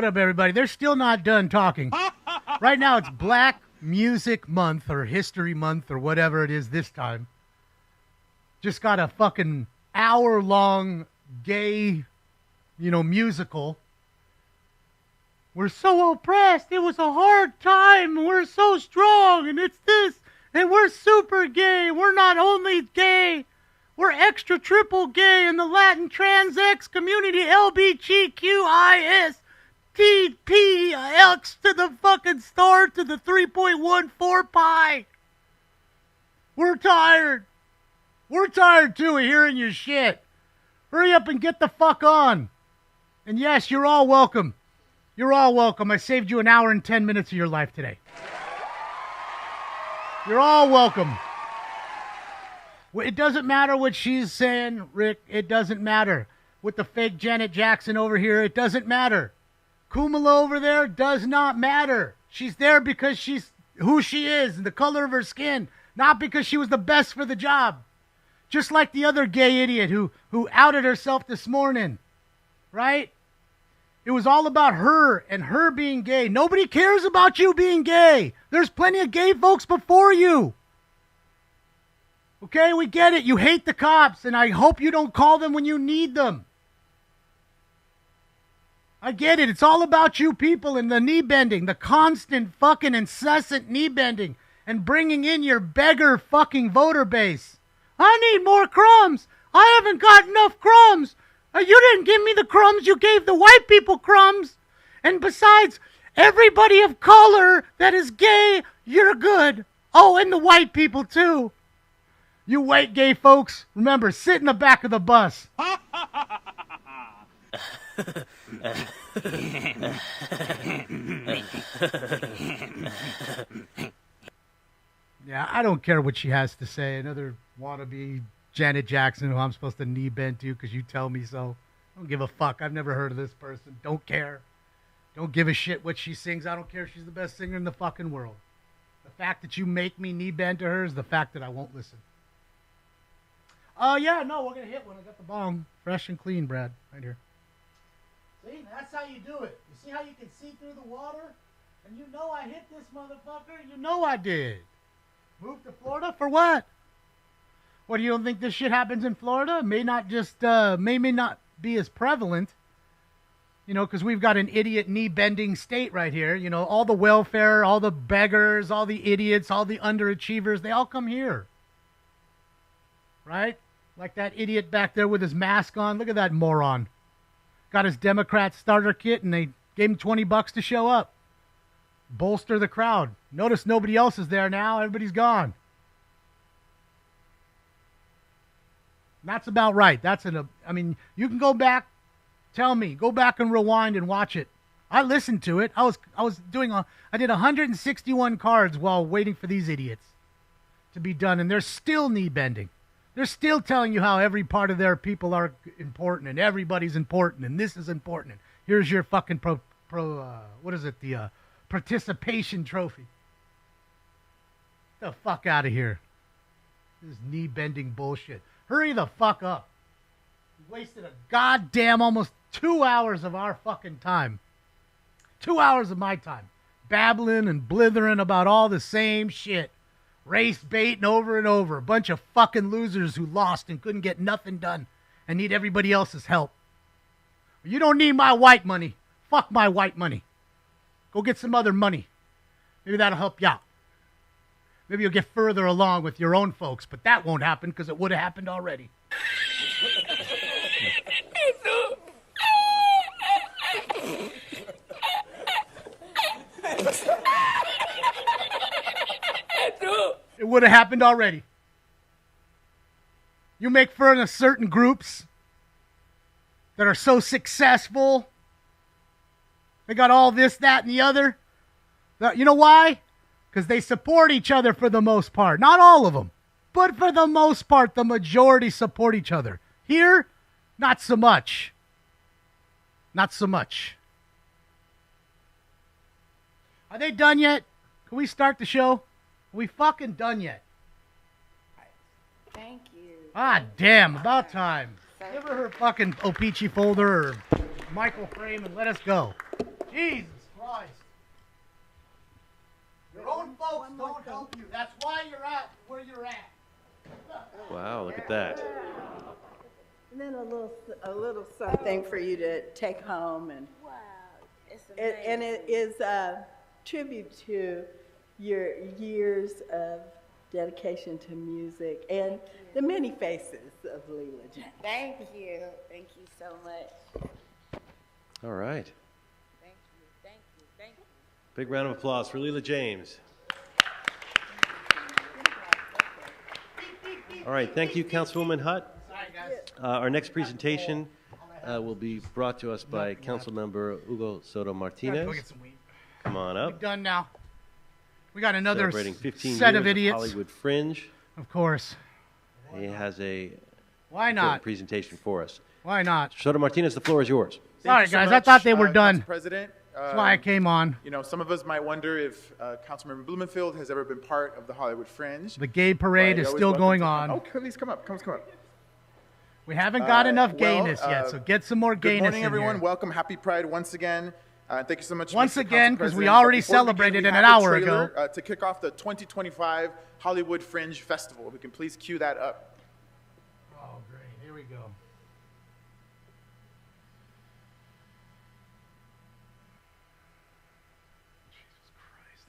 What up, everybody? They're still not done talking. Right now, it's Black Music Month or History Month or whatever it is this time. Just got a fucking hour-long gay, musical. We're so oppressed. It was a hard time. We're so strong, and it's this. And we're super gay. We're not only gay. We're extra triple gay in the Latin trans X community, LBGQIS. TPX to the fucking star to the 3.14 pi. We're tired. We're tired too of hearing your shit. Hurry up and get the fuck on. And yes, you're all welcome. You're all welcome. I saved you an hour and 10 minutes of your life today. You're all welcome. It doesn't matter what she's saying, Rick. It doesn't matter. With the fake Janet Jackson over here, it doesn't matter. Kumala over there does not matter. She's there because she's who she is and the color of her skin, not because she was the best for the job. Just like the other gay idiot who outed herself this morning, right? It was all about her and her being gay. Nobody cares about you being gay. There's plenty of gay folks before you. Okay, we get it. You hate the cops, and I hope you don't call them when you need them. I get it. It's all about you people and the knee bending, the constant fucking incessant knee bending, and bringing in your beggar fucking voter base. I need more crumbs. I haven't got enough crumbs. You didn't give me the crumbs. You gave the white people crumbs. And besides, everybody of color that is gay, you're good. Oh, and the white people too. You white gay folks, remember, sit in the back of the bus. Yeah, I don't care what she has to say. Another wannabe Janet Jackson who I'm supposed to knee bend to because you tell me so. I don't give a fuck. I've never heard of this person. Don't care. Don't give a shit what she sings. I don't care if she's the best singer in the fucking world. The fact that you make me knee bend to her is the fact that I won't listen. Oh, yeah, no, we're going to hit one. I got the bong. Fresh and clean, Brad. Right here. See, that's how you do it. You see how you can see through the water? And you know I hit this motherfucker? You know I did. Moved to Florida for what? What, you don't think this shit happens in Florida? May not be as prevalent. Because we've got an idiot knee-bending state right here. All the welfare, all the beggars, all the idiots, all the underachievers, they all come here. Right? Like that idiot back there with his mask on. Look at that moron. Got his Democrat starter kit, and they gave him $20 to show up. Bolster the crowd. Notice nobody else is there now. Everybody's gone. That's about right. You can go back. Tell me. Go back and rewind and watch it. I listened to it. I did 161 cards while waiting for these idiots to be done, and they're still knee bending. They're still telling you how every part of their people are important and everybody's important and this is important. And here's your fucking participation trophy. Get the fuck out of here. This knee bending bullshit. Hurry the fuck up. You wasted a goddamn almost 2 hours of our fucking time. 2 hours of my time. Babbling and blithering about all the same shit. Race baiting over and over. A bunch of fucking losers who lost and couldn't get nothing done and need everybody else's help. You don't need my white money. Fuck my white money. Go get some other money. Maybe that'll help you out. Maybe you'll get further along with your own folks, but that won't happen because it would have happened already. It would have happened already. You make fun of certain groups that are so successful. They got all this, that, and the other. You know why? Because they support each other for the most part. Not all of them. But for the most part, the majority support each other. Here, not so much. Not so much. Are they done yet? Can we start the show? Are we fucking done yet? Thank you. Ah, damn. About time. Give her her fucking O-Pee-Chee folder or Michael frame and let us go. Jesus Christ. Your own folks don't help you. That's why you're at where you're at. Wow, look at that. And then a little something for you to take home, and Wow, it's amazing. and it is a tribute to your years of dedication to music and the many faces of Leela James. Thank you so much. All right. Thank you. Big round of applause for Leela James. All right, thank you, Councilwoman Hutt. Sorry, guys. Our next presentation will be brought to us by Councilmember Hugo Soto Go Martinez. get some weed. Come on up. Done now. We got another Celebrating 15 set years of idiots. Hollywood Fringe. Of course. He has a Why important not? presentation for us. Why not? Soto Martinez, the floor is yours. Sorry, Thank you so guys. I much, thought they were done. Council President. That's why I came on. You know, some of us might wonder if Councilmember Blumenfield has ever been part of the Hollywood Fringe. The gay parade But is you're still always going welcome on. to come. Oh, please come up. Come up. We haven't got enough well, gayness yet, so get some more Good gayness morning, in everyone. here. Welcome. Happy Pride once again. Thank you so much. Once Mr. again, Council 'cause we President. already But before we celebrated begin, it we an have a hour trailer, ago. to kick off the 2025 Hollywood Fringe Festival. If we can please cue that up. Oh, great. Here we go. Jesus Christ.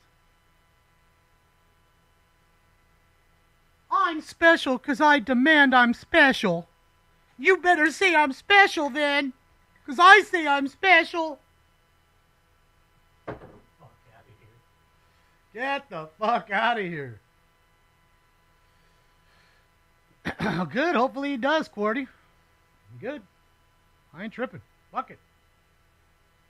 I'm special because I demand I'm special. You better say I'm special then, because I say I'm special. Fuck out of here. Get the fuck out of here. Good. Hopefully he does, Quarty. Good. I ain't tripping. Fuck it.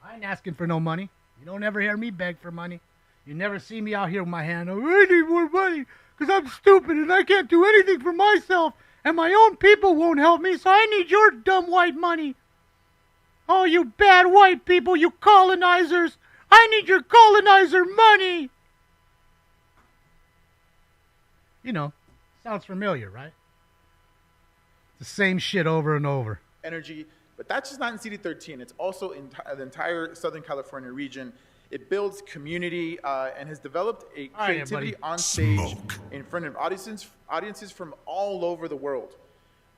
I ain't asking for no money. You don't ever hear me beg for money. You never see me out here with my hand. Oh, I need more money because I'm stupid and I can't do anything for myself. And my own people won't help me, so I need your dumb white money. Oh, you bad white people, you colonizers. I need your colonizer money. You know, sounds familiar, right? The same shit over and over. Energy, but that's just not in CD13. It's also in the entire Southern California region. It builds community and has developed a All right, creativity buddy. on stage in front of audiences from all over the world.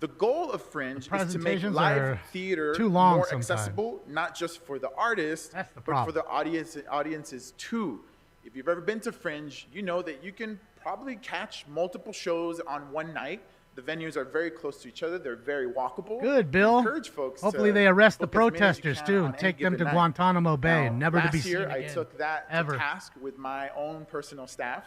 The goal of Fringe is to make presentations live are theater too long more sometimes. accessible, not just for the artists, That's the but for problem. the audiences too. If you've ever been to Fringe, you know that you can probably catch multiple shows on one night. The venues are very close to each other. They're very walkable. Good, Bill. Encourage folks Hopefully to they arrest the book as many as you protesters, can too, on and any take them given to night. Guantanamo Bay Now, and never to be last seen year, again. I took that ever. to task with my own personal staff.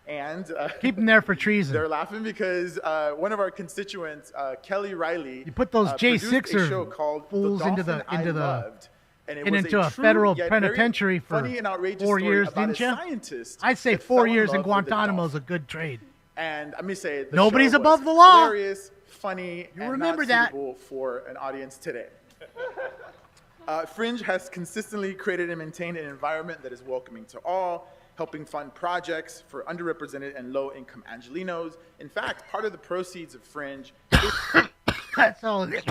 And Keep them there for they're treason. laughing because one of our constituents, Kelly Riley, You put those produced a J6er show called fools The into the- Dolphin I into the- Loved. And it and was into a true, federal yet very penitentiary for funny and outrageous 4 story years, about didn't a ya? scientist I'd say that 4 fell in years in love with a Guantanamo is a dolphin. good trade. And let me say, the Nobody's show above was the law. hilarious, funny, and remember not that. suitable for an audience today. Fringe has consistently created and maintained an environment that is welcoming to all, helping fund projects for underrepresented and low-income Angelenos. In fact, part of the proceeds of Fringe is That's all it is.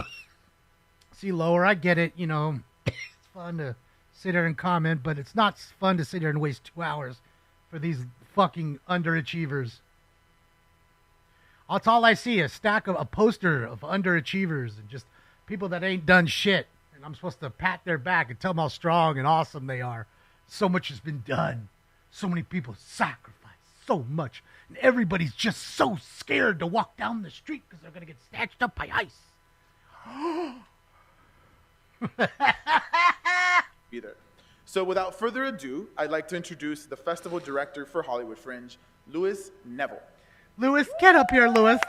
See, Lower, I get it. You know, it's fun to sit there and comment, but it's not fun to sit there and waste 2 hours for these fucking underachievers. That's all I see, a stack of a poster of underachievers and just people that ain't done shit. And I'm supposed to pat their back and tell them how strong and awesome they are. So much has been done. So many people sacrificed so much. And everybody's just so scared to walk down the street because they're going to get snatched up by ice. either. So without further ado, I'd like to introduce the festival director for Hollywood Fringe, Louis Neville. Louis, get up here, Louis.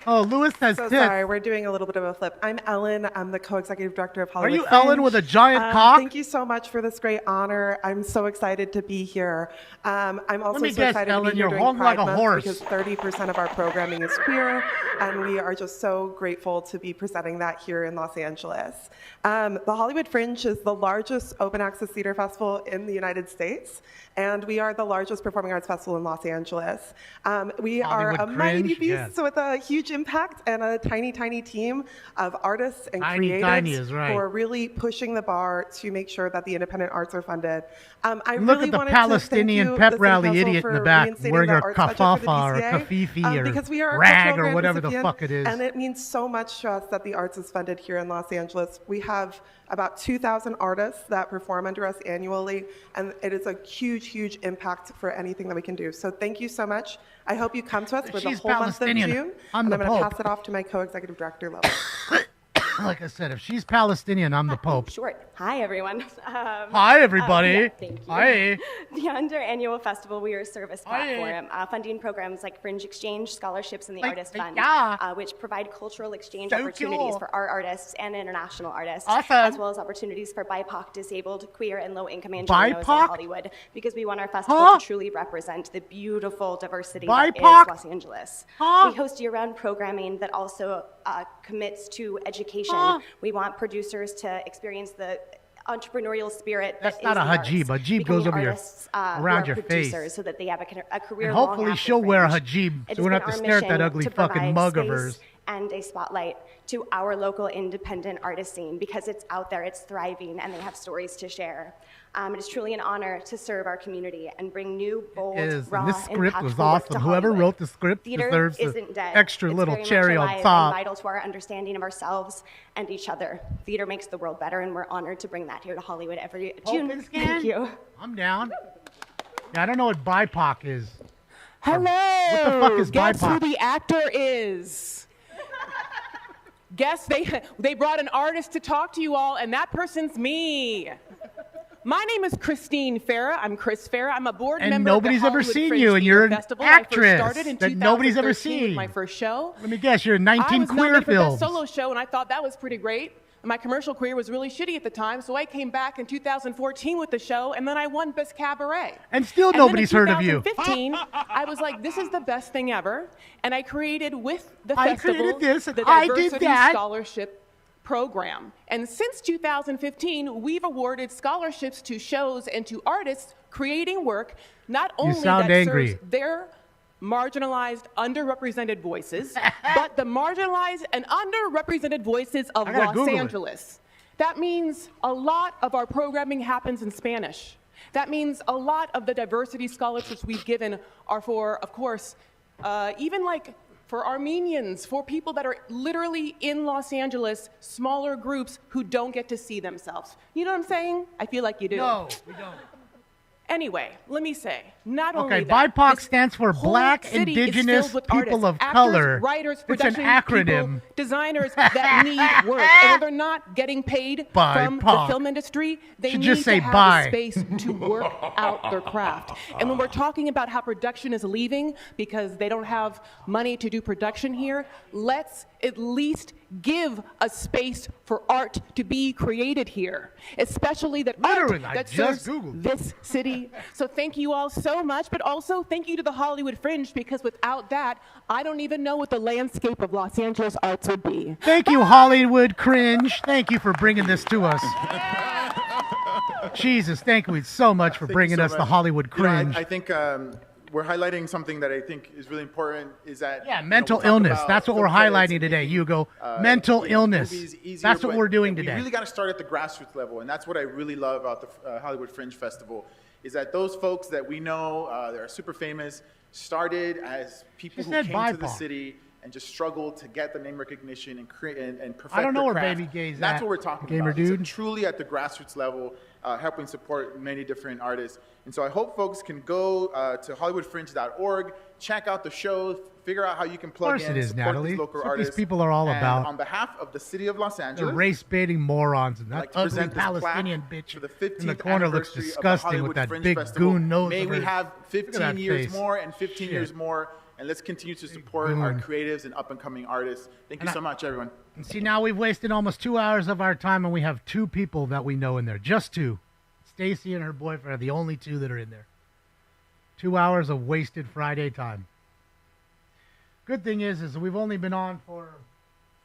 Oh, Louis has So tits. sorry, we're doing a little bit of a flip. I'm Ellen. I'm the co-executive director of Are Hollywood you Fringe. Ellen with a giant cock? Thank you so much for this great honor. I'm so excited to be here. I'm also me so guess, excited Ellen, to be here you're during hung Pride like a Month horse. because 30% of our programming is queer, and we are just so grateful to be presenting that here in Los Angeles. The Hollywood Fringe is the largest open access theater festival in the United States, and we are the largest performing arts festival in Los Angeles. We are Hollywood a mighty Cringe, beast yes. with a huge impact and a tiny, tiny team of artists and Tiny, creatives tiny is right. who are really pushing the bar to make sure that the independent arts are funded. I Look really at the wanted Palestinian to thank pep the City rally Council idiot in the for back reinstating wearing the her arts budget for the kafafa or BCA, kafifi or because we are a rag cultural or grant whatever the recipient, fuck it is. and it means so much to us that the arts is funded here in Los Angeles. We have about 2,000 artists that perform under us annually, and it is a huge, huge impact for anything that we can do. So thank you so much. I hope you come to us for the She's whole month of Palestinian. June, I'm and the I'm going to Pope. pass it off to my co-executive director, Lois. Like I said, if she's Palestinian, I'm the Pope. Sure. Hi, everyone. Hi, everybody. Yeah, thank you. Hi. Beyond our annual festival, we are a service Hi. platform, funding programs like Fringe Exchange, scholarships, and the Like, Artist Fund, yeah. which provide cultural exchange So opportunities cool. for our artists and international artists, Awesome. as well as opportunities for BIPOC, disabled, queer, and low-income Angelinos in BIPOC? Hollywood, because we want our festival Huh? to truly represent the beautiful diversity BIPOC? that is Los Angeles. Huh? We host year-round programming that also commits to education. Huh? We want producers to experience the entrepreneurial spirit. That's that not is a the arts, hajib. Hajib becoming goes over your- artists, who around are your producers face. so that they have a career. And long hopefully after she'll wear a Fringe. hijab, It so we has don't have been to our stare at that mission ugly to fucking provide mug of space hers. and a spotlight to our local independent artist scene, because it's out there, it's thriving, and they have stories to share. It is truly an honor to serve our community and bring new, bold, Is. raw, And this script was impactful work awesome. to Whoever Hollywood. wrote the script Theater deserves the isn't dead. extra It's little very much cherry on alive and top. vital to our understanding of ourselves and each other. Theater makes the world better, and we're honored to bring that here to Hollywood every June. Open scan? Thank you. I'm down. Yeah, I don't know what BIPOC is. Hello. What the fuck is Guess BIPOC? who the actor is? Guess they brought an artist to talk to you all, and that person's me. My name is Christine Farah. I'm Chris Farah. I'm a board And member nobody's of the ever Hollywood seen Fringe you, and Theater you're an Festival. actress I first started in that nobody's ever 2013 with seen. my first show. Let me guess, you're in I 19 was queer nominated for films. Best Solo Show, and I thought that was pretty great. My commercial career was really shitty at the time, so I came back in 2014 with the show, and then I won Best Cabaret. And still then in nobody's heard of you. 2015, I was like, this is the best thing ever, and I created with the I festival created this, and the I did Diversity that. Scholarship Program. And since 2015, we've awarded scholarships to shows and to artists creating work not only sound that angry. serves their marginalized, underrepresented voices, but the marginalized and underrepresented voices of I gotta Los Google it. Angeles. That means a lot of our programming happens in Spanish. That means a lot of the diversity scholarships we've given are for, of course, even like for Armenians, for people that are literally in Los Angeles, smaller groups who don't get to see themselves. You know what I'm saying? I feel like you do. No, we don't. Anyway, let me say, not Okay, only that, BIPOC this stands for whole Black city is Indigenous filled with People artists, of actors, Color. writers, It's an production acronym. people, designers that need work, and when they're not getting paid from the BIPOC. film industry, they Should need just say to have bye. the space to work out their craft. And when we're talking about how production is leaving because they don't have money to do production here, let's at least give a space for art to be created here, especially that Literally, I art that just serves Googled. this city. So thank you all so much, but also thank you to the Hollywood Fringe, because without that, I don't even know what the landscape of Los Angeles arts would be. Thank you, Hollywood Cringe. Thank you for bringing this to us. Jesus, thank you so much for Thank you bringing so us the much. Hollywood You know, Cringe. I think we're highlighting something that I think is really important is that Yeah, you know, mental we talk illness. about That's what film we're credits highlighting and today, making, Hugo. Mental illness. movies easier, That's what but we're doing we today. really got to start at the grassroots level, and that's what I really love about the Hollywood Fringe Festival, is that those folks that we know that are super famous started as people She who said came to the BIPOC. city and just struggled to get the name recognition and create and perfect I don't know their where craft. Baby Gay's That's at, what we're talking gamer about. It's dude. truly at the grassroots level, helping support many different artists. And so I hope folks can go to HollywoodFringe.org, check out the show, figure out how you can plug course in it and is, support Natalie. these local That's what these artists. people are all And about. on behalf of the city of Los They're Angeles, race-baiting morons, and I'd that like to ugly present this Palestinian plaque bitch for the in the 15th corner looks anniversary of the disgusting with Hollywood that Fringe big Festival. goon nose. May of we hers. have Look at 15 that years face. more and 15 years Shit. more, and let's continue to support our goon. creatives and up-and-coming artists. Thank you And so much, everyone. And see, now we've wasted almost 2 hours of our time, and we have 2 people that we know in there. Just 2. Stacy and her boyfriend are the only 2 that are in there. 2 hours of wasted Friday time. Good thing is we've only been on for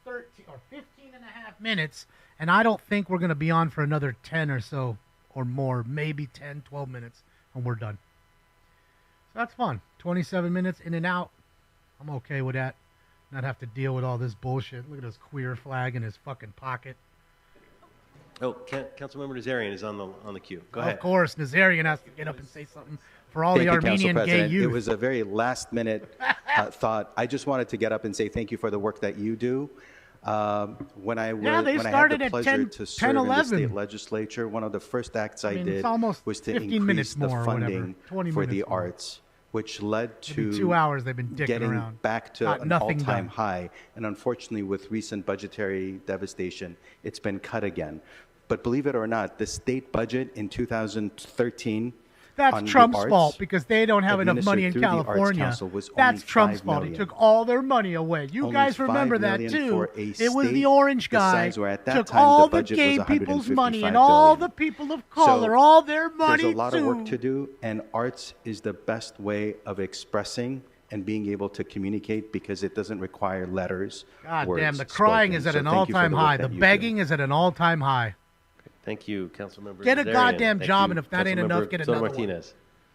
13 or 15 and a half minutes, and I don't think we're going to be on for another 10 or so or more, maybe 10, 12 minutes, and we're done. So that's fun. 27 minutes in and out. I'm okay with that. not have to deal with all this bullshit. Look at this queer flag in his fucking pocket. Oh, Councilmember Nazarian is on the queue. Go ahead. Of course, Nazarian has to get up and say something for all Thank the you, Council Armenian gay President. youth. It was a very last-minute thought. I just wanted to get up and say thank you for the work that you do. When I they had started the at pleasure 10, to 10, serve in the 11. state legislature, one of the first acts I it's did almost was to 15 increase minutes the more or whatever, funding 20 for minutes the more. arts, which led Maybe to 2 hours they've been dicking getting around. back to Got an nothing all-time done. high. And unfortunately, with recent budgetary devastation, it's been cut again. But believe it or not, the state budget in 2013 That's on the Trump's arts, fault because they don't have enough money in administered through the Arts California. Council, was That's only Trump's $5 fault. He million. took all their money away. You Only guys remember $5 that million too. for a It was state the orange the guy size where at that took time all the the budget gay was people's money $155 and all billion. the people of color, So all their money there's a lot too. of work to do, and arts is the best way of expressing and being able to communicate because it doesn't require letters. God words damn, the crying spoken. is at So an thank you for all-time the work high. that The you do. begging is at an all-time high. Thank you, Councilmember Get a Nazarian. goddamn Thank job, you, and if that ain't enough, Councilmember get Soto another one. Martinez.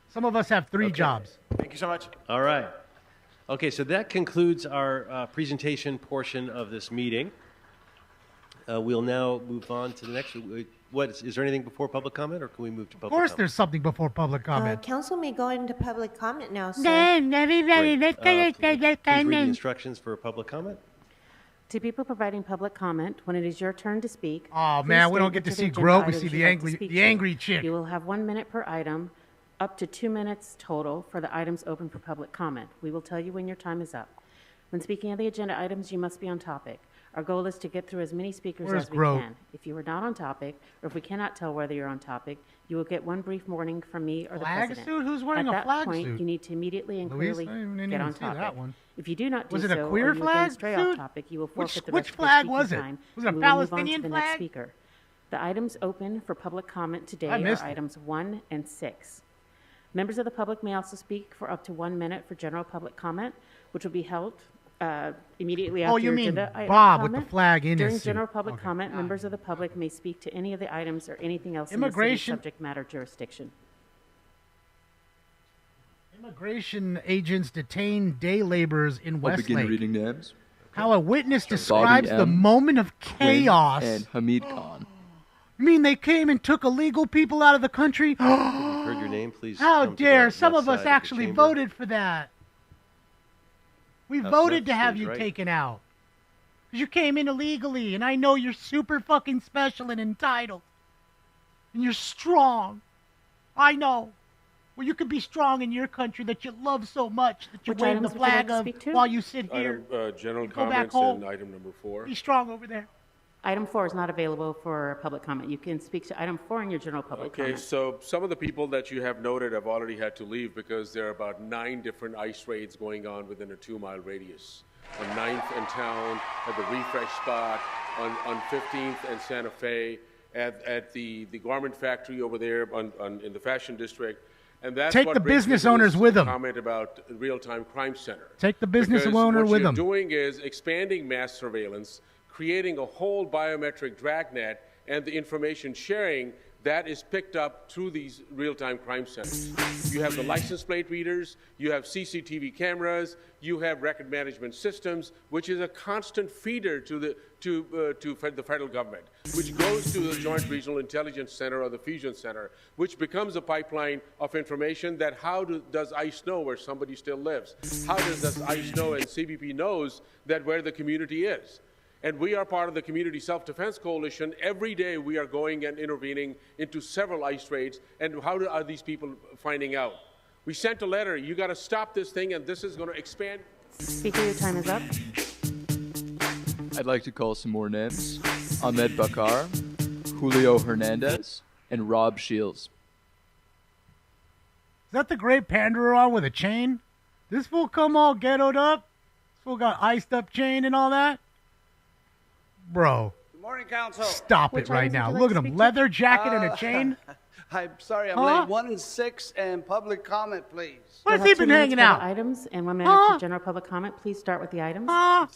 Some of us have 3 jobs. Thank you so much. All right. Okay, so that concludes our presentation portion of this meeting. We'll now move on to the next. Is there anything before public comment, or can we move to public Of course, comment? there's something before public comment. Council may go into public comment now, sir. Great. Please read the instructions for public comment. To people providing public comment, when it is your turn to speak. Oh, please man, we state don't get to which see agenda Grote. We items see you'd like to the speak angry to. chick. You will have 1 minute per item, up to 2 minutes total for the items open for public comment. We will tell you when your time is up. When speaking of the agenda items, you must be on topic. Our goal is to get through as many speakers Where's as we Grote? can. If you are not on topic, or if we cannot tell whether you're on topic, you will get one brief warning from me or the Flag president. suit? Who's wearing At a that flag point, suit? you need to immediately and Luis, clearly I didn't get on even see that topic. one. If you do not do Was it so, a queer or you flag again stray suit? off topic, you will forfeit the Which rest of flag your was speaking it? time. Was it a and we will move on to Palestinian the next flag? speaker. The items open for public comment today I are missed it. items 1 and 6. Members of the public may also speak for up to 1 minute for general public comment, which will be held immediately after Oh, you your mean agenda item Bob with the comment. flag in his During suit. general public Okay. comment, members of the public may speak to any of the items or anything else in Immigration? the city's subject matter jurisdiction. Immigration agents detain day laborers in I'll Westlake. begin reading names. How a witness describes the M, moment of Quinn, chaos. and Hamid Khan. You mean they came and took illegal people out of the country? You've heard your name, please. How come to dare the some left of us side the actually chamber. voted for that. We House voted left, to have stage you right. taken out. Because you came in illegally, and I know you're super fucking special and entitled. And you're strong. I know. Well, you could be strong in your country that you love so much that you Which wave the items would you like flag to of speak to? while you sit here. General You go back comments home. and item number 4. Be strong over there. Item 4 is not available for public comment. You can speak to item 4 in your general public Okay, comment. so some of the people that you have noted have already had to leave because there are about 9 different ICE raids going on within a 2-mile radius. On 9th and Town, at the refresh spot, on 15th and Santa Fe, at the garment factory over there in the fashion district. And that's Take what the brings me business to owners this with them. Comment about real-time crime center. Take the business Because owner with them. what you're doing is expanding mass surveillance, creating a whole biometric dragnet, and the information sharing that is picked up through these real-time crime centers. You have the license plate readers, you have CCTV cameras, you have record management systems, which is a constant feeder to the federal government, which goes to the Joint Regional Intelligence Center or the Fusion Center, which becomes a pipeline of information that does ICE know where somebody still lives? How does ICE know and CBP knows that where the community is? And we are part of the Community Self-Defense Coalition. Every day we are going and intervening into several ICE raids. And how are these people finding out? We sent a letter. You got to stop this thing, and this is going to expand. Speaker, your time is up. I'd like to call some more names. Ahmed Bakar, Julio Hernandez, and Rob Shields. Is that the great panderer on with a chain? This fool come all ghettoed up? This fool got iced up chain and all that? Bro. Good morning, Council. Stop it right now. Look at him. Leather jacket and a chain. I'm sorry, I'm Huh? late. 1 and 6 and public comment, please. Where's he been hanging out? Items and 1 minute for general public comment. Please start with the items.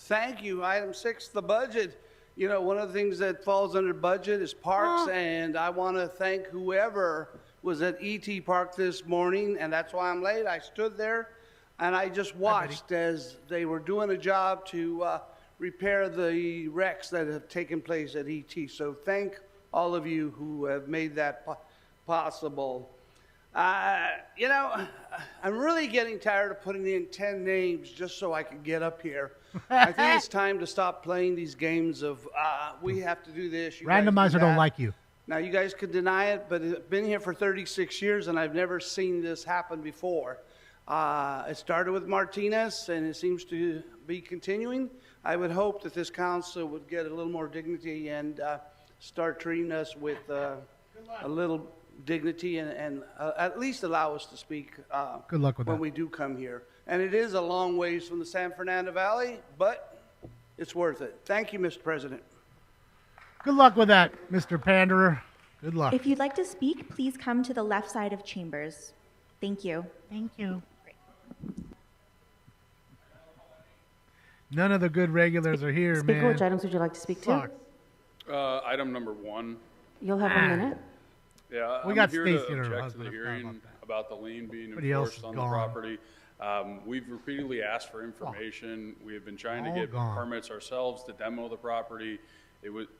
Thank you. Item 6, the budget. You know, one of the things that falls under budget is parks, and I want to thank whoever was at ET Park this morning, and that's why I'm late. I stood there. and I just watched as they were doing a job to repair the wrecks that have taken place at ET. So thank all of you who have made that possible. You know, I'm really getting tired of putting in 10 names just so I can get up here. I think it's time to stop playing these games of we have to do this. You guys do Randomizer that. don't like you. Now, you guys could deny it, but I've been here for 36 years, and I've never seen this happen before. It started with Martinez, and it seems to be continuing. I would hope that this council would get a little more dignity and start treating us with a little dignity and at least allow us to speak Good luck with when that. we do come here. And it is a long ways from the San Fernando Valley, but it's worth it. Thank you, Mr. President. Good luck with that, Mr. Panderer. Good luck. If you'd like to speak, please come to the left side of chambers. Thank you. Thank you. None of the good regulars are here, Speaker, man. which items would you like to speak to? Fuck. Item number 1. You'll have 1 minute. Yeah, We I'm got here Stacy to and her object to husband. the I forgot hearing about the lien being Everybody else enforced is on the gone. property. We've repeatedly asked for information. We have been trying to All get gone. permits ourselves to demo the property.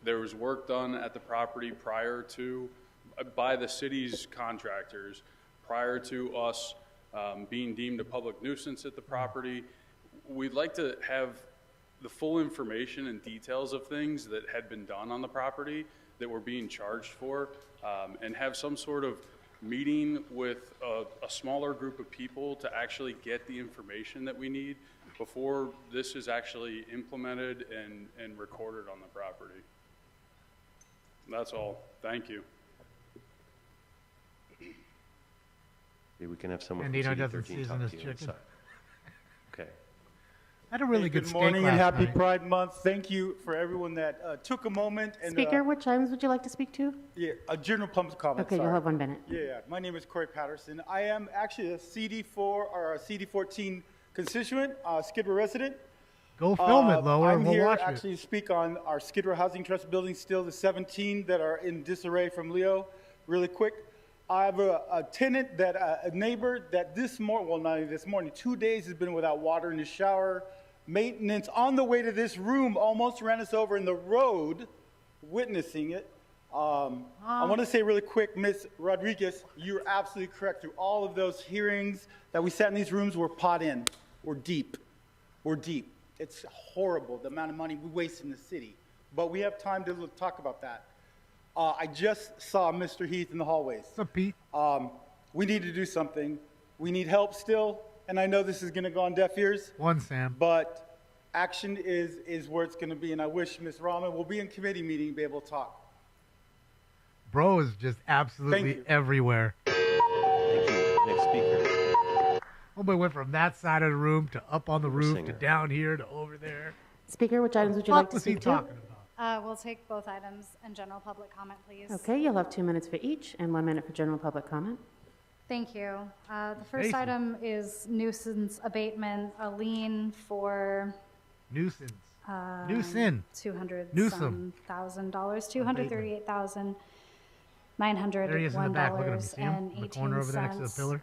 There was work done at the property prior to, by the city's contractors, prior to us being deemed a public nuisance at the property. We'd like to have the full information and details of things that had been done on the property that we're being charged for, and have some sort of meeting with a smaller group of people to actually get the information that we need before this is actually implemented and recorded on the property. That's all. Thank you. Maybe we can have someone Andino from doesn't CD13 season talk his to you chicken. inside. Okay. I had a really Hey, good good steak morning and last happy night. Pride Month. Thank you for everyone that took a moment. And, Speaker, which items would you like to speak to? Yeah, a general public comment. Okay, you'll sorry. have 1 minute. Yeah, my name is Corey Patterson. I am actually a CD4 or a CD14 constituent, Skid Row resident. Go film it, Lower, I'm and we'll here watch actually to speak on our Skid Row Housing Trust building, still the 17 that are in disarray from Leo. Really quick, I have a tenant that, a neighbor that this morning, well, not even this morning, 2 days has been without water in his shower. Maintenance on the way to this room almost ran us over in the road, witnessing it. I want to say really quick, Ms. Rodriguez, you're absolutely correct. Through all of those hearings that we sat in these rooms, we're pot in. We're deep. We're deep. It's horrible, the amount of money we waste in the city. But we have time to talk about that. I just saw Mr. Heath in the hallways. What's up, Pete? We need to do something. We need help still, and I know this is going to go on deaf ears. Sam. But action is where it's going to be, and I wish Ms. Rahman will be in committee meeting and be able to talk. Bro is just absolutely everywhere. Thank you. Next speaker. Homeboy went from that side of the room to up on the roof to down here to over there. Speaker, which items would you What like to was he speak to? talking We'll take both items and general public comment, please. Okay, you'll have 2 minutes for each and 1 minute for general public comment. Thank you. The first Stacy. item is nuisance abatement, a lien for Nuisance. Newsom. $200,000, There he is in the back. Look at him. You see him? In the corner over there next to the pillar.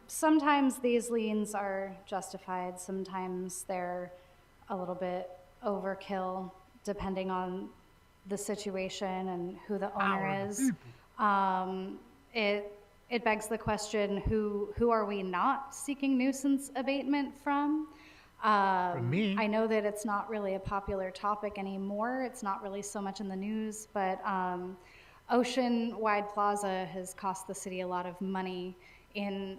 Sometimes these liens are justified. Sometimes they're a little bit overkill, depending on the situation and who the owner is. It begs the question: who are we not seeking nuisance abatement from? From me. I know that it's not really a popular topic anymore. It's not really so much in the news, but Ocean-wide Plaza has cost the city a lot of money in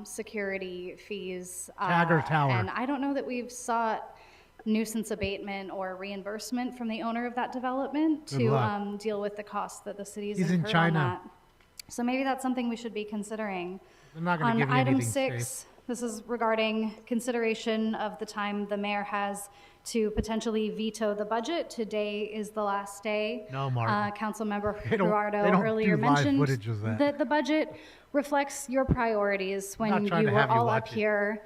security fees. Tagger Tower. And I don't know that we've sought nuisance abatement or reimbursement from the owner of that development Good to luck. deal with the cost that the city's He's in incurred on China. that. So maybe that's something we should be considering. They're not going to On give you item anything 6, safe. this is regarding consideration of the time the mayor has to potentially veto the budget. Today is the last day. No, Martin. Councilmember They don't Gerardo earlier do live mentioned footage of that. the budget reflects your priorities I'm when not trying you to were have you all up watch it. here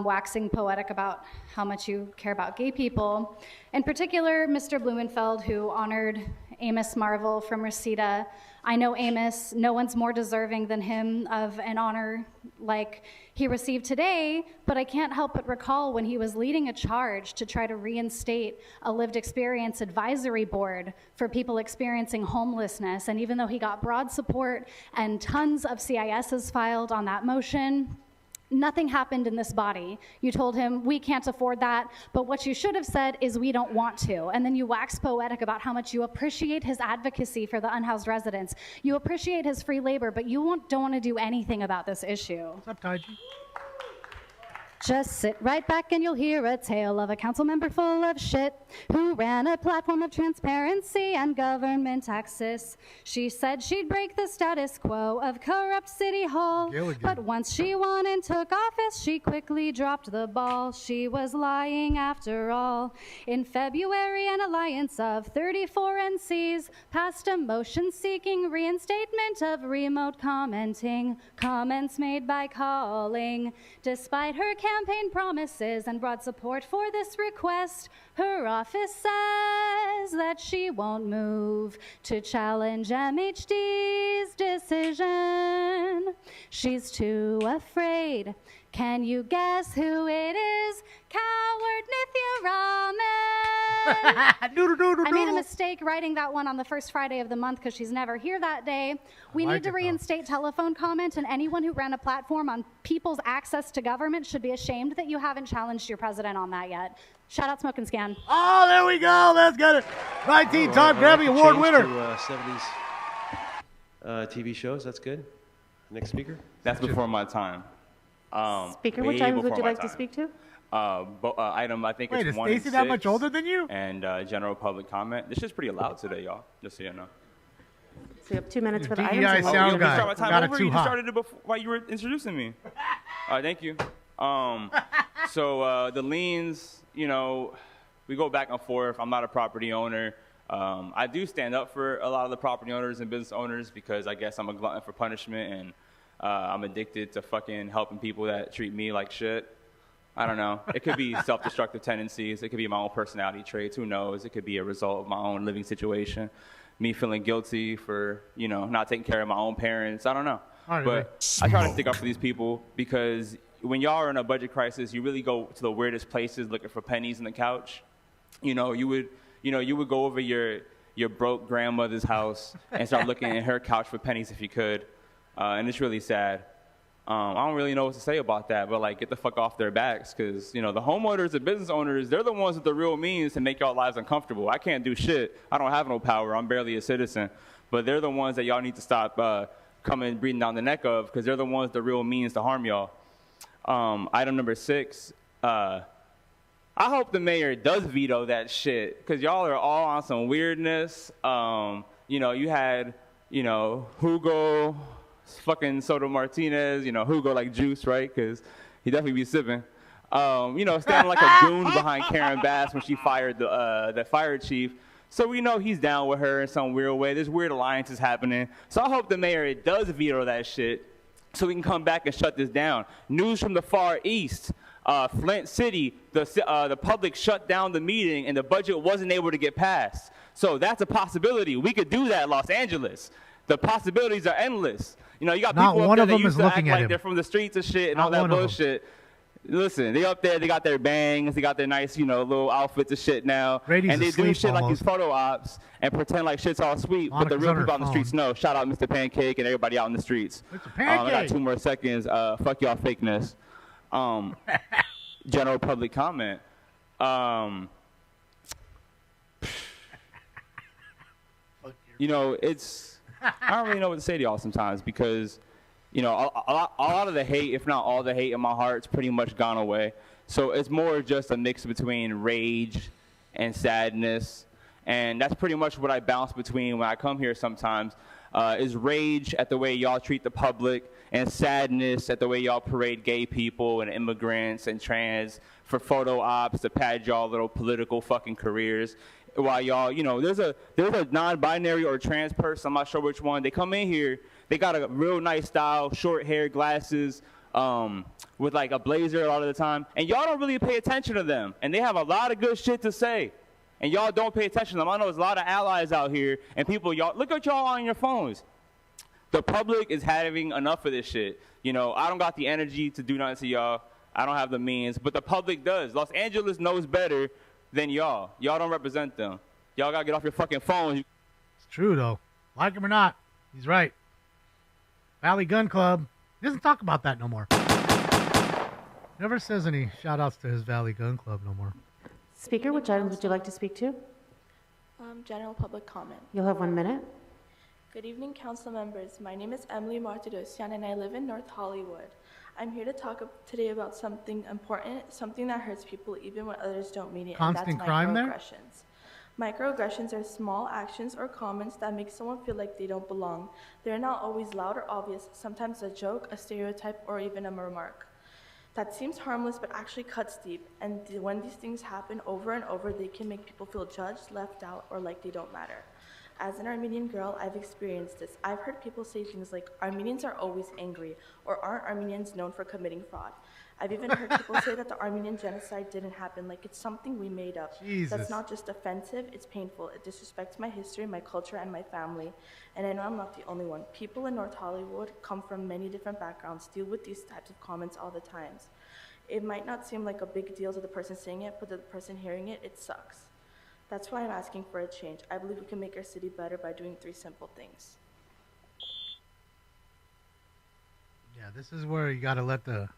waxing poetic about how much you care about gay people. In particular, Mr. Blumenfeld, who honored Amos Marvel from Reseda. I know Amos, no one's more deserving than him of an honor like he received today, but I can't help but recall when he was leading a charge to try to reinstate a lived experience advisory board for people experiencing homelessness. And even though he got broad support and tons of CISs filed on that motion, nothing happened in this body. You told him, we can't afford that, but what you should have said is we don't want to. And then you wax poetic about how much you appreciate his advocacy for the unhoused residents. You appreciate his free labor, but you don't want to do anything about this issue. What's up, Taiji? Just sit right back and you'll hear a tale of a council member full of shit who ran a platform of transparency and government access. She said she'd break the status quo of corrupt City Hall, but once she won and took office, she quickly dropped the ball. She was lying after all. In February, an alliance of 34 NCs passed a motion seeking reinstatement of remote commenting, comments made by calling. Despite her campaign promises and broad support for this request, her office says that she won't move to challenge MHD's decision. She's too afraid. Can you guess who it is? Coward Nithya Raman. I made a mistake writing that one on the first Friday of the month because she's never here that day. We need to reinstate telephone comment, and anyone who ran a platform on people's access to government should be ashamed that you haven't challenged your president on that yet. Shout out Smoke and Scan. Oh, there we go. Let's get it. 19 time Grammy Award winner. 70s TV shows. That's good. Next speaker. That's before my time. Speaker, which items would you like to speak to? Item, I think Wait, it's is 1 and Stacey that 6, much older than you? And general public comment. This shit's pretty loud today, y'all. Just so you know. So you have 2 minutes for the DEI items. sound guy. My time Got over? it too You just hot. started it before, while you were introducing me. All right, thank you. So the liens, you know, we go back and forth. I'm not a property owner. I do stand up for a lot of the property owners and business owners because I guess I'm a glutton for punishment and I'm addicted to fucking helping people that treat me like shit. I don't know. It could be self-destructive tendencies. It could be my own personality traits. Who knows? It could be a result of my own living situation. Me feeling guilty for, you know, not taking care of my own parents. I don't know. But I try to stick up for these people because when y'all are in a budget crisis, you really go to the weirdest places looking for pennies in the couch. You know, you would go over your broke grandmother's house and start looking at her couch for pennies if you could. And it's really sad. I don't really know what to say about that, but like, get the fuck off their backs, because you know the homeowners, the business owners, they're the ones with the real means to make y'all lives uncomfortable. I can't do shit. I don't have no power. I'm barely a citizen, but they're the ones that y'all need to stop coming breathing down the neck of, because they're the ones with the real means to harm y'all. Item number 6. I hope the mayor does veto that shit, because y'all are all on some weirdness. You know, you had, you know, Hugo, fucking Soto Martinez, you know, Hugo like juice, right? Because he definitely be sipping. You know, standing like a goon behind Karen Bass when she fired the fire chief. So we know he's down with her in some weird way. There's weird alliances happening. So I hope the mayor does veto that shit so we can come back and shut this down. News from the Far East. Flint City, the public shut down the meeting and the budget wasn't able to get passed. So that's a possibility. We could do that in Los Angeles. The possibilities are endless. You know, you got Not people one up of there them that is used to act looking at like him. they're from the streets and shit and Not all that one of them. bullshit. Listen, they up there, they got their bangs, they got their nice, you know, little outfits and shit now. Brady's and they do asleep shit like almost. these photo ops and pretend like shit's all sweet, but the Monica's real on her people out in the phone. streets know. Shout out Mr. Pancake and everybody out in the streets. Mr. I got Pancake. 2 more seconds. Fuck y'all fakeness. General public comment. You know, I don't really know what to say to y'all sometimes because, you know, a lot of the hate, if not all the hate in my heart's pretty much gone away. So it's more just a mix between rage and sadness. And that's pretty much what I bounce between when I come here sometimes, is rage at the way y'all treat the public and sadness at the way y'all parade gay people and immigrants and trans for photo ops to pad y'all little political fucking careers. While y'all, you know, there's a non-binary or trans person, I'm not sure which one, they come in here, they got a real nice style, short hair, glasses, with like a blazer a lot of the time, and y'all don't really pay attention to them, and they have a lot of good shit to say. And y'all don't pay attention to them. I know there's a lot of allies out here, and people, y'all, look at y'all on your phones. The public is having enough of this shit. You know, I don't got the energy to do nothing to y'all. I don't have the means, but the public does. Los Angeles knows better than y'all. Y'all don't represent them. Y'all gotta get off your fucking phones. It's true, though. Like him or not, he's right. Valley Gun Club, he doesn't talk about that no more. Never says any shout-outs to his Valley Gun Club no more. Speaker, which items would you like to speak to? General public comment. You'll have 1 minute. Good evening, council members. My name is Emily Martirosian, and I live in North Hollywood. I'm here to talk today about something important, something that hurts people even when others don't mean it, Constant and that's crime there? microaggressions. Microaggressions are small actions or comments that make someone feel like they don't belong. They're not always loud or obvious, sometimes a joke, a stereotype, or even a remark. That seems harmless but actually cuts deep, and when these things happen over and over, they can make people feel judged, left out, or like they don't matter. As an Armenian girl, I've experienced this. I've heard people say things like, Armenians are always angry, or aren't Armenians known for committing fraud? I've even heard people say that the Armenian genocide didn't happen, like it's something we made up. Jesus. That's not just offensive, it's painful. It disrespects my history, my culture, and my family. And I know I'm not the only one. People in North Hollywood come from many different backgrounds, deal with these types of comments all the times. It might not seem like a big deal to the person saying it, but to the person hearing it, it sucks. That's why I'm asking for a change. I believe we can make our city better by doing 3 simple things. Yeah, this is where you got to let the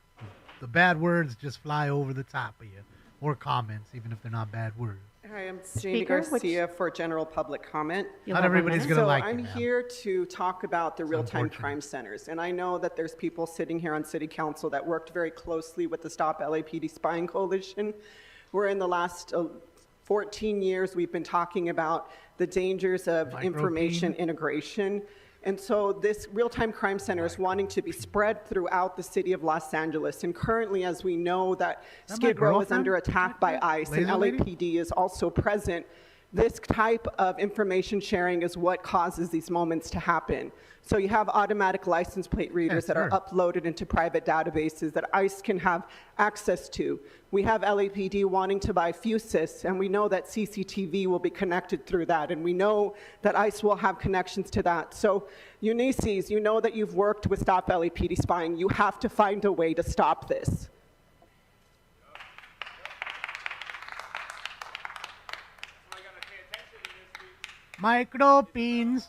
bad words just fly over the top of you. Or comments, even if they're not bad words. Hi, I'm Jamie Garcia for general public comment. Not everybody's going to like I'm it now. here to talk about the real-time crime centers. And I know that there's people sitting here on city council that worked very closely with the Stop LAPD Spying Coalition. We're in the last 14 years, we've been talking about the dangers of information integration. And so this real-time crime center is wanting to be spread throughout the city of Los Angeles. And currently, as we know, that Skid Row is under attack by ICE and LAPD is also present. This type of information sharing is what causes these moments to happen. So you have automatic license plate readers that are uploaded into private databases that ICE can have access to. We have LAPD wanting to buy Fusus, and we know that CCTV will be connected through that, and we know that ICE will have connections to that. So Eunices, you know that you've worked with Stop LAPD Spying. You have to find a way to stop this. Microbeans.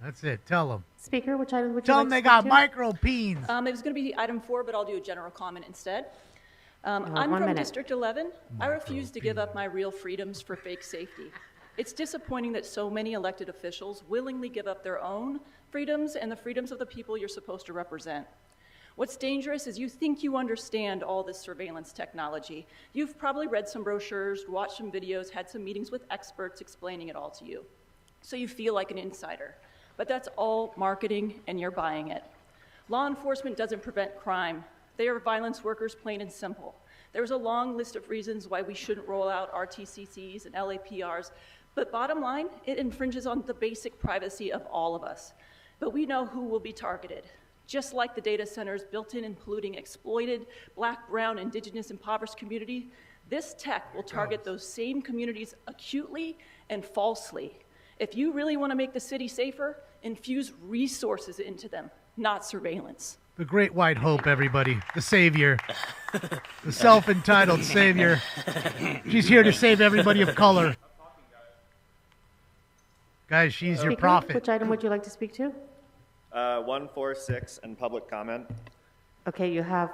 That's it. Tell them. Speaker, which item would you Tell like them to they speak got to? microbeans. It was going to be item 4, but I'll do a general comment instead. I'm 1 from minute. District 11. I refuse to give up my real freedoms for fake safety. It's disappointing that so many elected officials willingly give up their own freedoms and the freedoms of the people you're supposed to represent. What's dangerous is you think you understand all this surveillance technology. You've probably read some brochures, watched some videos, had some meetings with experts explaining it all to you. So you feel like an insider. But that's all marketing, and you're buying it. Law enforcement doesn't prevent crime. They are violence workers, plain and simple. There's a long list of reasons why we shouldn't roll out RTCCs and LAPRs, but bottom line, it infringes on the basic privacy of all of us. But we know who will be targeted. Just like the data centers built in and polluting exploited Black, Brown, Indigenous, impoverished community, this tech will target those same communities acutely and falsely. If you really want to make the city safer, infuse resources into them, not surveillance. The great white hope, everybody. The savior. The self-entitled savior. She's here to save everybody of color. Guys, she's your Speaker, prophet. which item would you like to speak to? 1, 4, 6, and public comment. Okay, you have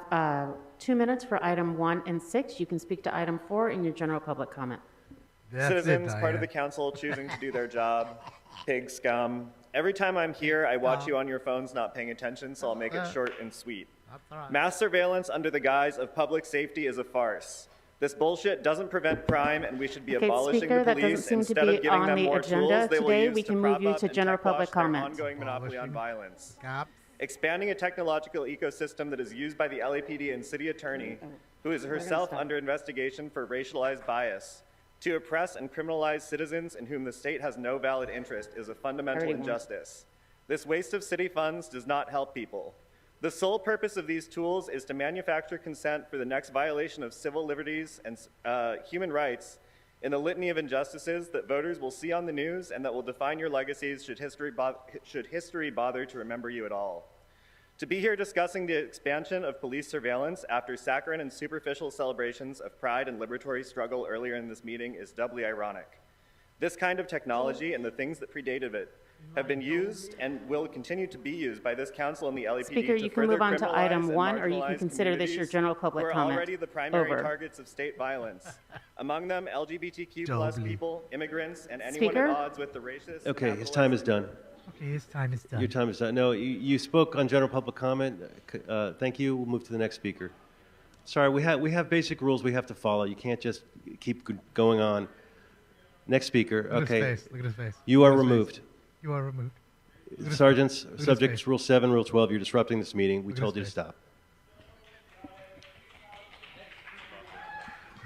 2 minutes for item 1 and 6. You can speak to item 4 in your general public comment. Citizens, part of the council choosing to do their job, pig scum. Every time I'm here, I watch you on your phones not paying attention, so I'll make it short and sweet. Mass surveillance under the guise of public safety is a farce. This bullshit doesn't prevent crime, and we should be Okay, abolishing Speaker, the that doesn't police seem to instead be of giving on them the more agenda tools they will today. use We to can prop move you up to and general tech public wash their comment. ongoing monopoly on violence. Expanding a technological ecosystem that is used by the LAPD and city attorney, who is herself under investigation for racialized bias, to oppress and criminalize citizens in whom the state has no valid interest is a fundamental injustice. This waste of city funds does not help people. The sole purpose of these tools is to manufacture consent for the next violation of civil liberties and human rights in a litany of injustices that voters will see on the news and that will define your legacies should history bother to remember you at all. To be here discussing the expansion of police surveillance after saccharine and superficial celebrations of pride and liberatory struggle earlier in this meeting is doubly ironic. This kind of technology and the things that predated it have been used and will continue to be used by this council and the LAPD Speaker, to you can further move on to criminalize item and 1, or you can marginalize consider this your communities general public who are comment. already the primary Over. targets of state violence. Among them, LGBTQ+ Doubly. people, immigrants, and anyone Speaker? at odds with the racist. Okay, his time is done. Okay, his time is done. Your time is done. No, you spoke on general public comment. Thank you. We'll move to the next speaker. Sorry, we have basic rules we have to follow. You can't just keep going on. Next speaker. Look Okay. at his face. Look at his face. You are Look at his removed. face. You are removed. Look at his Sergeants, face. Look at his subject face. to Rule 7, Rule 12. You're disrupting this meeting. We Look at told his you to face. stop.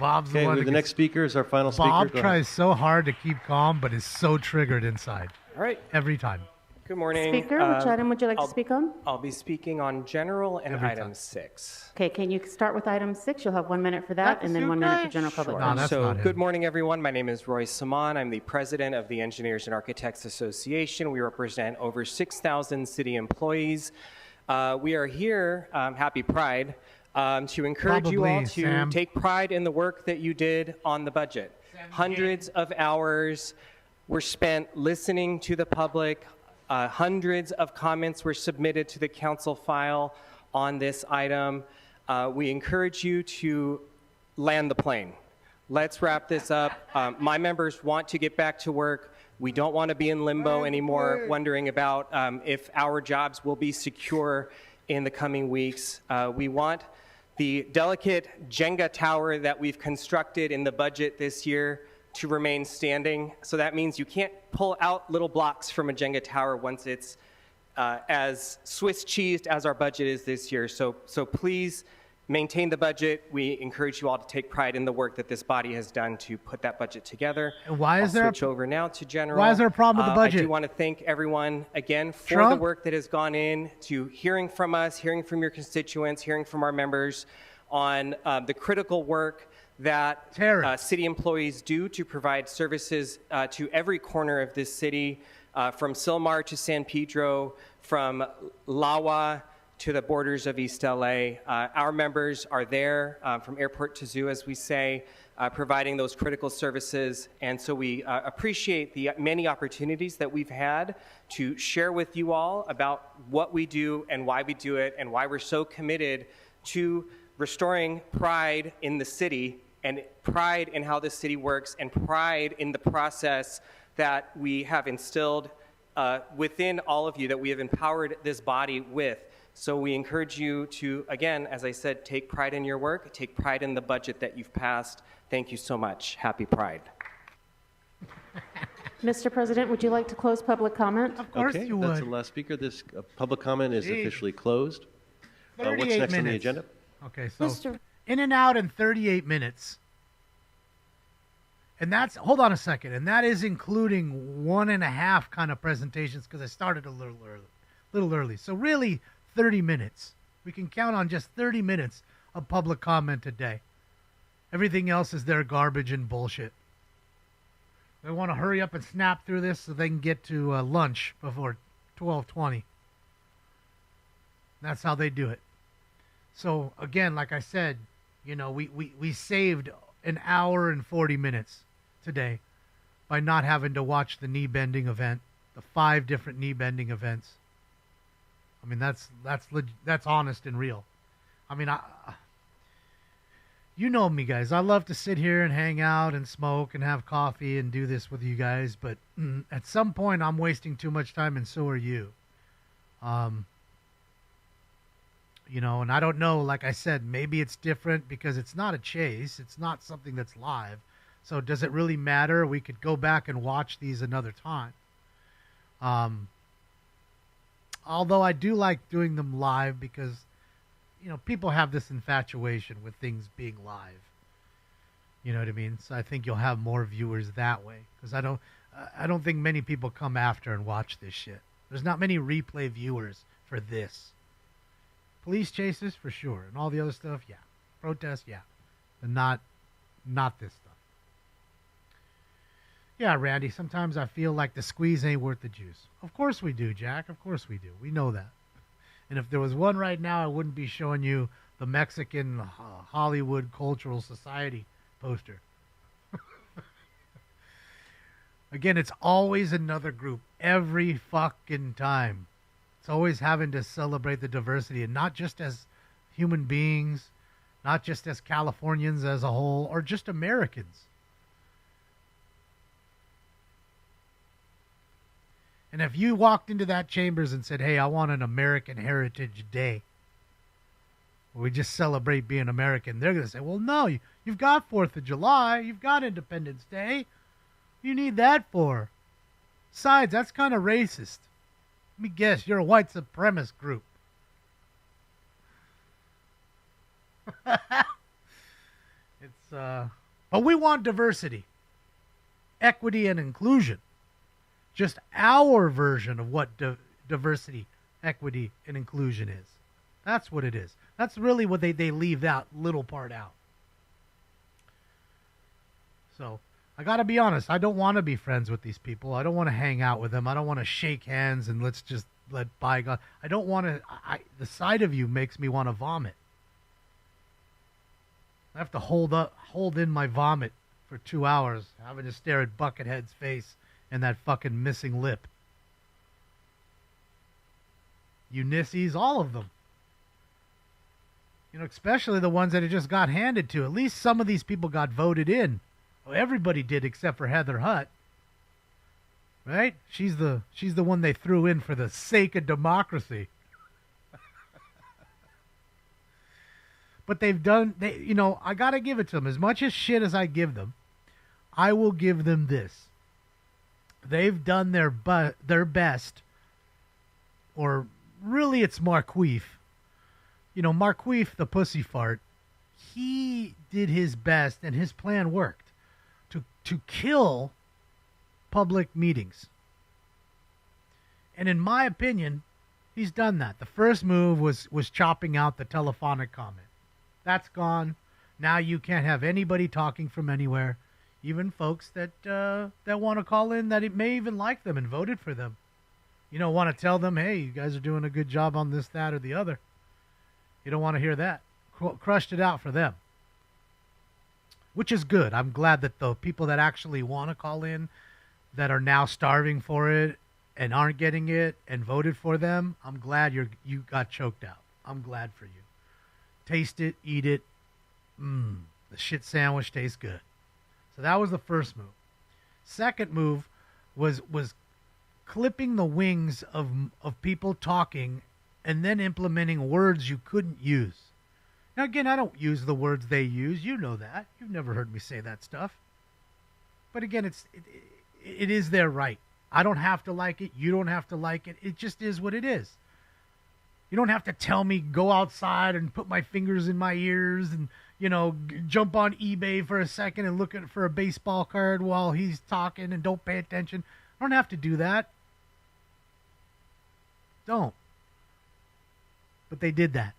Bob's Okay, the one the that next gets- speaker is our final speaker. Bob Go ahead. tries so hard to keep calm, but is so triggered inside. All right. Every time. Good morning. Speaker, which item would you like to speak on? I'll be speaking on general and Every item time. 6. Okay, can you start with item 6? You'll have 1 minute for that, and then 1 minute for general public Sure. No, that's So, not him. good morning, everyone. My name is Roy Saman. I'm the president of the Engineers and Architects Association. We represent over 6,000 city employees. We are here, happy Pride, to encourage you all Probably, to Sam. take pride in the work that you did on the budget. Hundreds of hours were spent listening to the public. Hundreds of comments were submitted to the council file on this item. We encourage you to land the plane. Let's wrap this up. My members want to get back to work. We don't want to be in limbo anymore, wondering about if our jobs will be secure in the coming weeks. We want the delicate Jenga tower that we've constructed in the budget this year to remain standing. So that means you can't pull out little blocks from a Jenga tower once it's as Swiss cheesed as our budget is this year. So please maintain the budget. We encourage you all to take pride in the work that this body has done to put that budget together. And why is I'll there a- switch over now to general. Why is there a problem with the I budget? do want to thank everyone again for Trump? the work that has gone in to hearing from us, hearing from your constituents, hearing from our members on the critical work that city employees do to provide services to every corner of this city, from Silmar to San Pedro, from Lawa to the borders of East LA. Our members are there from airport to zoo, as we say, providing those critical services. And so we appreciate the many opportunities that we've had to share with you all about what we do and why we do it and why we're so committed to restoring pride in the city and pride in how the city works and pride in the process that we have instilled within all of you, that we have empowered this body with. So we encourage you to, again, as I said, take pride in your work, take pride in the budget that you've passed. Thank you so much. Happy Pride. Mr. President, would you like to close public comment? Of course Okay, you that's would. the last speaker. This public comment is Jeez. officially closed. What's 38 next on the minutes. agenda? Okay, so in and out in 38 minutes. And that's, hold on a second, and that is including 1.5 kind of presentations because I started a little early. So really 30 minutes. We can count on just 30 minutes of public comment a day. Everything else is their garbage and bullshit. They want to hurry up and snap through this so they can get to lunch before 12:20. That's how they do it. So again, like I said, you know, we saved an hour and 40 minutes today by not having to watch the knee bending event, the 5 different knee bending events. I mean, that's honest and real. I mean, you know me, guys. I love to sit here and hang out and smoke and have coffee and do this with you guys, but at some point I'm wasting too much time, and so are you. You know, and I don't know, like I said, maybe it's different because it's not a chase. It's not something that's live. So does it really matter? We could go back and watch these another time. Although I do like doing them live because, you know, people have this infatuation with things being live. You know what I mean? So I think you'll have more viewers that way because I don't think many people come after and watch this shit. There's not many replay viewers for this. Police chases, for sure. And all the other stuff, yeah. Protests, yeah. And not this stuff. Yeah, Randy, sometimes I feel like the squeeze ain't worth the juice. Of course we do, Jack. Of course we do. We know that. And if there was one right now, I wouldn't be showing you the Mexican Hollywood Cultural Society poster. Again, it's always another group. Every fucking time. It's always having to celebrate the diversity, and not just as human beings, not just as Californians as a whole, or just Americans. And if you walked into that chambers and said, hey, I want an American Heritage Day, where we just celebrate being American, they're going to say, well, no, you've got 4th of July, you've got Independence Day. You need that for? Besides, that's kind of racist. Let me guess, you're a white supremacist group. But we want diversity, equity, and inclusion. Just our version of what diversity, equity, and inclusion is. That's what it is. That's really what they leave that little part out. So, I got to be honest. I don't want to be friends with these people. I don't want to hang out with them. I don't want to shake hands and let's just let bygone. I don't want to. The sight of you makes me want to vomit. I have to hold in my vomit for 2 hours, having to stare at Buckethead's face and that fucking missing lip. Ulysses, all of them. You know, especially the ones that it just got handed to. At least some of these people got voted in. Well, everybody did except for Heather Hutt. Right? She's the one they threw in for the sake of democracy. But they've done, I got to give it to them. As much as shit as I give them, I will give them this. They've done their best, or really it's Marqueef. Marqueef, the pussy fart, he did his best and his plan worked to kill public meetings. And in my opinion, he's done that. The first move was chopping out the telephonic comment. That's gone. Now you can't have anybody talking from anywhere, even folks that want to call in that it may even like them and voted for them. You don't want to tell them, hey, you guys are doing a good job on this, that, or the other. You don't want to hear that. Crushed it out for them. Which is good. I'm glad that the people that actually want to call in, that are now starving for it and aren't getting it and voted for them, I'm glad you got choked out. I'm glad for you. Taste it, eat it. The shit sandwich tastes good. So that was the first move. Second move was clipping the wings of people talking and then implementing words you couldn't use. Now, again, I don't use the words they use. You know that. You've never heard me say that stuff. But again, it is their right. I don't have to like it. You don't have to like it. It just is what it is. You don't have to tell me go outside and put my fingers in my ears and, jump on eBay for a second and look for a baseball card while he's talking and don't pay attention. I don't have to do that. Don't. But they did that.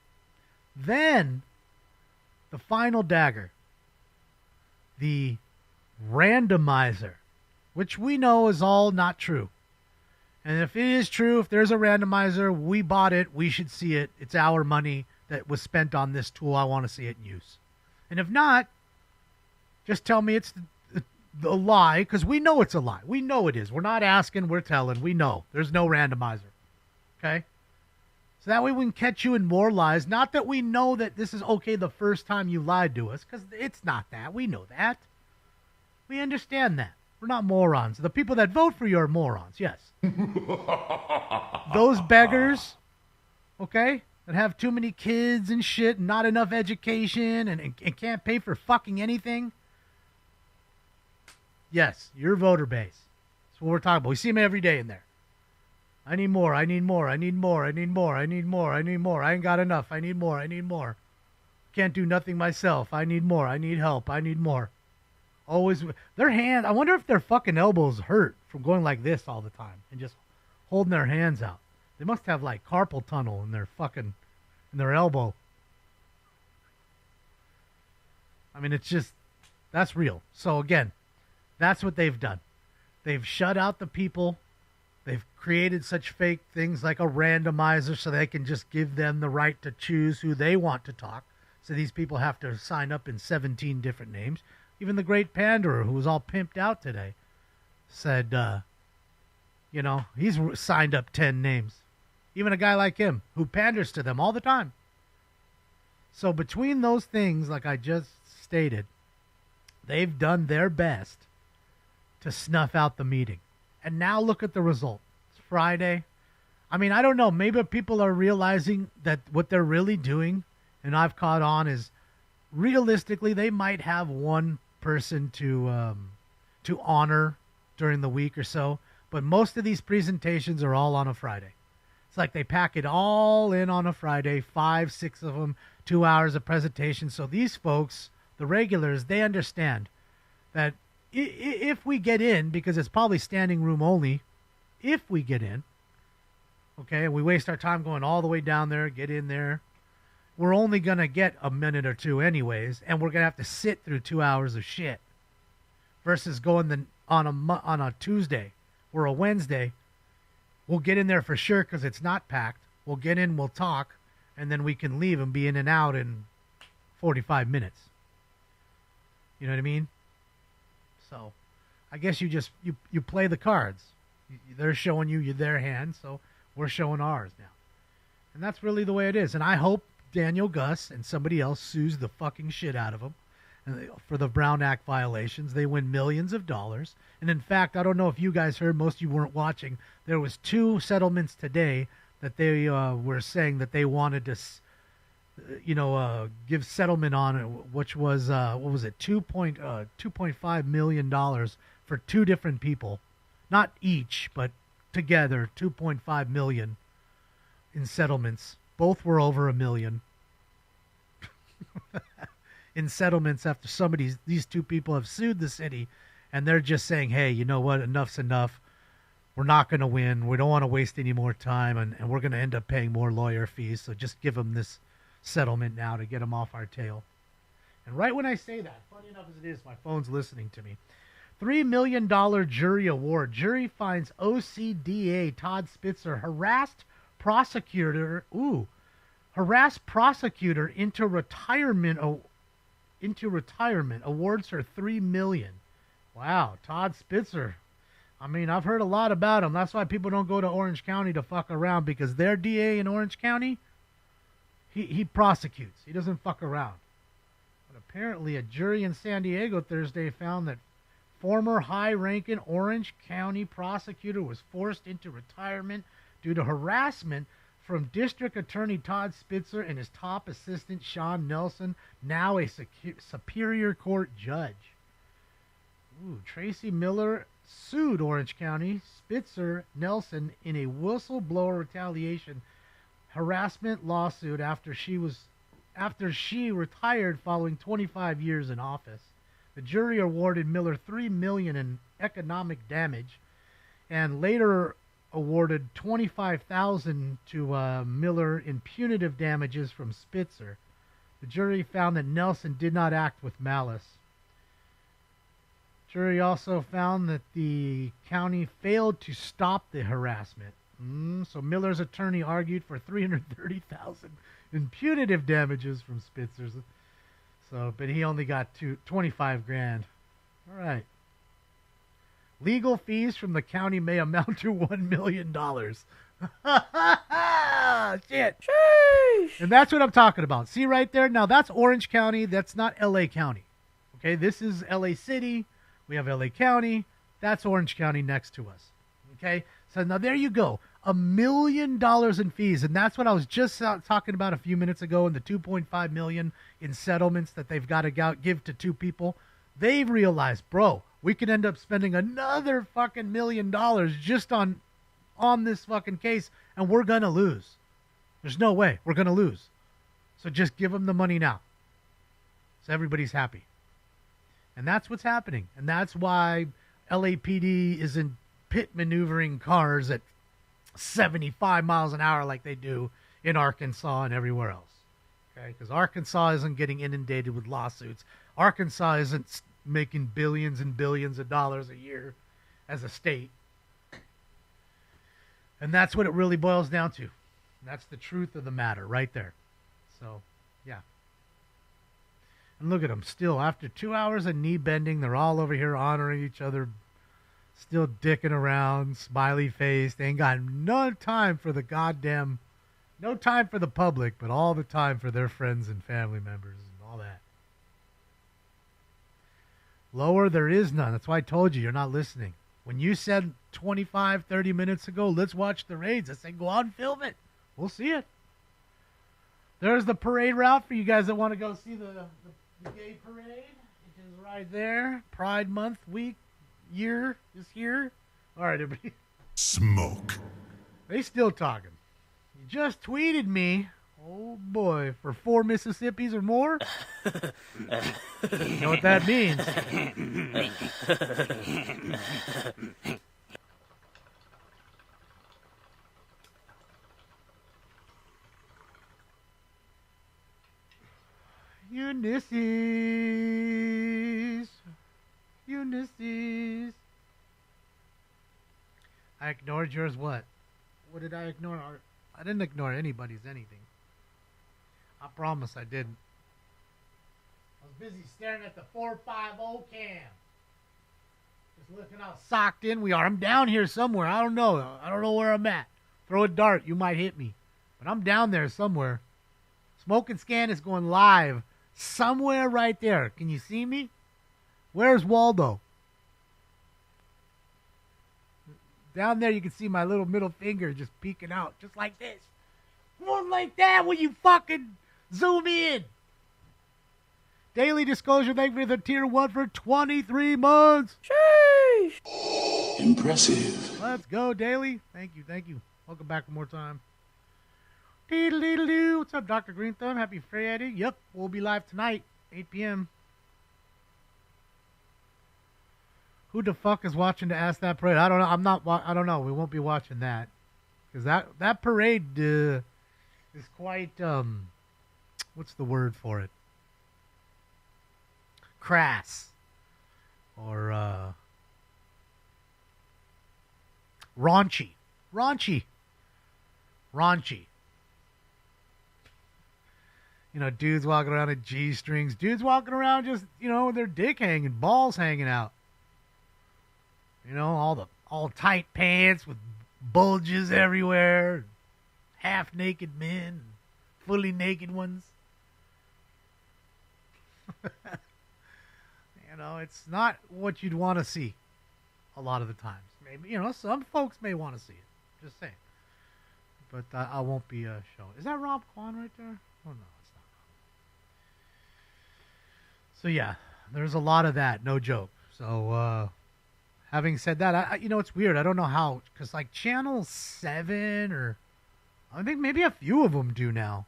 Then, the final dagger. The randomizer, which we know is all not true. And if it is true, if there's a randomizer, we bought it, we should see it. It's our money that was spent on this tool. I want to see it in use. And if not, just tell me it's the lie, because we know it's a lie. We know it is. We're not asking, we're telling. We know. There's no randomizer. Okay? So that way we can catch you in more lies. Not that we know that this is okay the first time you lied to us, because it's not that. We know that. We understand that. We're not morons. The people that vote for you are morons, yes. Those beggars, okay, that have too many kids and shit and not enough education and can't pay for fucking anything. Yes, your voter base. That's what we're talking about. We see them every day in there. I need more, I need more, I need more, I need more, I need more, I need more. I ain't got enough. I need more, I need more. Can't do nothing myself. I need more, I need help, I need more. Always, their hand, I wonder if their fucking elbows hurt from going like this all the time and just holding their hands out. They must have like carpal tunnel in their fucking in their elbow. I mean, it's just, that's real. So again, that's what they've done. They've shut out the people. They've created such fake things like a randomizer so they can just give them the right to choose who they want to talk. So these people have to sign up in 17 different names. Even the great panderer, who was all pimped out today, said, he's signed up 10 names. Even a guy like him, who panders to them all the time. So between those things, like I just stated, they've done their best to snuff out the meeting. And now look at the result. It's Friday. I mean, I don't know. Maybe people are realizing that what they're really doing, and I've caught on, is realistically they might have one person to honor during the week or so. But most of these presentations are all on a Friday. It's like they pack it all in on a Friday, 5, 6 of them, 2 hours of presentation. So these folks, the regulars, they understand that if we get in, because it's probably standing room only, if we get in, okay, and we waste our time going all the way down there, get in there, we're only going to get a minute or two anyways, and we're going to have to sit through 2 hours of shit versus going on a Tuesday or a Wednesday. We'll get in there for sure because it's not packed. We'll get in, we'll talk, and then we can leave and be in and out in 45 minutes. You know what I mean? So I guess you play the cards. They're showing you their hand, so we're showing ours now. And that's really the way it is. And I hope Daniel Gus and somebody else sues the fucking shit out of them for the Brown Act violations. They win millions of dollars. And in fact, I don't know if you guys heard, most of you weren't watching, there was 2 settlements today that they were saying that they wanted to give settlement on, which was, what was it, $2.5 million for 2 different people. Not each, but together, $2.5 million in settlements. Both were over $1 million in settlements after these 2 people have sued the city, and they're just saying, hey, you know what, enough's enough. We're not going to win. We don't want to waste any more time, and we're going to end up paying more lawyer fees, so just give them this settlement now to get them off our tail. And right when I say that, funny enough as it is, my phone's listening to me. $3 million jury award. Jury finds OCDA Todd Spitzer harassed prosecutor into retirement. Awards her $3 million. Wow, Todd Spitzer. I mean, I've heard a lot about him. That's why people don't go to Orange County to fuck around, because their DA in Orange County, he prosecutes. He doesn't fuck around. But apparently a jury in San Diego Thursday found that former high-ranking Orange County prosecutor was forced into retirement due to harassment from District Attorney Todd Spitzer and his top assistant Sean Nelson, now a Superior Court judge. Tracy Miller sued Orange County Spitzer Nelson in a whistleblower retaliation harassment lawsuit after she retired following 25 years in office. The jury awarded Miller $3 million in economic damage, and later awarded $25,000 to Miller in punitive damages from Spitzer. The jury found that Nelson did not act with malice. Jury also found that the county failed to stop the harassment. So Miller's attorney argued for $330,000 in punitive damages from Spitzer's. But he only got $25,000. All right. Legal fees from the county may amount to $1 million. Shit. Sheesh. And that's what I'm talking about. See right there? Now that's Orange County. That's not LA County. Okay, this is LA City. We have LA County. That's Orange County next to us. Okay, so now there you go. $1 million in fees. And that's what I was just talking about a few minutes ago in the $2.5 million in settlements that they've got to give to 2 people. They've realized, bro, we could end up spending another fucking $1 million just on this fucking case, and we're going to lose. There's no way. We're going to lose. So just give them the money now. So everybody's happy. And that's what's happening. And that's why LAPD isn't pit maneuvering cars at 75 miles an hour like they do in Arkansas and everywhere else. Okay, because Arkansas isn't getting inundated with lawsuits. Arkansas isn't making billions and billions of dollars a year as a state. And that's what it really boils down to. That's the truth of the matter right there. So, yeah. And look at them still. After 2 hours of knee bending, they're all over here honoring each other, still dicking around, smiley face. They ain't got no time for the goddamn, no time for the public, but all the time for their friends and family members and all that. Lower, there is none. That's why I told you, you're not listening. When you said 25, 30 minutes ago, let's watch the raids, I said, go out and film it. We'll see it. There's the parade route for you guys that want to go see the gay parade. It is right there. Pride Month, week, year is here. All right, everybody. Smoke. They still talking. You just tweeted me. Oh, boy. For 4 Mississippis or more? You know what that means. Ulysses. I ignored yours what? What did I ignore? I didn't ignore anybody's anything. I promise I didn't. I was busy staring at the 450 cam. Just looking how socked in we are. I'm down here somewhere. I don't know. I don't know where I'm at. Throw a dart. You might hit me. But I'm down there somewhere. Smoke and Scan is going live somewhere right there. Can you see me? Where's Waldo? Down there you can see my little middle finger just peeking out. Just like this. One like that when you fucking zoom in. Daily Disclosure, thank you for the tier 1 for 23 months. Sheesh. Impressive. Let's go, Daily. Thank you, thank you. Welcome back one more time. Deedle-deedle-doo. What's up, Dr. Green Thumb? Happy Friday. Yep, we'll be live tonight, 8 p.m. Who the fuck is watching to Ask That Parade? I don't know. I don't know. We won't be watching that. Because that parade is quite, what's the word for it? Crass. Or, raunchy. Raunchy. You know, dudes walking around in G-strings. Dudes walking around just, you know, with their dick hanging, balls hanging out. You know, all tight pants with bulges everywhere. Half-naked men. Fully naked ones. You know, it's not what you'd want to see a lot of the times. Maybe, you know, some folks may want to see it. Just saying. But I won't be showing. Is that Rob Quan right there? Oh, no, it's not Rob. So, yeah, there's a lot of that. No joke. So, having said that, you know, it's weird. I don't know how, because like Channel 7 or I think maybe a few of them do now.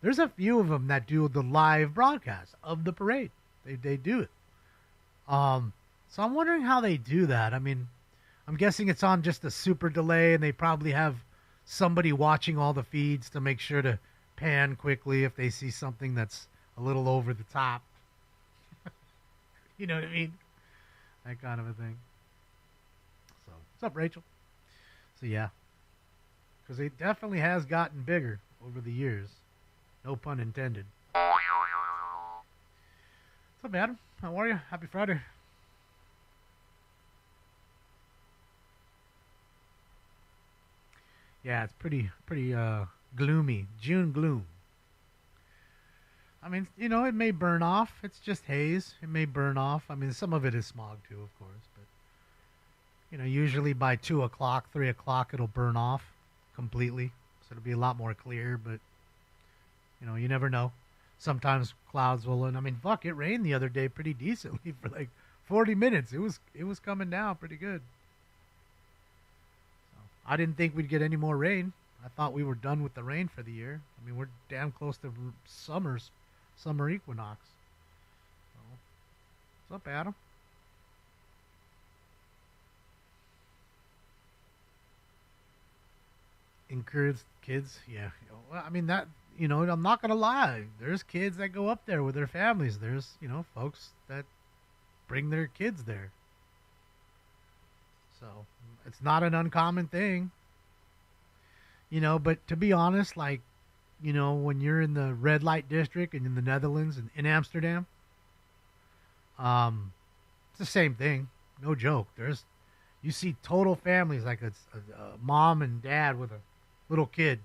There's a few of them that do the live broadcast of the parade. They do it. So I'm wondering how they do that. I mean, I'm guessing it's on just a super delay, and they probably have somebody watching all the feeds to make sure to pan quickly if they see something that's a little over the top. You know what I mean? That kind of a thing. So, what's up, Rachel? So, yeah. Because it definitely has gotten bigger over the years. No pun intended. What's up, Adam? How are you? Happy Friday. Yeah, it's pretty gloomy. June gloom. I mean, you know, it may burn off. It's just haze. It may burn off. I mean, some of it is smog too, of course. But, you know, usually by 2 o'clock, 3 o'clock, it'll burn off completely. So it'll be a lot more clear. But, you know, you never know. Sometimes clouds will, and I mean, fuck, it rained the other day pretty decently for like 40 minutes. It was coming down pretty good. So I didn't think we'd get any more rain. I thought we were done with the rain for the year. I mean, we're damn close to summer equinox. So, what's up, Adam? encourage kids. Yeah. Well, I mean, that, I'm not going to lie. There's kids that go up there with their families. There's, folks that bring their kids there. So it's not an uncommon thing. But to be honest, like, when you're in the red light district and in the Netherlands and in Amsterdam, it's the same thing. No joke. You see total families, like it's a mom and dad with a little kid.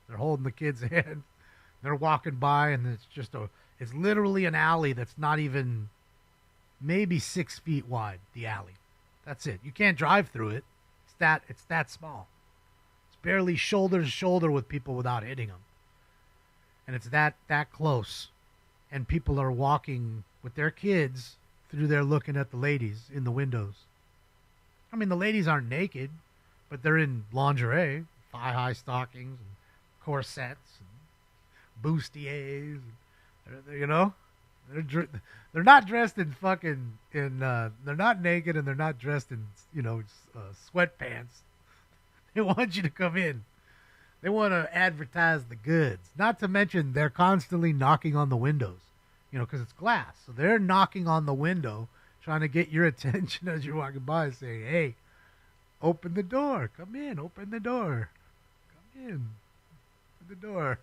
They're holding the kid's hand. They're walking by, and it's literally an alley that's not even maybe 6 feet wide. The alley, that's it. You can't drive through it. It's that small. It's barely shoulder to shoulder with people without hitting them, and it's that close. And people are walking with their kids through there, looking at the ladies in the windows. I mean, the ladies aren't naked, but they're in lingerie, thigh-high stockings, and corsets, and bustiers. They're not dressed in they're not naked, and they're not dressed in, sweatpants. They want you to come in. They want to advertise the goods. Not to mention, they're constantly knocking on the windows, because it's glass. So they're knocking on the window, trying to get your attention as you're walking by, saying, hey, open the door. Come in. Open the door. Come in. Open the door.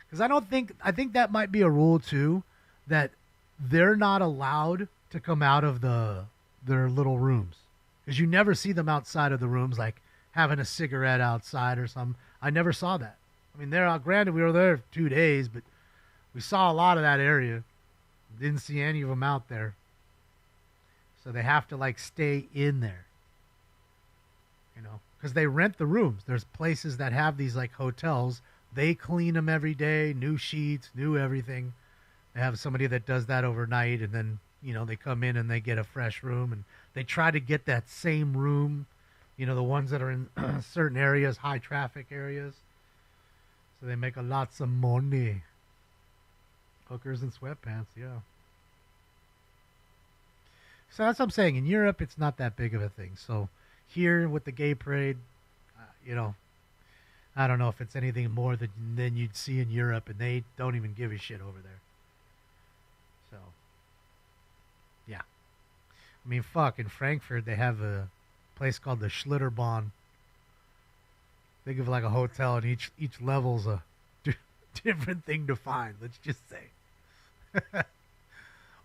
Because I think that might be a rule, too, that they're not allowed to come out of their little rooms. Because you never see them outside of the rooms, like having a cigarette outside or something. I never saw that. I mean, granted, we were there 2 days, but we saw a lot of that area. Didn't see any of them out there. So they have to, like, stay in there, because they rent the rooms. There's places that have these, like, hotels. They clean them every day, new sheets, new everything. They have somebody that does that overnight, and then, they come in and they get a fresh room, and they try to get that same room, the ones that are in certain areas, high traffic areas. So they make lots of money. Hookers and sweatpants, yeah. So that's what I'm saying. In Europe, it's not that big of a thing. So here with the gay parade, I don't know if it's anything more than you'd see in Europe, and they don't even give a shit over there. So, yeah. I mean, fuck, in Frankfurt, they have a place called the Schlitterbahn. Think of like a hotel, and each level's a different thing to find, let's just say.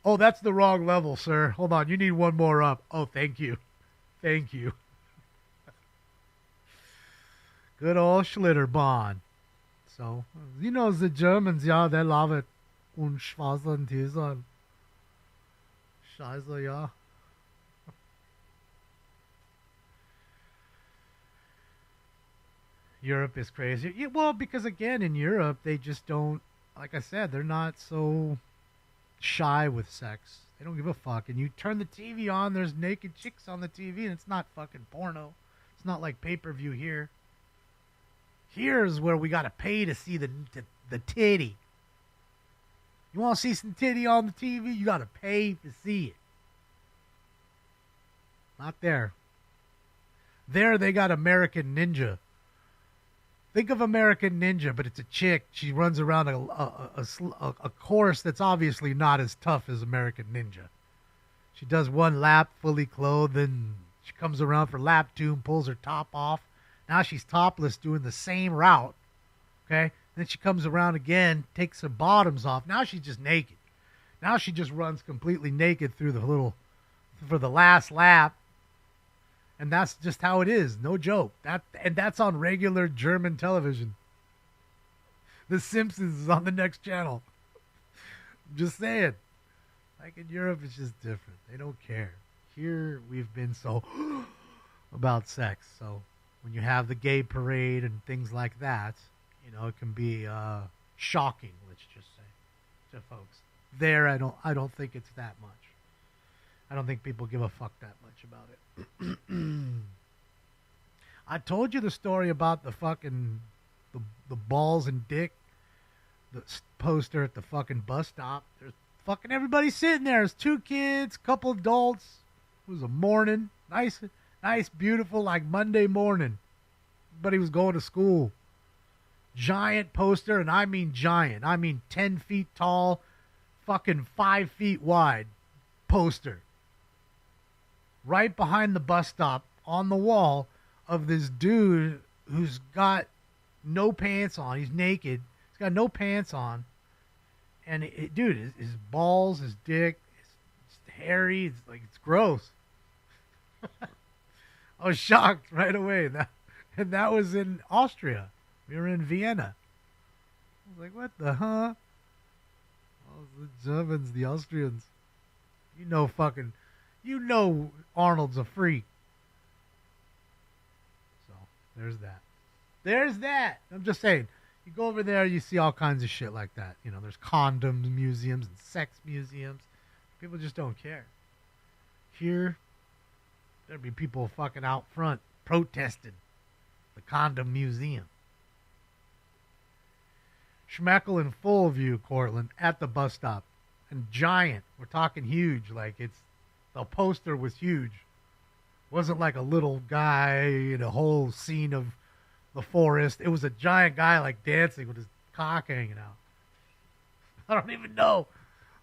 Oh, that's the wrong level, sir. Hold on, you need one more up. Oh, thank you. Thank you. Good old Schlitterbahn. So, the Germans, yeah, they love it. Und Schwarzer und Teser. Scheiße, ja. Europe is crazy. Yeah, well, because again, in Europe, they just don't, like I said, they're not so shy with sex. They don't give a fuck. And you turn the TV on, there's naked chicks on the TV, and it's not fucking porno. It's not like pay-per-view here. Here's where we gotta pay to see the titty. You want to see some titty on the TV? You gotta pay to see it. Not there. There they got American Ninja. Think of American Ninja, but it's a chick. She runs around a course that's obviously not as tough as American Ninja. She does one lap fully clothed, then she comes around for lap 2 and pulls her top off. Now she's topless doing the same route. Okay? Then she comes around again, takes her bottoms off. Now she's just naked. Now she just runs completely naked through for the last lap. And that's just how it is. No joke. That's on regular German television. The Simpsons is on the next channel. Just saying. Like in Europe, it's just different. They don't care. Here, we've been so about sex. So when you have the gay parade and things like that, it can be shocking, let's just say, to folks. There, I don't think it's that much. I don't think people give a fuck that much about it. I told you the story about the fucking the balls and dick, the poster at the fucking bus stop. There's fucking everybody sitting there. There's 2 kids, couple adults. It was a morning, nice, beautiful, like Monday morning. but he was going to school. Giant poster, and I mean giant. I mean 10 feet tall, fucking 5 feet wide poster. Right behind the bus stop on the wall of this dude who's got no pants on. He's naked. He's got no pants on. And, dude, his balls, his dick, it's hairy. It's gross. I was shocked right away. And that was in Austria. We were in Vienna. I was like, what the huh? Oh, the Germans, the Austrians. You know Arnold's a freak. So, there's that. There's that. I'm just saying. You go over there, you see all kinds of shit like that. You know, there's condoms museums and sex museums. People just don't care. Here, there'd be people fucking out front protesting the condom museum. Schmeckle in full view, Cortland, at the bus stop. And giant. We're talking huge. The poster was huge. Wasn't like a little guy in a whole scene of the forest. It was a giant guy dancing with his cock hanging out. I don't even know.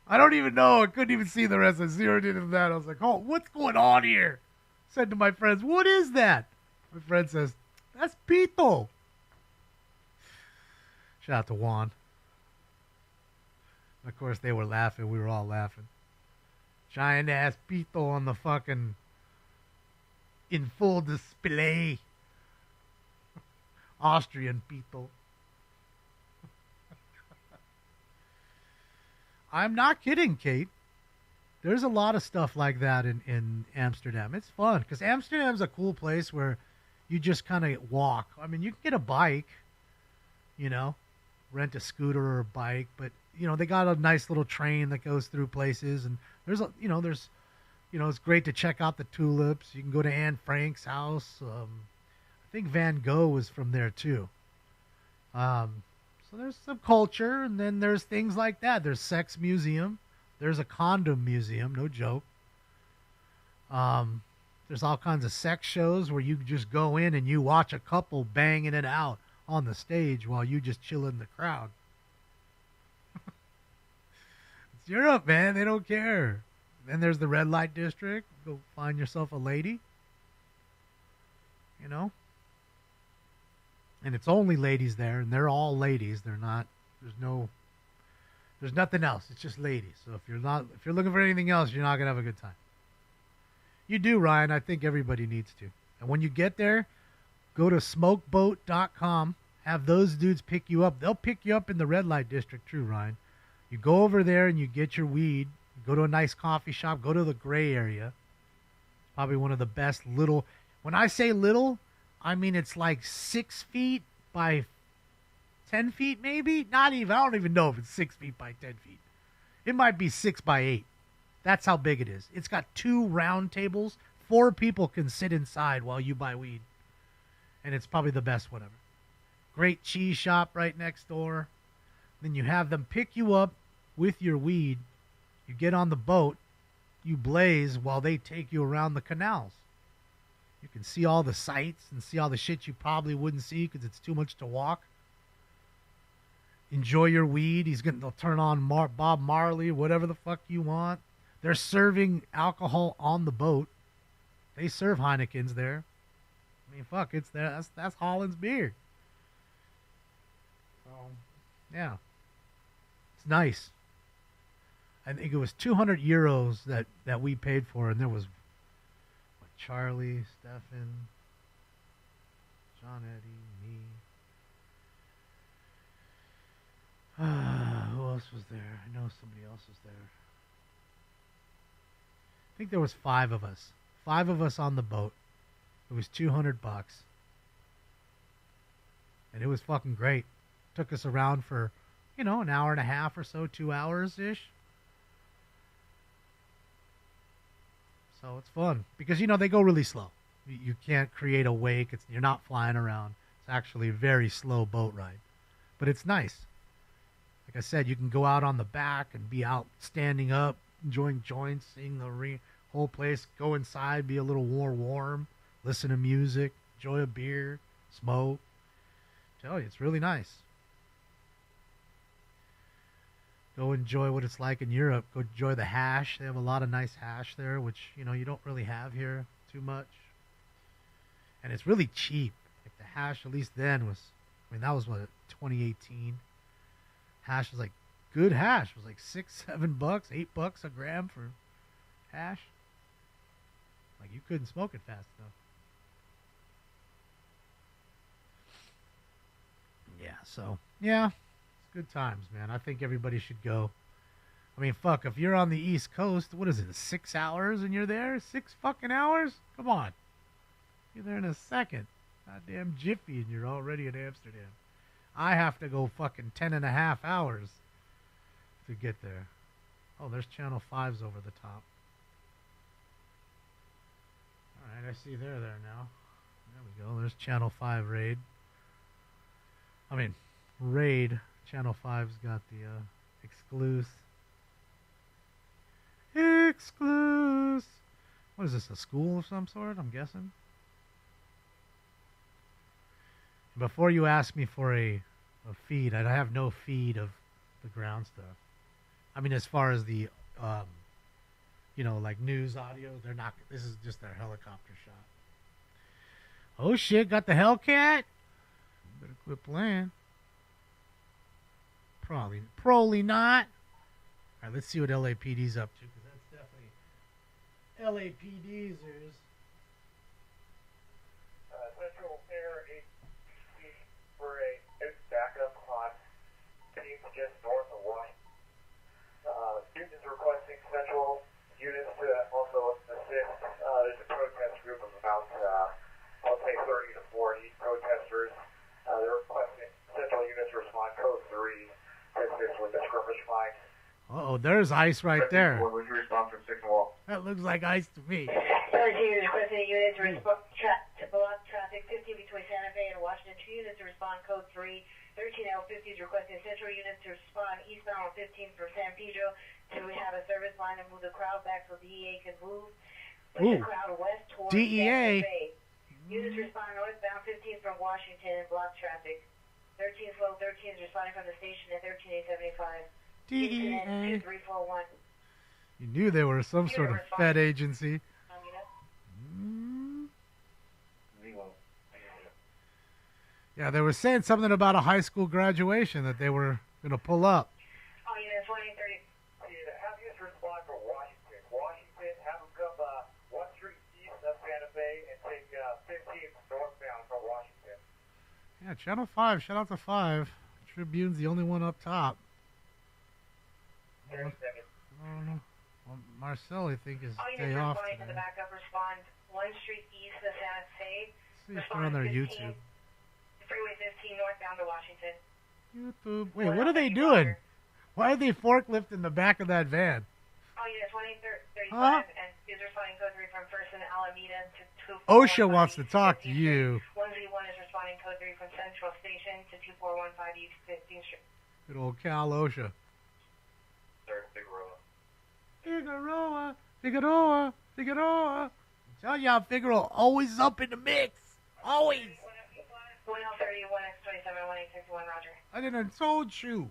I couldn't even see the rest. I zeroed in on that. I was like, oh, what's going on here? Said to my friends, what is that? My friend says, that's Pito. Shout out to Juan. Of course, they were laughing. We were all laughing. Giant ass Pito on the fucking in full display. Austrian Pito. I'm not kidding, Kate. There's a lot of stuff like that in Amsterdam. It's fun because Amsterdam's a cool place where you just kind of walk. I mean, you can get a bike, rent a scooter or a bike, but they got a nice little train that goes through places, and it's great to check out the tulips. You can go to Anne Frank's house. I think Van Gogh was from there too. So there's some culture, and then there's things like that. There's sex museum. There's a condom museum, no joke. There's all kinds of sex shows where you just go in and you watch a couple banging it out on the stage while you just chill in the crowd. It's Europe, man. They don't care. Then there's the red light district. Go find yourself a lady. And it's only ladies there, and they're all ladies. They're not. There's nothing else. It's just ladies. So if you're looking for anything else, you're not gonna have a good time. You do, Ryan. I think everybody needs to. And when you get there, go to smokeboat.com. Have those dudes pick you up. They'll pick you up in the red light district too, Ryan. You go over there and you get your weed. Go to a nice coffee shop. Go to the gray area. It's probably one of the best little. When I say little, I mean it's like 6 feet by 10 feet, maybe? Not even. I don't even know if it's 6 feet by 10 feet. It might be 6 by 8. That's how big it is. It's got 2 round tables. 4 people can sit inside while you buy weed. And it's probably the best whatever. Great cheese shop right next door. Then you have them pick you up with your weed. You get on the boat. You blaze while they take you around the canals. You can see all the sights and see all the shit you probably wouldn't see because it's too much to walk. Enjoy your weed. They'll turn on Bob Marley, whatever the fuck you want. They're serving alcohol on the boat. They serve Heinekens there. I mean, fuck, it's there. That's Holland's beer. So, yeah, it's nice. I think it was 200 euros that we paid for, and there was Charlie, Stefan, John Eddie, me. Who else was there? I know somebody else was there. I think there was 5 of us. 5 of us on the boat. It was $200. And it was fucking great. Took us around for, an hour and a half or so, 2 hours-ish. So it's fun. Because, they go really slow. You can't create a wake. You're not flying around. It's actually a very slow boat ride. But it's nice. Like I said, you can go out on the back and be out standing up, enjoying joints, seeing the whole place. Go inside, be a little more warm, listen to music, enjoy a beer, smoke. Tell you, it's really nice. Go enjoy what it's like in Europe. Go enjoy the hash. They have a lot of nice hash there, which, you know, you don't really have here too much. And it's really cheap. Like the hash, at least then, was, I mean, that was what, 2018. Hash was like, good hash was like $6, $7, $8 a gram for hash. Like, you couldn't smoke it fast enough. Yeah, so, yeah. Good times, man. I think everybody should go. I mean, fuck, if you're on the East Coast, what is it, 6 hours and you're there? 6 fucking hours? Come on. You're there in a second. Goddamn jiffy and you're already in Amsterdam. I have to go fucking 10.5 hours to get there. Oh, there's Channel 5's over the top. Alright, I see they're there now. There we go. There's Channel 5 Raid. I mean, Raid. Channel 5's got the exclusive. What is this, a school of some sort, I'm guessing? Before you ask me for a feed, I have no feed of the ground stuff. I mean, as far as the, you know, like news audio, they're not, this is just their helicopter shot. Oh shit, got the Hellcat? Better quit playing. Probably not. All right, let's see what LAPD's up to, because that's definitely LAPD's. Central Air ATC for a backup on team just north of Washington. Students requesting Central units to also assist. There's a protest group of about, I'll say 30 to 40 protesters. They're requesting Central units to respond code 3. With the skirmish flags. Uh-oh, there's ice right there. Would you respond from Signal Wall? That looks like ice to me. Team requesting a unit to block traffic 15 between Santa Fe and Washington. 2 units to respond code 3. 13L50 is requesting Central units to respond eastbound on 15 from San Pedro to have a service line and move the crowd back so DEA can move. Push the crowd west towards DEA. Santa Fe. Units respond northbound 15 from Washington and block traffic. 13 Flow 13 is responding from the station at 13875. DEA. 2341. You knew they were some sort of Fed agency. Yeah, they were saying something about a high school graduation that they were going to pull up. Oh, yeah, 2030. Have you respond for Washington? Washington, have them come 1 street east of Santa Fe and take 15 northbound from Washington. Yeah, Channel 5. Shout out to 5. Tribune's the only one up top. 30 seconds. I don't know. Well, Marcel, I think, is All day units off responding to the today. backup respond 1 street east of Santa Fe. See if they're on their 15, YouTube. Freeway 15 northbound to Washington. YouTube. Wait, what are they doing? Why are they forklifting the back of that van? Oh, yeah, 2035 Huh? and is responding code 3 from First and Alameda to 241. OSHA wants to talk to you. 1Z1 is responding code 3 from Central Station to 2415 East 15th Street. Good old Cal OSHA. Third Figueroa. Figueroa. Tell y'all, Figueroa always up in the mix. Always. 1L31 X27 1861, Roger. I didn't told you.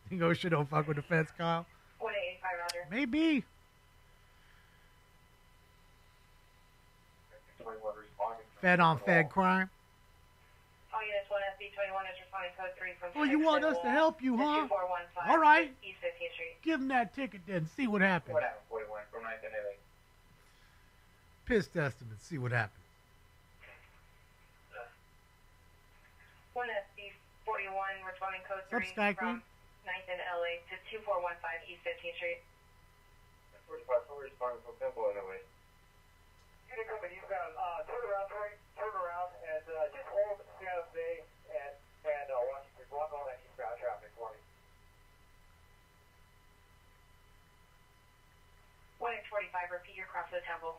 Think OSHA don't fuck with the feds, Kyle? 1885, Roger. Maybe. Fed on Fed crime. All units 1SB21 is responding code 3 from Oh, you want us to help you, huh? 2415 All right. East 15th Street. Give him that ticket then. See what happens. 41 from 9th and LA. Piss test him and see what happens. 1SB41 responding code 3 What's Sky from Queen? 9th and LA to 2415 East 15th Street. 45 responding from Temple anyway. You've got turn around, and just hold Santa Fe and Washington. Block all that eastbound traffic for me. 1X45, repeat your cross to the temple.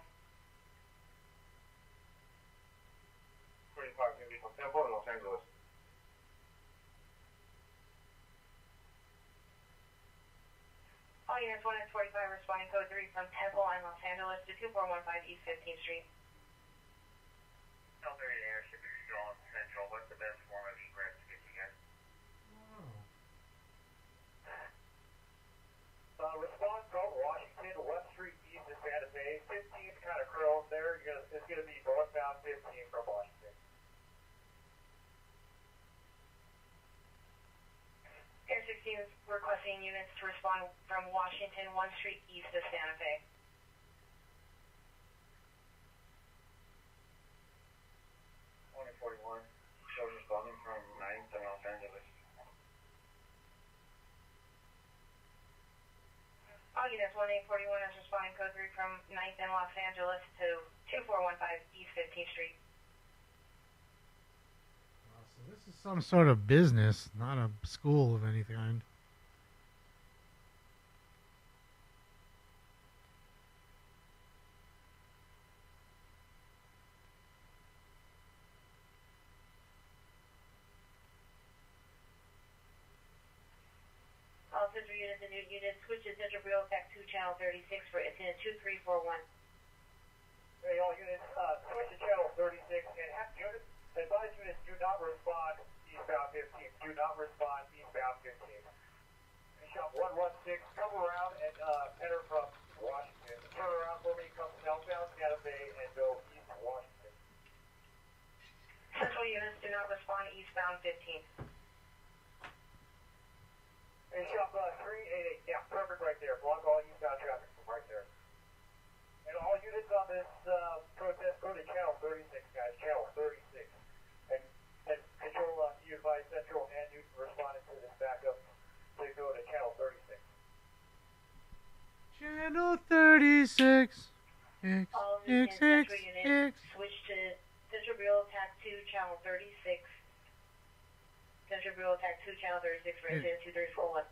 45 going to be from Temple in Los Angeles. All All units 1 and 45 responding code 3 from Temple and Los Angeles to 2415 East 15th Street. Delta 8 airship is still on Central. What's the best form of egress to get you guys? Response code Washington, West Street East of Santa Fe. 15 is kind of curled there. It's going to be northbound 15 from Washington. Air 16 is requesting units to respond from Washington, 1 Street East of Santa Fe. 2041, showing responding from 9th and Los Angeles. All units 1841 is responding code 3 from 9th and Los Angeles to 2415 East 15th Street. So this is some sort of business, not a school of any kind. All Central units and new units switch to Central Bureau Tech 2 Channel 36 for incident 2341. Hey, all units, switch to channel 36 and have units, advise units do not respond eastbound 15. Do not respond eastbound 15. Shop 116, come around and enter from Washington. Turn around for me, come southbound Santa Fe and go east to Washington. Central units do not respond eastbound 15. And shop 388, yeah, perfect right there. Block all eastbound traffic from right there. And all units on this protest, go to channel 36, guys, channel 36. And control, you advise Central and Newton responding to this backup to go to channel 36. Channel 36. All new and Central units switch to Central Bureau Tech 2 Channel 36. Central Bureau Tech 2 Channel 36 for incident 2341.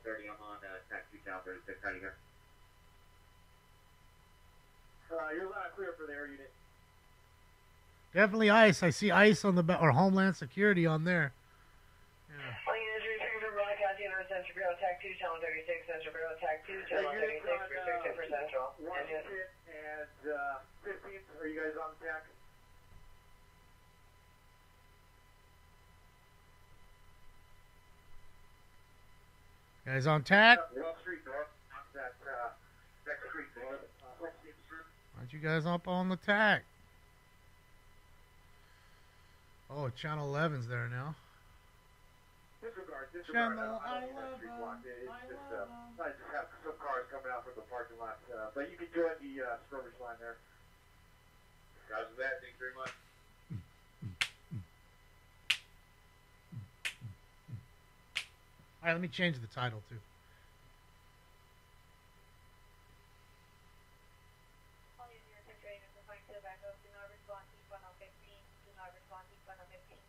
30, I'm on Tech 2 Channel 36. How do you hear? You're loud and clear for the air unit. Definitely ICE. I see ICE on the or Homeland Security on there. All units returning from Rock County under Central Bureau Tech 2 Channel 36. Central Bureau Tech 2 Channel 36 restricted for Central. Washington and 15th, are you guys on Tech? Guys on tack? Wall Street North, that next street north. Aren't you guys up on the tack? Oh, Channel 11's there now. Disregard. Channel I don't think that street blocked. It's just, I just have some cars coming out from the parking lot. But you can join the skirmish line there. Guys, with that, thanks very much. All right, let me change the title too. All units are trained and confined to the backup. Do not respond eastbound on 15. Do not respond eastbound on 15.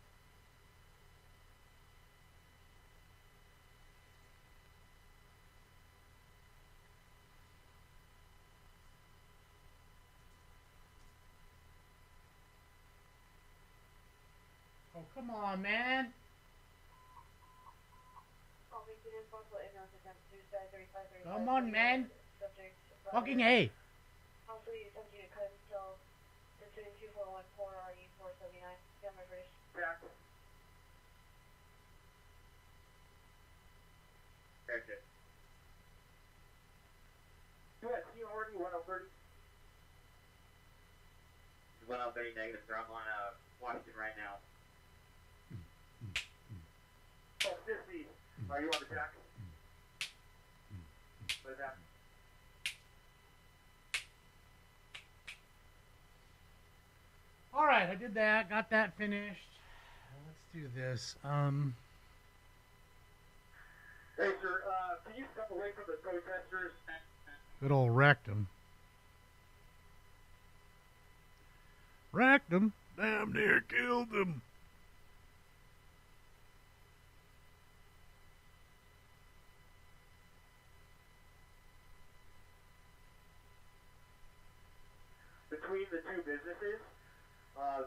Oh, come on, man. Come on, man. Fucking A. Also, you attempt to cut until incident 2414 RE 479. Got my British. Back. Okay. Good. You already 1030. 1030 negative, sir. I'm on Washington right now. Oh, 50. Are you on the jack? What is that? All right, I did that. Got that finished. Let's do this. Hey, sir. Can you step away from the protesters? Good old rectum. Wrecked him. Damn near killed him. Between the two businesses,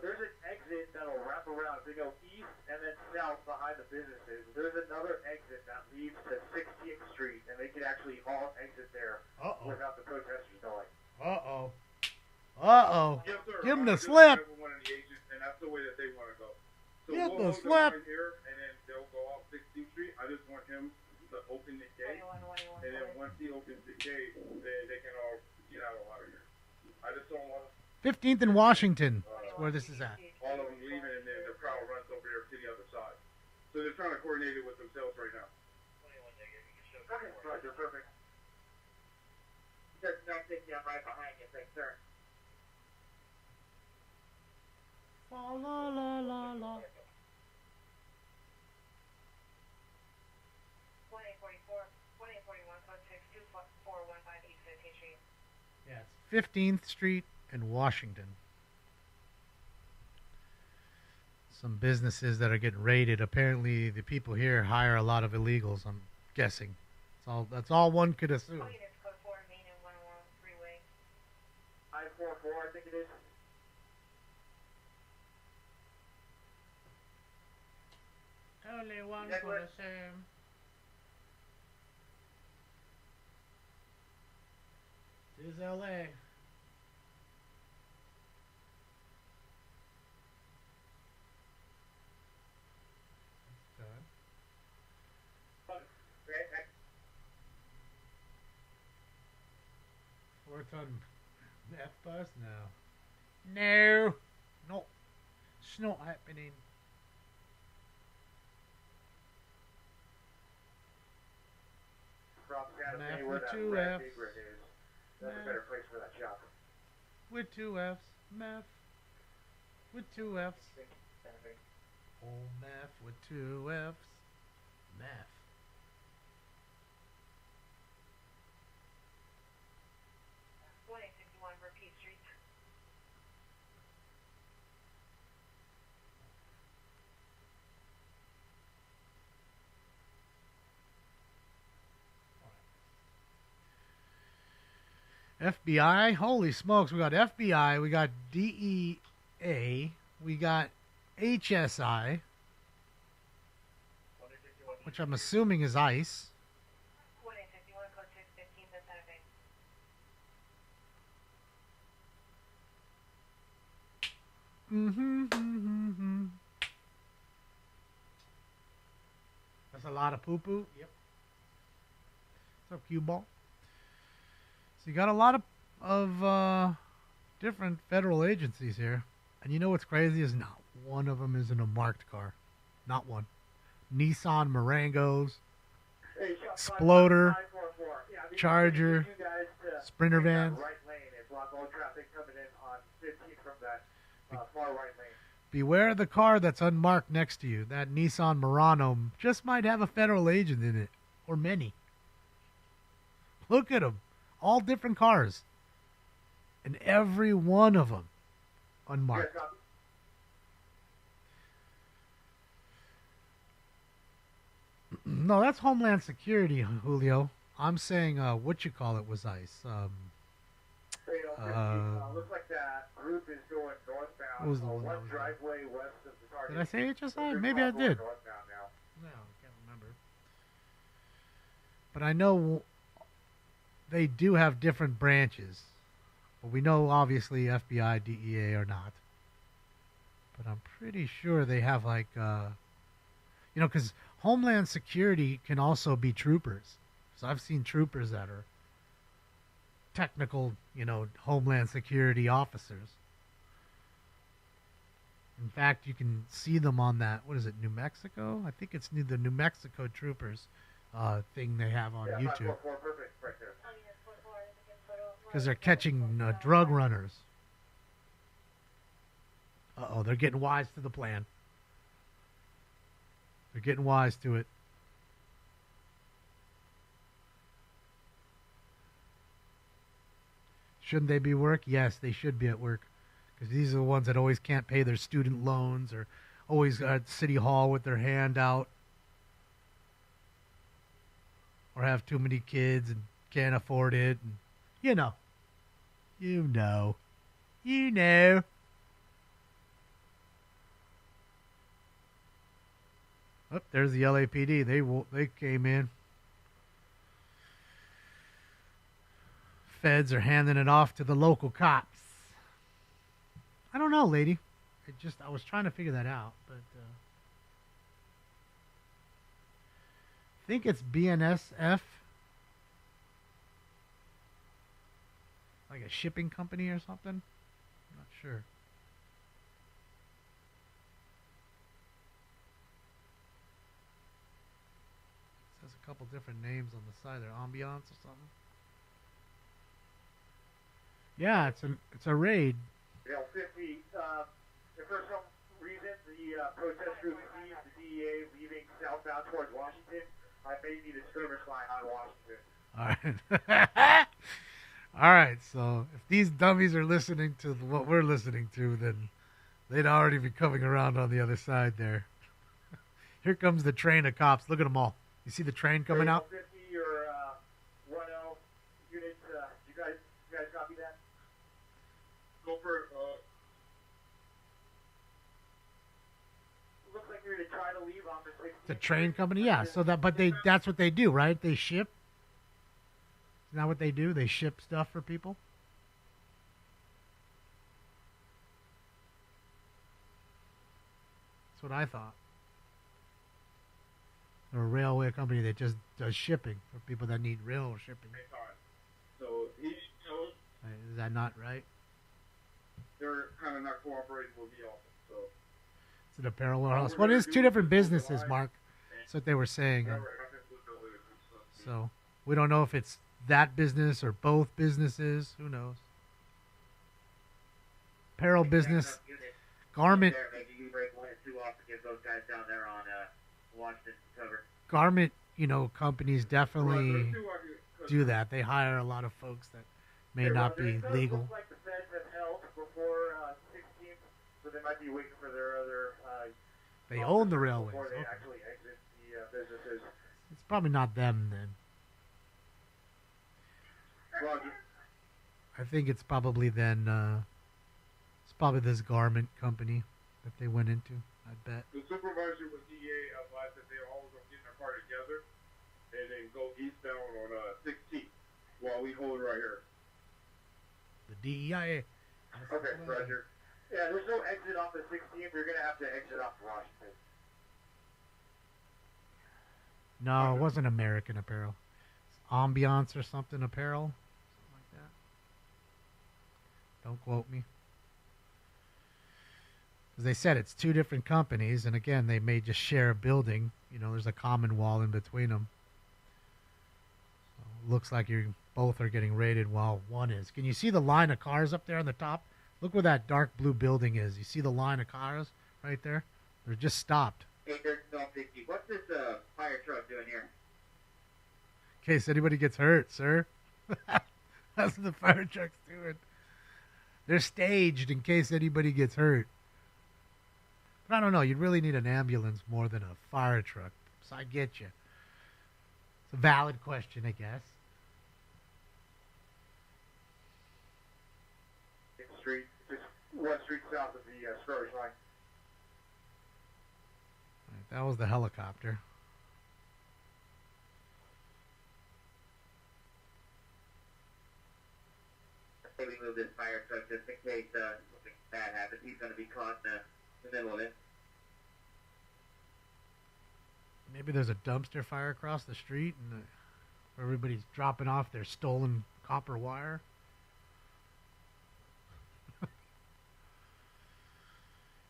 there's an exit that'll wrap around. They go east and then south behind the businesses. There's another exit that leads to 60th street, and they could actually all exit there without the protesters knowing. Uh-oh. Uh-oh. Yes, sir. Give him I'm the just slip. with one of the agents, and that's the way that they want to go. So Give we'll the hold them slip. right here, and then they'll go off 16th Street. I just want him to open the gate, and then once he opens the gate, they can all get out of here. I just don't want 15th and Washington is where this is at. all of them leaving, and then the crowd runs over here to the other side. So they're trying to coordinate it with themselves right now. Okay, Roger, perfect. Just not sitting down right behind you, thanks, sir. La la la la la. 1841, code 62415 East 15th Street. Yeah, it's 15th Street and Washington. Some businesses that are getting raided. Apparently, the people here hire a lot of illegals. I'm guessing. That's all one could assume. I-44, I think it is. Only one could assume. This is LA. Fourth on F bus? No. No. No. It's not happening. Math with two F's. That's a better place for that shop. With two F's. Math. With two F's. Oh, math with two F's. Math. Repeat Street. FBI? Holy smokes, we got FBI, we got DEA, we got HSI, which I'm assuming is ICE. 1851, code 615, the Santa Fe. That's a lot of poo-poo. Yep. What's up, cue ball? So you got a lot of different federal agencies here. And you know what's crazy is not one of them is in a marked car. Not one. Nissan Marangos, Exploder, Charger, Sprinter vans. Right lane and block all traffic coming in on 15 from that far right lane. Beware the car that's unmarked next to you. That Nissan Murano just might have a federal agent in it. Or many. Look at them. All different cars. And every one of them unmarked. No, that's Homeland Security, Julio. I'm saying what you call it was ICE. Looks like that group is going northbound. What was the one one that was driveway west of the target. Did I say HSI? They're Maybe I all going did. northbound now. No, I can't remember. But I know they do have different branches. But we know obviously FBI, DEA are not. But I'm pretty sure they have like, because Homeland Security can also be troopers. So I've seen troopers that are technical, Homeland Security officers. In fact, you can see them on that, what is it, New Mexico? I think it's the New Mexico troopers thing they have on YouTube. Perfect, right there. Because they're catching drug runners. Uh-oh, they're getting wise to the plan. They're getting wise to it. Shouldn't they be at work? Yes, they should be at work. Because these are the ones that always can't pay their student loans or always at City Hall with their hand out. Or have too many kids and can't afford it. And, You know. Oh, there's the LAPD. They came in. feds are handing it off to the local cops. I don't know, lady. I was trying to figure that out, but I think it's BNSF, like a shipping company or something. I'm not sure. It says a couple different names on the side there, Ambiance or something. Yeah, it's a raid. Yeah, 50. If for some reason the protest group sees the DEA leaving southbound towards Washington, I may need a skirmish line on Washington. All right. All right. So if these dummies are listening to what we're listening to, then they'd already be coming around on the other side there. Here comes the train of cops. Look at them all. You see the train coming out? 50 or 1L units. You guys copy that? Go for looks like you're going to try to leave on the 16th. The train company, yeah. So that's what they do, right? They ship. Isn't that what they do? They ship stuff for people. That's what I thought. They're a railway company that just does shipping for people that need rail shipping. So he knows Is that not right? they're kind of not cooperating with me also. So It's an apparel warehouse. Well, it is two different businesses, Mark. That's what they were saying. So we don't know if it's that business or both businesses. Who knows? Apparel business, garment, maybe you break 1 and 2 off to give those guys down there on Washington cover. garment, companies definitely do that. They hire a lot of folks that may not be legal. Looks like the feds have held before 16th, so they might be waiting for their other. They own the railways. Before they Okay. actually exit the businesses. It's probably not them then. Well, I think it's probably then. It's probably this garment company that they went into. I bet. the supervisor with DA advised that they all go get in their car together and then go eastbound on 16th while we hold right here. The DEIA. Okay, Roger. Yeah, there's no exit off the 16th. You're going to have to exit off Washington. No, it wasn't American Apparel. It's Ambiance or something apparel. Something like that. Don't quote me. As they said, it's two different companies, and again, they may just share a building. There's a common wall in between them. So, looks like you both are getting raided while one is. Can you see the line of cars up there on the top? Look where that dark blue building is. You see the line of cars right there? They're just stopped. Hey, there's no 50. What's this fire truck doing here? In case anybody gets hurt, sir. That's what the fire truck's doing. They're staged in case anybody gets hurt. But I don't know. You'd really need an ambulance more than a fire truck. So I get you. It's a valid question, I guess. Street, just 1 street south of the skirmish line. Right, that was the helicopter. Maybe move this fire truck just in case something bad happens. He's going to be caught in the middle of it. Maybe there's a dumpster fire across the street and where everybody's dropping off their stolen copper wire.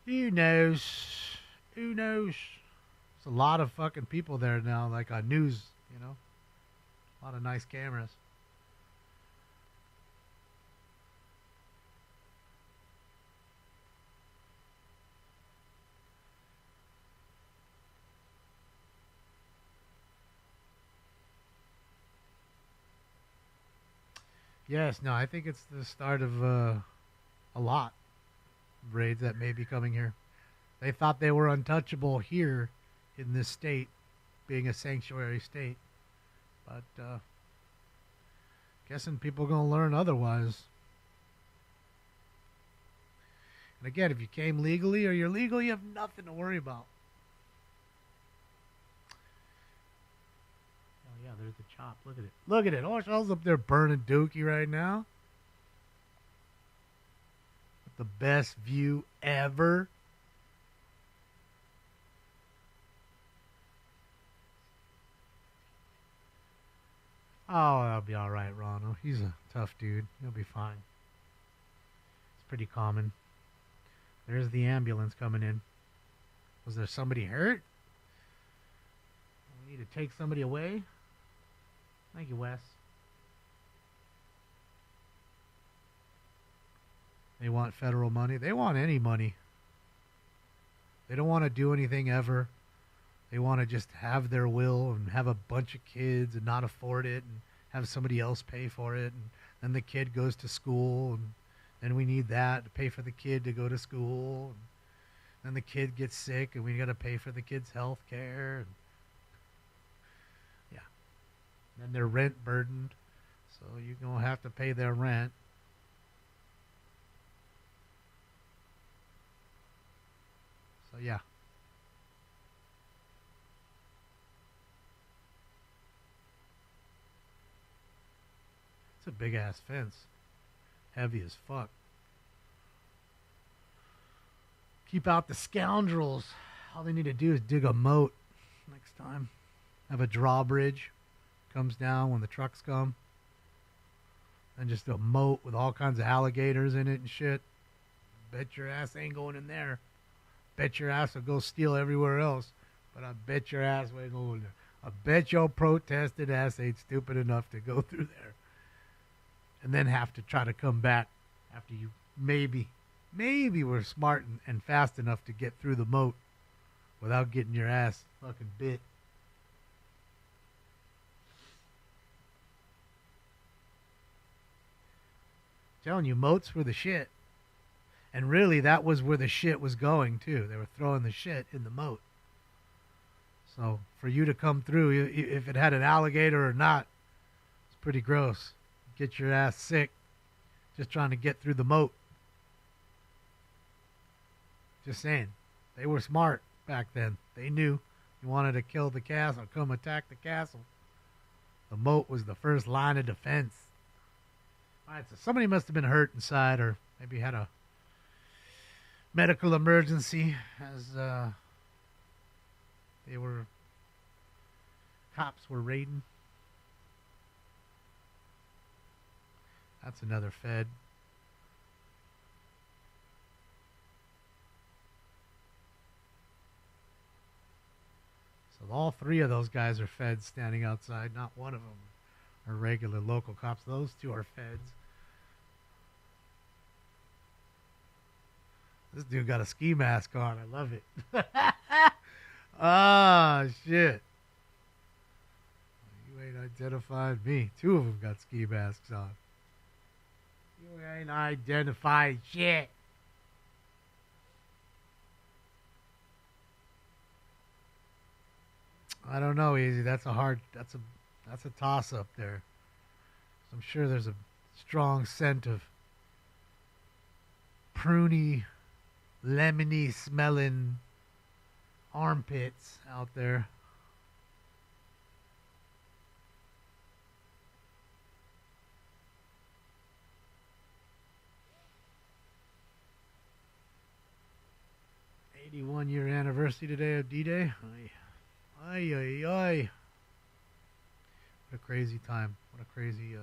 Who knows? Who knows? There's a lot of fucking people there now, like on news, A lot of nice cameras. Yes, no, I think it's the start of a lot of raids that may be coming here. They thought they were untouchable here in this state, being a sanctuary state. But guessing people are going to learn otherwise. And again, if you came legally or you're legal, you have nothing to worry about. yeah, there's the chop. Look at it. Look at it. Oh, Shell's up there burning dookie right now. The best view ever. Oh, that'll be all right, Ronald. He's a tough dude. He'll be fine. It's pretty common. There's the ambulance coming in. Was there somebody hurt? We need to take somebody away. Thank you, Wes. They want federal money. They want any money. They don't want to do anything ever. They want to just have their will and have a bunch of kids and not afford it and have somebody else pay for it. And then the kid goes to school and then we need that to pay for the kid to go to school. And then the kid gets sick and we got to pay for the kid's health care. And yeah. And then they're rent burdened. So you're going to have to pay their rent. So yeah. It's a big ass fence. Heavy as fuck. Keep out the scoundrels. All they need to do is dig a moat next time. Have a drawbridge. Comes down when the trucks come. And just a moat with all kinds of alligators in it and shit. Bet your ass ain't going in there. Bet your ass will go steal everywhere else. But I bet your ass ain't going there. I bet your protested ass ain't stupid enough to go through there. And then have to try to come back after you maybe were smart and fast enough to get through the moat without getting your ass fucking bit. Telling you, moats were the shit. And really, that was where the shit was going, too. They were throwing the shit in the moat. So, for you to come through, if it had an alligator or not, it's pretty gross. Get your ass sick just trying to get through the moat. Just saying. They were smart back then. They knew you wanted to kill the castle, come attack the castle. The moat was the first line of defense. All right, so somebody must have been hurt inside or maybe had a medical emergency as cops were raiding. That's another Fed. So all three of those guys are Feds standing outside. Not one of them are regular local cops. Those two are Feds. This dude got a ski mask on. I love it. Ah, shit. You ain't identified me. Two of them got ski masks on. You ain't identified shit. I don't know, Easy. That's a toss up there. I'm sure there's a strong scent of pruny, lemony smelling armpits out there. '81-year anniversary today of D-Day. Ay, ay, ay. What a crazy time. What a crazy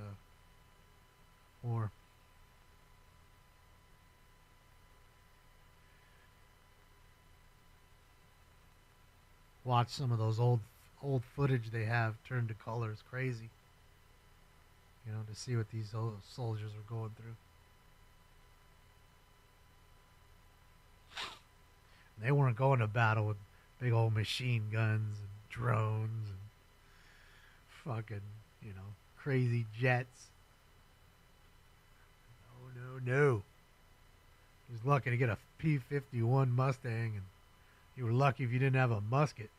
war. Watch some of those old footage they have turned to color. It's crazy. You know, to see what these old soldiers are going through. They weren't going to battle with big old machine guns and drones and fucking, crazy jets. No. He was lucky to get a P-51 Mustang, and you were lucky if you didn't have a musket.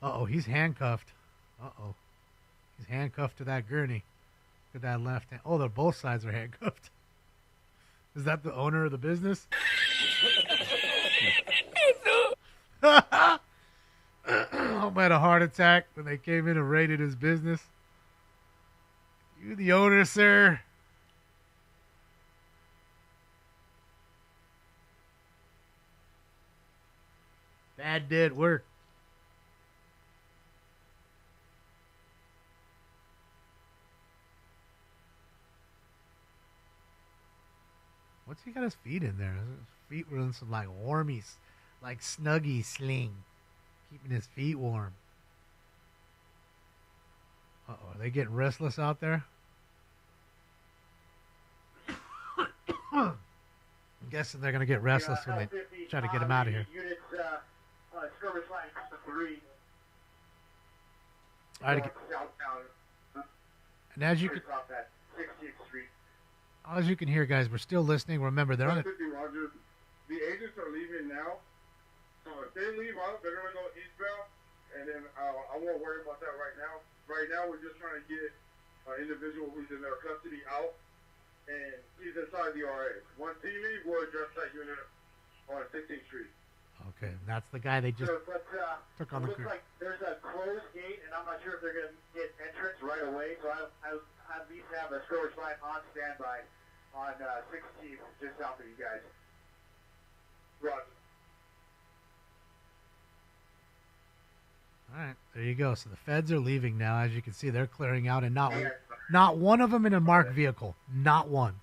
Uh-oh, he's handcuffed. Uh-oh. He's handcuffed to that gurney. Look at that left hand. Oh, they're both sides are handcuffed. Is that the owner of the business? Oh Something had a heart attack when they came in and raided his business. You the owner, sir? Bad dead work. What's he got his feet in there? His feet were in some like warmies, like Snuggie sling, keeping his feet warm. Uh-oh, are they getting restless out there? I'm guessing they're going to get restless when they try to get him out of here. Units, skirmish line 3. All right, Southbound. and as you can, Off that 60th Street. as you can hear, guys, we're still listening. Remember, they're on it. 50, Roger. The agents are leaving now. So if they leave out, they're going to go eastbound. And then I won't worry about that right now. Right now, we're just trying to get an individual who's in their custody out. And he's inside the RA. Once he leaves, we'll address that unit on 16th Street. Okay, that's the guy they just took on the Looks crew. like there's a closed gate, and I'm not sure if they're going to get entrance right away. So I at least have a storage line on standby on 16th, just south of you guys. Roger. All right, there you go. So the feds are leaving now. As you can see, they're clearing out, and not one of them in a marked vehicle. Not one.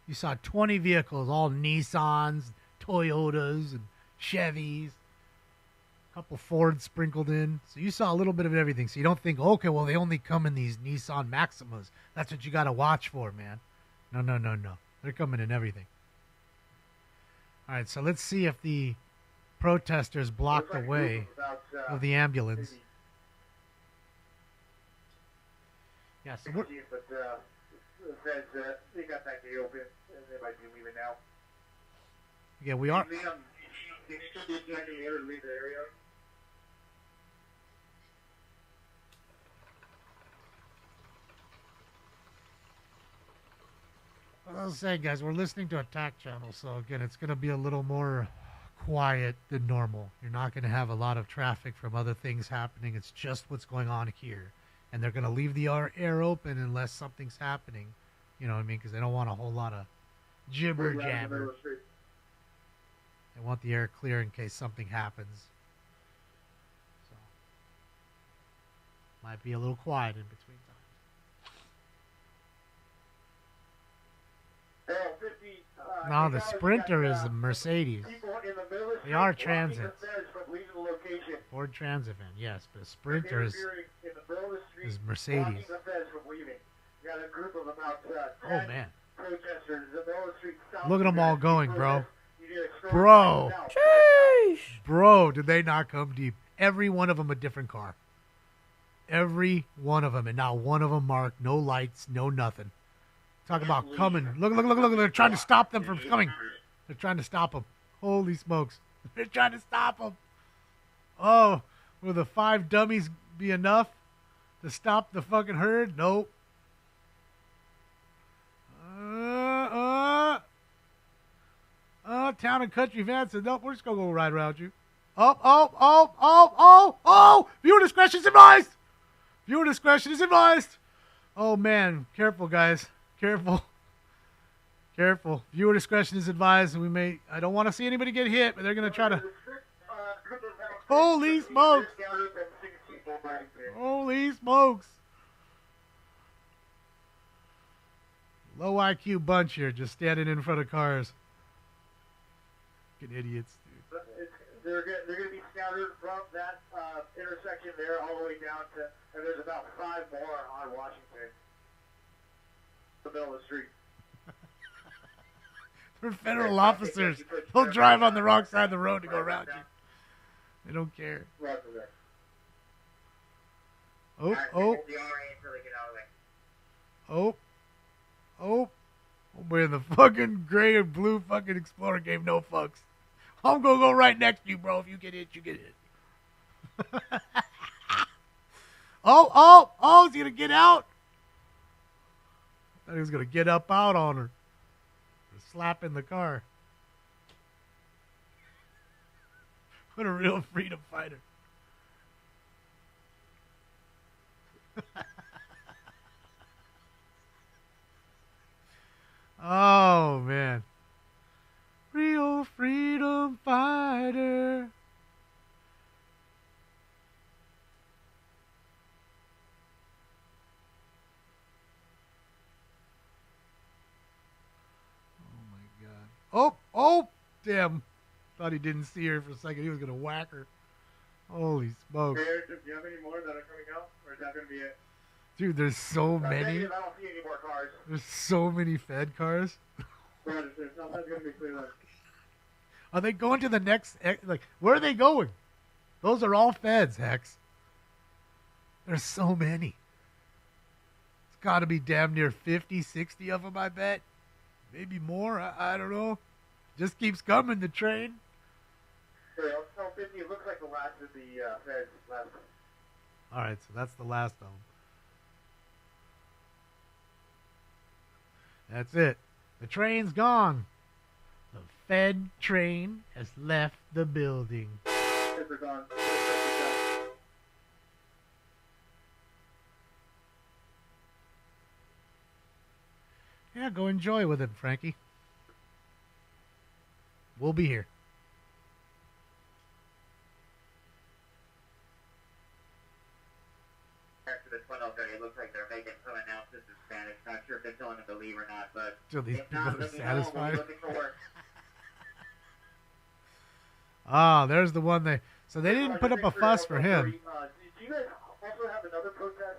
You saw 20 vehicles, all Nissans, Toyotas, and Chevys. A couple Fords sprinkled in. So you saw a little bit of everything. So you don't think, okay, well, they only come in these Nissan Maximas. That's what you got to watch for, man. No. They're coming in everything. All right, so let's see if the protesters blocked the way of the ambulance. Yeah, so we're... But the feds, they got that gate open, and they might be leaving now. Yeah, we are... They should be exactly here to leave the area. I was saying, guys, we're listening to a TAC channel, so again, it's going to be a little more quiet than normal. You're not going to have a lot of traffic from other things happening. It's just what's going on here. And they're going to leave the air open unless something's happening. You know what I mean? Because they don't want a whole lot of jibber jabber. They want the air clear in case something happens. So, might be a little quiet in between times. No, the Sprinter is a Mercedes. They are transits. Ford Transit van, yes, but a Sprinter is Mercedes. Oh, man. Look at them all going, bro. Bro, did they not come deep? Every one of them a different car. Every one of them, and not one of them marked, no lights, no nothing. Talk about coming. Look. They're trying to stop them from coming. They're trying to stop them. Holy smokes. They're trying to stop them. Oh, will the 5 dummies be enough to stop the fucking herd? Nope. Town and country van said, nope, we're just going to go right around you. Oh. Viewer discretion is advised. Viewer discretion is advised. Oh, man. Careful, guys. Careful. Viewer discretion is advised. I don't want to see anybody get hit, but they're going to try to. Holy smokes. Holy smokes. Low IQ bunch here, just standing in front of cars. Fucking idiots, dude. They're going to be scattered from that intersection there all the way down to, and there's about 5 more on Washington. The middle of the street. They're federal officers. They'll drive on the wrong side of the road to go around you. They don't care. Oh, man, the fucking gray and blue fucking Explorer gave no fucks. I'm gonna go right next to you, bro. If you get hit, you get hit. Oh, is he gonna get out? I thought he was gonna get up out on her. Slap in the car. What a real freedom fighter. Oh, man. Real freedom fighter. Oh, damn. Thought he didn't see her for a second. He was going to whack her. Holy smokes. Do you have any more that are coming out, or is that going to be it? Dude, there's so many. I don't see any more cars. There's so many Fed cars. There's nothing's going to be clear. Are they going to the next? Like, where are they going? Those are all Feds, Hex. There's so many. It's got to be damn near 50, 60 of them, I bet. Maybe more. I don't know. Just keeps coming, the train. Sure, 50 looks like the last of the Feds. All right, so that's the last of them. That's it. The train's gone. The Fed train has left the building. They're gone. Yeah, go enjoy with it, Frankie. We'll be here. After the 12:30, it looks like they're making some announcements in Spanish. Not sure if they're telling them to leave or not, but So these if not, people are let me know. We'll be satisfied? looking for work. Ah, there's the one they. So they didn't put up a fuss for him. Do you guys also have another protest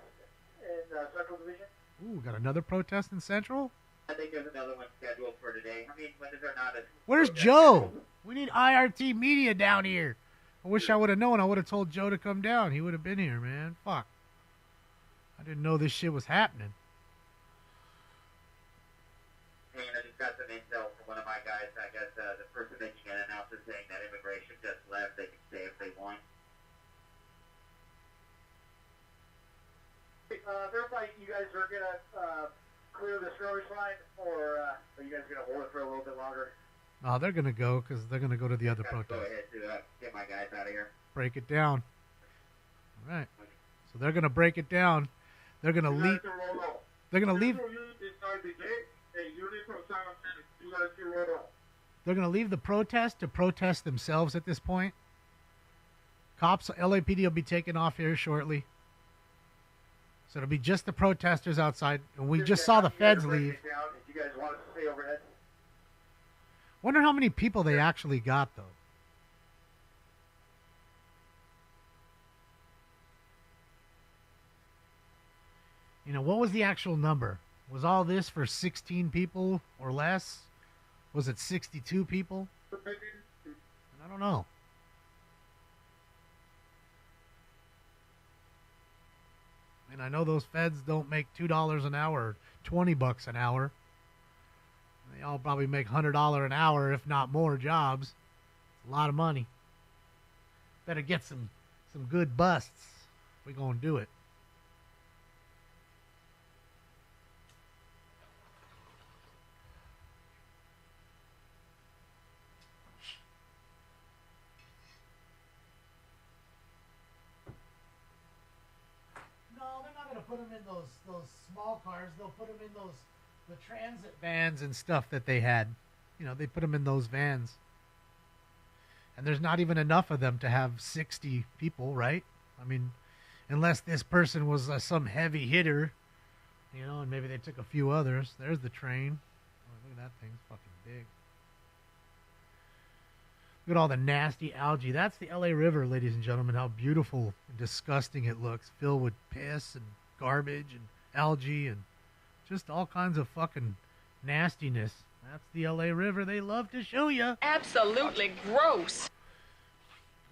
in Central Division? Ooh, got another protest in Central? I think there's another one scheduled for today. I mean, when is there not a... Where's Joe? We need IRT media down here. I wish I would have known. I would have told Joe to come down. He would have been here, man. Fuck. I didn't know this shit was happening. And I just got some intel from one of my guys. I guess the person making an announcement saying that immigration just left. They can stay if they want. Verify you guys are going to clear the skirmish line, or are you guys going to hold it for a little bit longer? Oh, they're going to go because they're going to go to the other Go protest. ahead to get my guys out of here. Break it down. All right. So they're going to break it down. They're going to leave. They're going to leave. They're going to leave the protest to protest themselves at this point. Cops, LAPD will be taking off here shortly. So it'll be just the protesters outside. And we just saw the feds leave. You guys want us to stay overhead? Wonder how many people they actually got, though. You know, what was the actual number? Was all this for 16 people or less? Was it 62 people? I don't know. And I know those feds don't make $2 an hour or $20 an hour. They all probably make $100 an hour, if not more, jobs. It's a lot of money. Better get some good busts. We're going to do it. No, they're not going to put them in those small cars. They'll put them in the transit vans and stuff that they had. You know, they put them in those vans. And there's not even enough of them to have 60 people, right? I mean, unless this person was some heavy hitter, you know, and maybe they took a few others. There's the train. Oh, look at that thing. It's fucking big. Look at all the nasty algae. That's the LA River, ladies and gentlemen. How beautiful and disgusting it looks. Filled with piss and garbage and algae and just all kinds of fucking nastiness. That's the LA River they love to show you. Absolutely gross.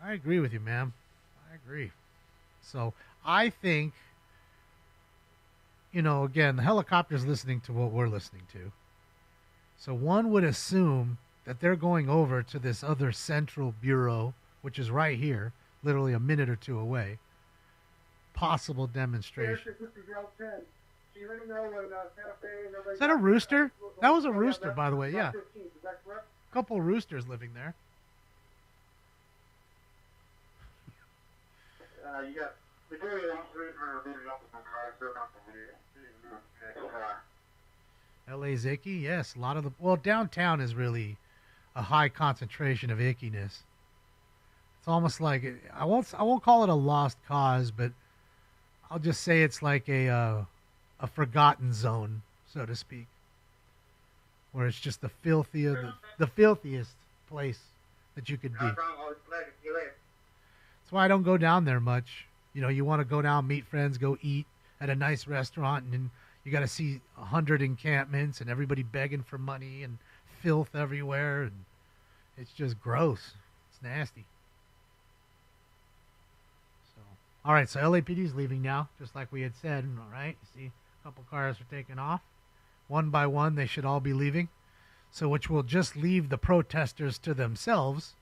I agree with you, ma'am. I agree. So I think, you know, again, the helicopter's listening to what we're listening to. So one would assume that they're going over to this other central bureau, which is right here, literally a minute or two away. Possible demonstration. Is that a rooster? That was a rooster, by the way, yeah. A couple of roosters living there. You got Majority of the officers are moving up in my car, so not the video. LA's icky? Yes, a lot of the... Well, downtown is really a high concentration of ickiness. It's almost like... I won't call it a lost cause, but I'll just say it's like a forgotten zone, so to speak. Where it's just the filthiest place that you could be. That's why I don't go down there much. You know, you want to go down, meet friends, go eat at a nice restaurant, and then you got to see 100 encampments and everybody begging for money and filth everywhere, and it's just gross. It's nasty. So, all right, so LAPD's leaving now, just like we had said. All right, you see a couple cars are taking off. One by one, they should all be leaving. So, which will just leave the protesters to themselves.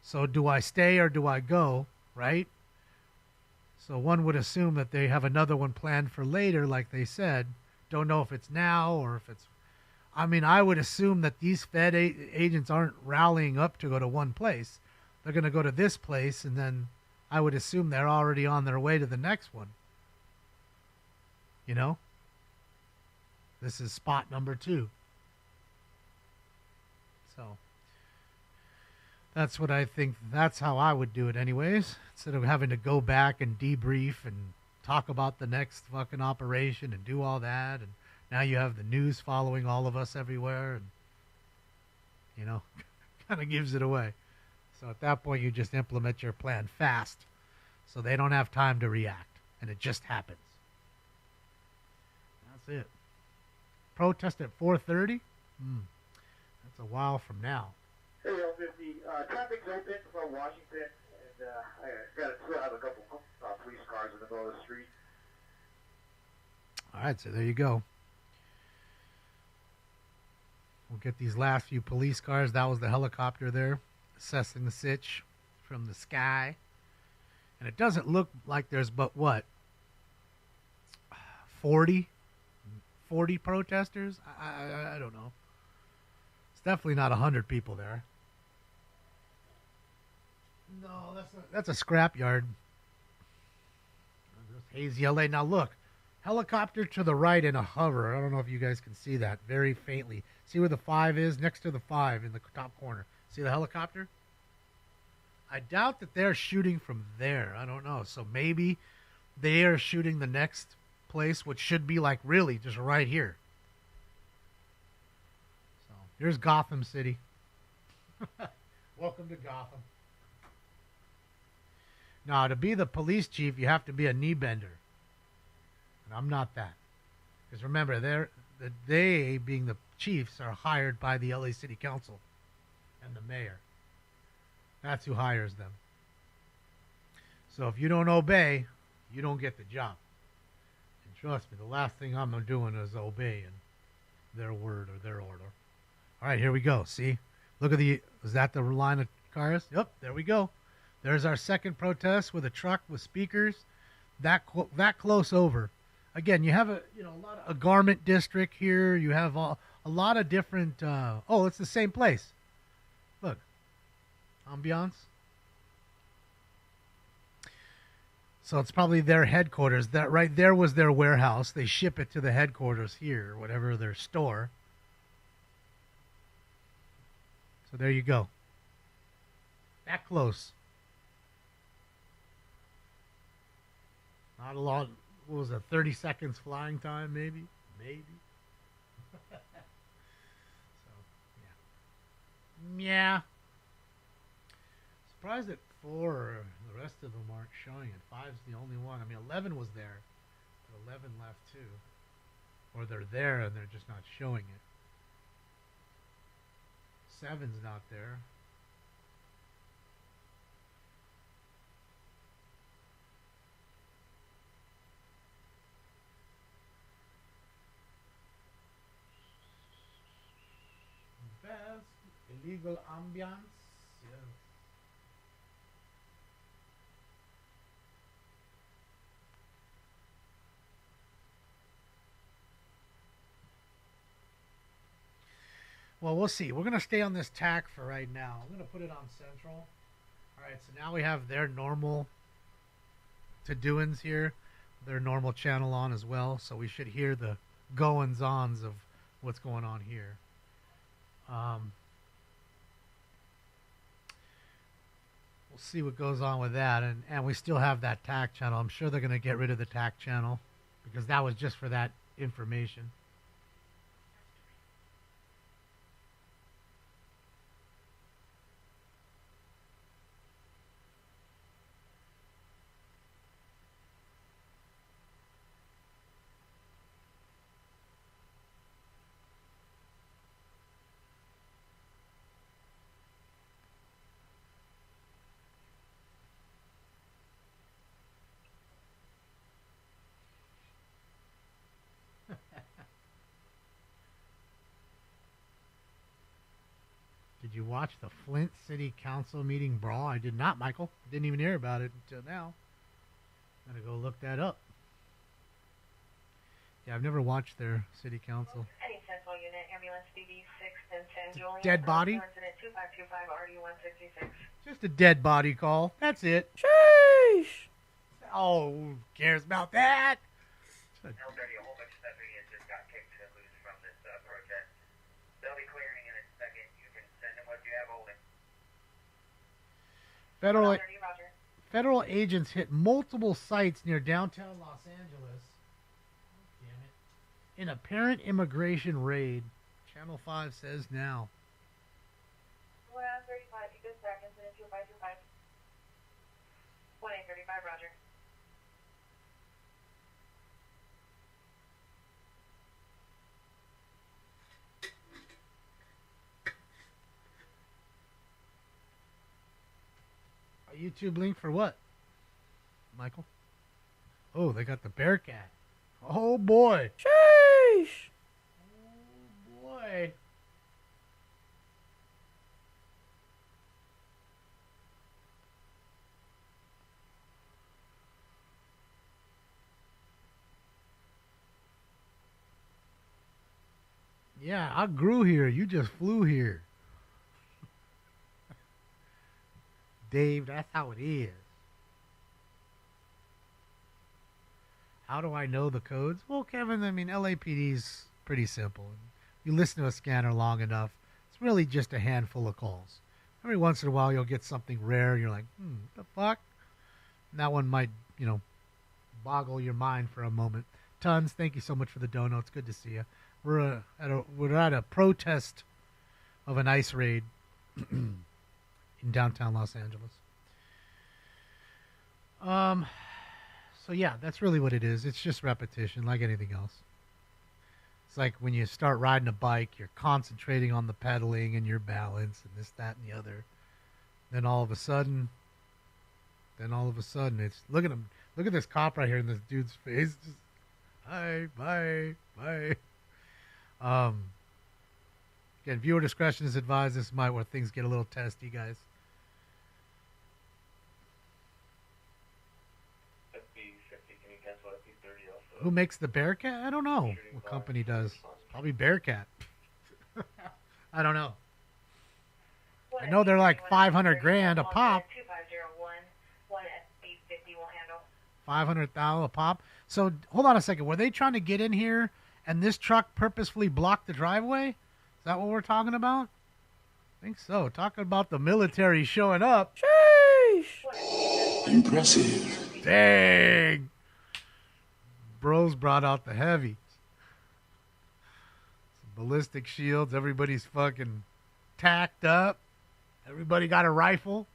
So, do I stay or do I go, right? So one would assume that they have another one planned for later, like they said. Don't know if it's now or if it's... I mean, I would assume that these Fed agents aren't rallying up to go to one place. They're going to go to this place, and then I would assume they're already on their way to the next one. You know? This is spot number 2. So... That's what I think. That's how I would do it anyways. Instead of having to go back and debrief and talk about the next fucking operation and do all that. And now you have the news following all of us everywhere. And, you know, kind of gives it away. So at that point, you just implement your plan fast. So they don't have time to react. And it just happens. That's it. Protest at 4:30? That's a while from now. Hey, L50, traffic's open from Washington, and I still have a couple police cars in the middle of the street. All right, so there you go. We'll get these last few police cars. That was the helicopter there, assessing the sitch from the sky. And it doesn't look like there's but, what, 40 protesters? I don't know. It's definitely not 100 people there. No, that's a scrap yard. Hazy LA. Now look, helicopter to the right in a hover. I don't know if you guys can see that very faintly. See where the 5 is? Next to the 5 in the top corner. See the helicopter? I doubt that they're shooting from there. I don't know. So maybe they are shooting the next place, which should be like really just right here. So here's Gotham City. Welcome to Gotham. Now, to be the police chief, you have to be a knee bender. And I'm not that. Because remember, they, being the chiefs, are hired by the LA City Council and the mayor. That's who hires them. So if you don't obey, you don't get the job. And trust me, the last thing I'm doing is obeying their word or their order. All right, here we go. See? Look at is that the line of cars? Yep, there we go. There's our second protest with a truck with speakers. That close over. Again, you have a garment district here. You have a lot of different. It's the same place. Look, ambiance. So it's probably their headquarters. That right there was their warehouse. They ship it to the headquarters here, whatever their store. So there you go. That close. Not a lot. What was it? 30 seconds flying time, maybe? Maybe. So, yeah. Yeah. Surprised that 4, the rest of them aren't showing it. 5's the only one. I mean, 11 was there, but 11 left too. Or they're there and they're just not showing it. 7's not there. Illegal ambiance. Yes. Well, we'll see. We're going to stay on this tack for right now. I'm going to put it on Central. All right, so now we have their normal to-doings here. Their normal channel on as well, so we should hear the goings-ons of what's going on here. We'll see what goes on with that, and we still have that TAC channel. I'm sure they're going to get rid of the TAC channel because that was just for that information. Did you watch the Flint City Council meeting brawl? I did not, Michael. Didn't even hear about it until now. I'm going to go look that up. Yeah, I've never watched their city council. Any Central Unit, Ambulance BB6 in San Julian. Dead body? Incident 2525 RD166. Just a dead body call. That's it. Sheesh! Oh, who cares about that? L30, a whole bunch of civilians just got kicked loose from this protest. They'll be clearing in a second. You can send them what you have holding. Federal agents hit multiple sites near downtown Los Angeles. Damn it. In apparent immigration raid. Channel 5 says now. 135, you good back, incident 2525. 1835, roger. A YouTube link for what, Michael? Oh, they got the Bearcat. Oh, boy. Sheesh. Oh, boy. Yeah, I grew here. You just flew here. Dave, that's how it is. How do I know the codes? Well, Kevin, I mean, LAPD's pretty simple. You listen to a scanner long enough, it's really just a handful of calls. Every once in a while, you'll get something rare, and you're like, what the fuck? And that one might, boggle your mind for a moment. Tons, thank you so much for the dono. It's good to see you. We're at a protest of an ICE raid in downtown Los Angeles. So yeah, that's really what it is. It's just repetition, like anything else. It's like when you start riding a bike, you're concentrating on the pedaling and your balance and this, that, and the other. Then all of a sudden, it's look at him. Look at this cop right here in this dude's face. Just, hi, bye, bye. Again, viewer discretion is advised. This might where things get a little testy, guys. Can you cancel FB30 also? Who makes the Bearcat? I don't know what company does. Probably Bearcat. I don't know. I know they're like 500 grand a pop. 2501, one FB50 will handle. 500,000 a pop. So hold on a second. Were they trying to get in here and this truck purposefully blocked the driveway? Is that what we're talking about? I think so. Talking about the military showing up. Sheesh! Impressive. Dang! Bros brought out the heavies. Some ballistic shields. Everybody's fucking tacked up. Everybody got a rifle.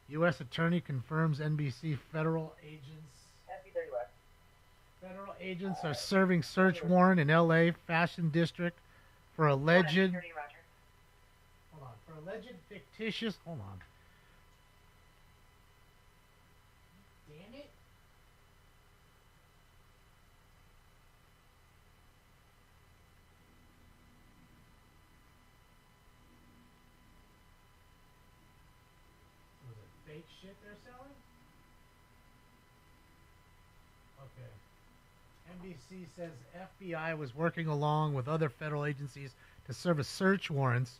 U.S. Attorney confirms NBC federal agents. Federal agents are serving search warrant in L.A. Fashion District for alleged. Hold on. For alleged fictitious. Hold on. Damn it. Was it fake shit they're selling? Okay. NBC says FBI was working along with other federal agencies to serve search warrants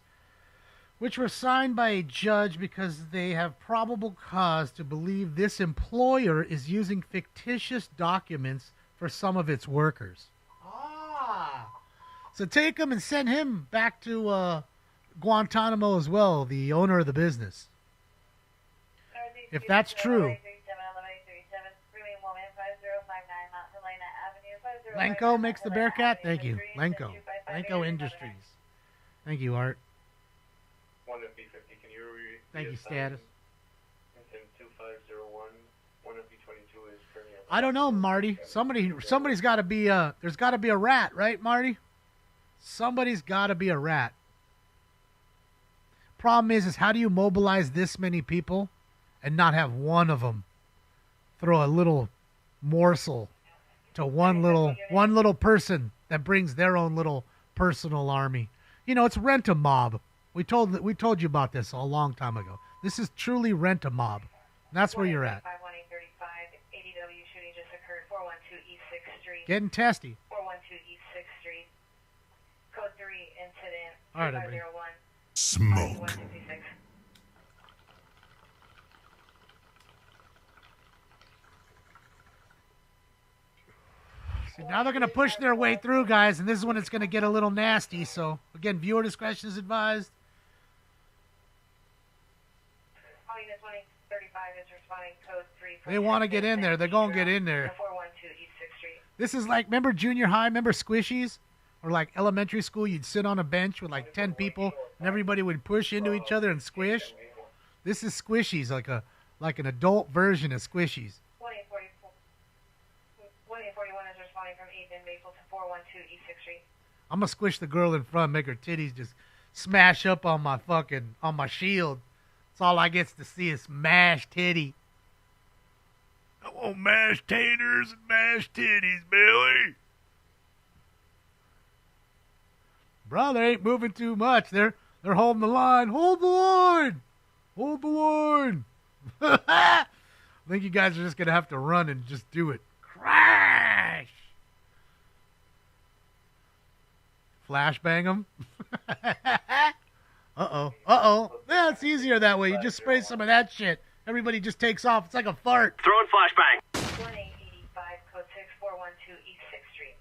which were signed by a judge because they have probable cause to believe this employer is using fictitious documents for some of its workers. Ah. So take him and send him back to Guantanamo as well, the owner of the business. If that's true. Lenko makes the Bearcat? Thank you. Lenko. Lenko Industries. Thank you, Art. One of B50, can you Thank you, Status. 2501, one of B22 is currently. I don't know, Marty. Somebody's got to be there's got to be a rat, right, Marty? Somebody's got to be a rat. Problem is how do you mobilize this many people and not have one of them throw a little morsel to one little person that brings their own little personal army? You know, it's rent a mob. We told you about this a long time ago. This is truly rent a mob. That's where you're at. Getting testy. 412 East 6th Street. Code 3 incident. All right, everybody. 501. Smoke. 166. See, now they're going to push their way through, guys, and this is when it's going to get a little nasty. So, again, viewer discretion is advised. Unit 2035 is responding code 3. They want to get in there. They're going to get in there. 412 East 6th Street. This is like, remember junior high? Remember squishies? Or like elementary school, you'd sit on a bench with like 10 people, and everybody would push into each other and squish. This is squishies, like an adult version of squishies. 1841 is responding from 8th and Maple to 412 East 6th Street. I'm gonna squish the girl in front, make her titties just smash up on my shield. That's all I gets to see is mashed titty. I want mashed taters and mashed titties, Billy. Bro, they ain't moving too much. They're holding the line. Hold the line. Hold the line. I think you guys are just going to have to run and just do it. Crash. Flashbang them. Uh-oh. Uh-oh. Yeah, it's easier that way. You just spray some of that shit. Everybody just takes off. It's like a fart. Throwing flashbang. 1885, code 6, 412 East 6th Street.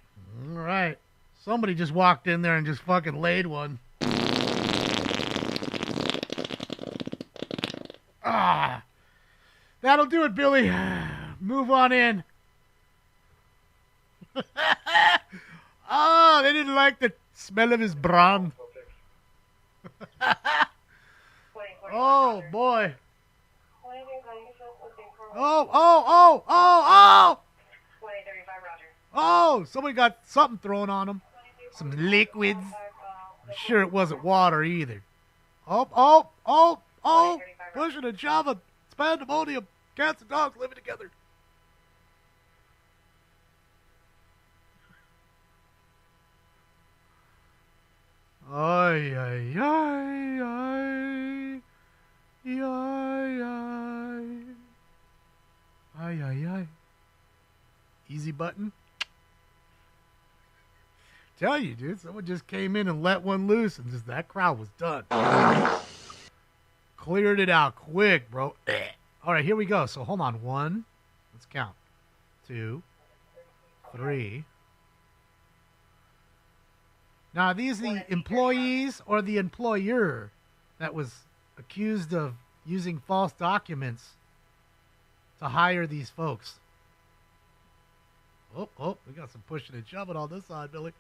All right. Somebody just walked in there and just fucking laid one. Ah. That'll do it, Billy. Move on in. Oh, they didn't like the smell of his brawn. Oh, boy. Oh. Oh, somebody got something thrown on them. Some liquids. I'm sure it wasn't water either. Oh. Pushing and shoving. It's pandemonium. Cats and dogs living together. Ay, ay, ay, ay. Ay, ay. Ay, ay, ay. Easy button. Tell you, dude, someone just came in and let one loose, and just that crowd was done. Cleared it out quick, bro. All right, here we go. So hold on. 1, let's count. 2, 3. Now, are these the employees or the employer that was accused of using false documents to hire these folks? Oh, we got some pushing and shoving on this side, Billy.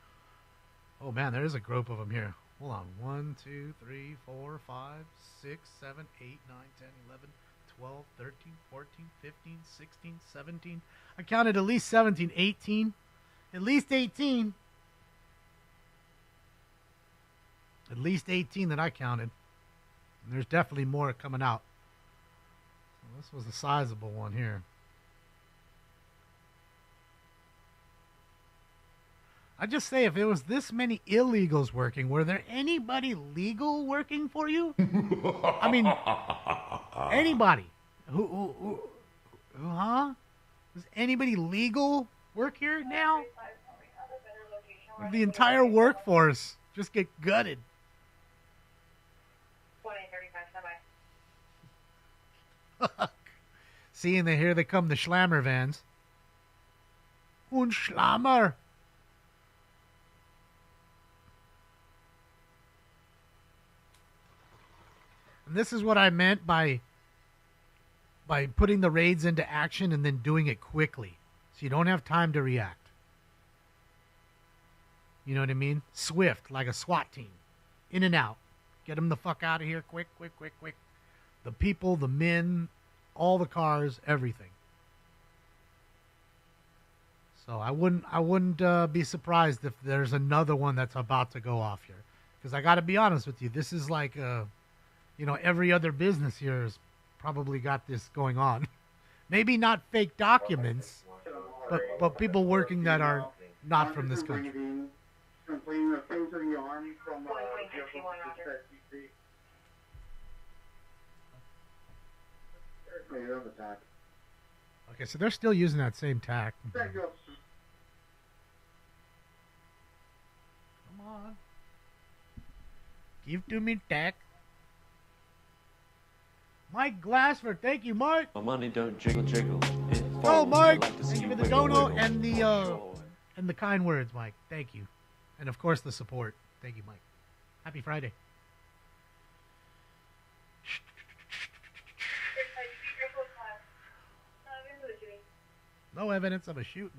Oh, man, there is a group of them here. Hold on. 1, 2, 3, 4, 5, 6, 7, 8, 9, 10, 11, 12, 13, 14, 15, 16, 17. I counted at least 17, 18. At least 18. At least 18 that I counted. And there's definitely more coming out. So this was a sizable one here. I just say, if it was this many illegals working, were there anybody legal working for you? I mean, anybody? Who, huh? Does anybody legal work here now? The entire workforce just get gutted. Fuck. See, and here they come, the Schlammer vans. Und Schlammer. And this is what I meant by putting the raids into action and then doing it quickly. So you don't have time to react. You know what I mean? Swift, like a SWAT team. In and out. Get them the fuck out of here quick, quick, quick, quick. The people, the men, all the cars, everything. So I wouldn't be surprised if there's another one that's about to go off here. Because I got to be honest with you, this is like, every other business here has probably got this going on. Maybe not fake documents, but people working that are not from this country. Completing the things in the arm from Okay, so they're still using that same tack. Come on. Give to me tack. Mike Glassford, thank you, Mike. My money don't jiggle jiggle. Oh, Mike, thank you for the dono and the kind words, Mike. Thank you, and of course the support. Thank you, Mike. Happy Friday. No evidence of a shooting.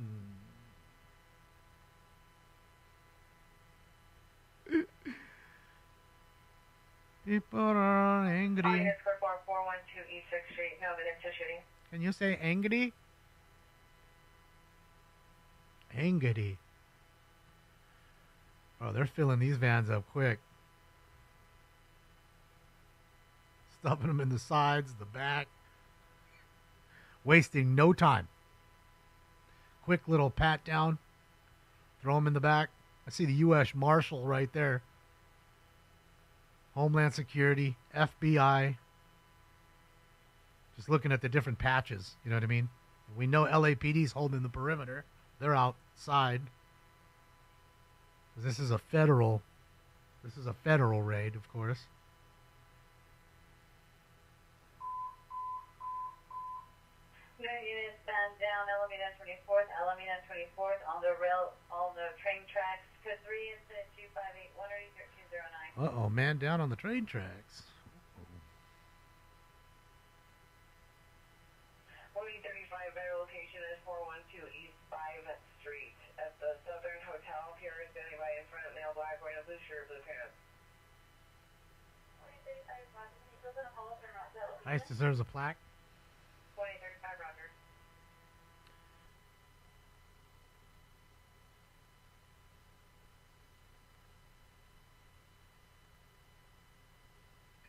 People are angry. Can you say angry? Angry. Oh, they're filling these vans up quick. Stuffing them in the sides, the back. Wasting no time. Quick little pat down. Throw them in the back. I see the U.S. Marshal right there. Homeland Security, FBI. Just looking at the different patches, you know what I mean? We know LAPD's holding the perimeter. They're outside. This is a federal raid, of course. Units band down, Alameda 24th, Alameda 24th, on the train tracks, code 3, incident 2581 or 1309. Uh-oh, man down on the train tracks. 4035, better location is 412 East 5th Street at the Southern Hotel. Here is standing by in front of male black wearing a blue shirt, blue pants. ICE deserves a plaque. 2035, roger.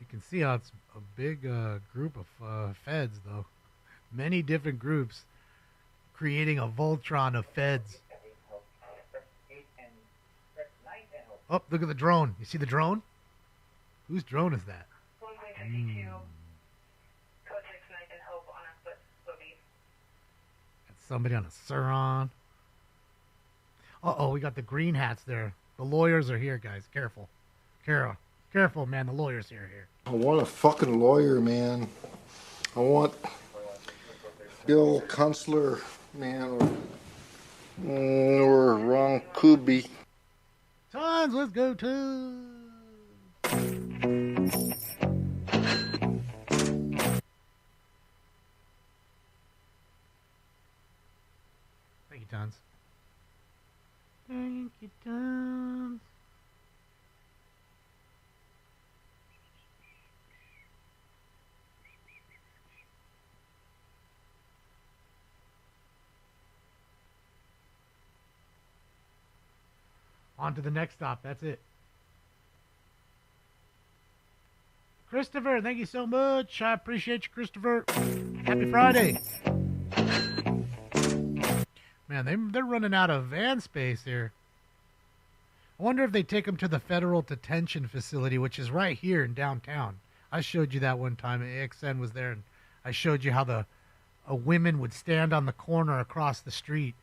You can see how it's a big group of feds, though. Many different groups creating a Voltron of feds. Oh, look at the drone. You see the drone? Whose drone is that? That's somebody on a Suron. Uh-oh, we got the green hats there. The lawyers are here, guys. Careful. Careful, man. The lawyers are here. I want a fucking lawyer, man. I want Bill Kunstler, man, or Ron Kuby. Tons, let's go to. Thank you, Tons. Thank you, Tons. On to the next stop. That's it. Christopher, thank you so much. I appreciate you, Christopher. Happy Friday. Man, they're running out of van space here. I wonder if they take them to the federal detention facility, which is right here in downtown. I showed you that one time. AXN was there, and I showed you how a women would stand on the corner across the street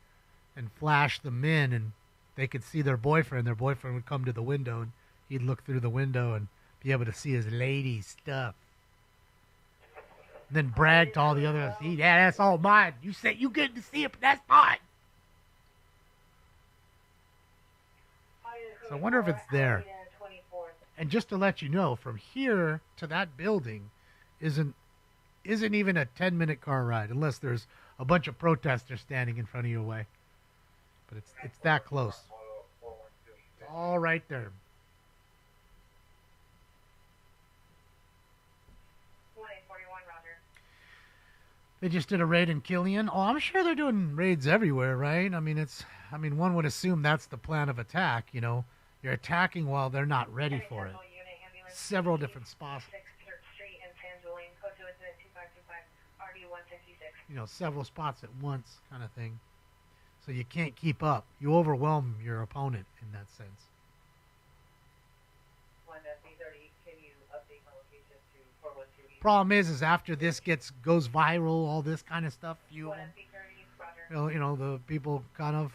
and flash the men, and they could see their boyfriend. Their boyfriend would come to the window, and he'd look through the window and be able to see his lady stuff. And then brag to all the other, see, yeah, that's all mine. You said you get to see it, but that's mine. So I wonder if it's there. And just to let you know, from here to that building isn't even a 10-minute car ride, unless there's a bunch of protesters standing in front of your way. But it's that close. It's all right there. They just did a raid in Killian. Oh, I'm sure they're doing raids everywhere, right? I mean, one would assume that's the plan of attack, you know. You're attacking while they're not ready for it. Several different spots. You know, several spots at once kind of thing. So you can't keep up. You overwhelm your opponent in that sense. Problem is after this goes viral, all this kind of stuff, you know, the people kind of,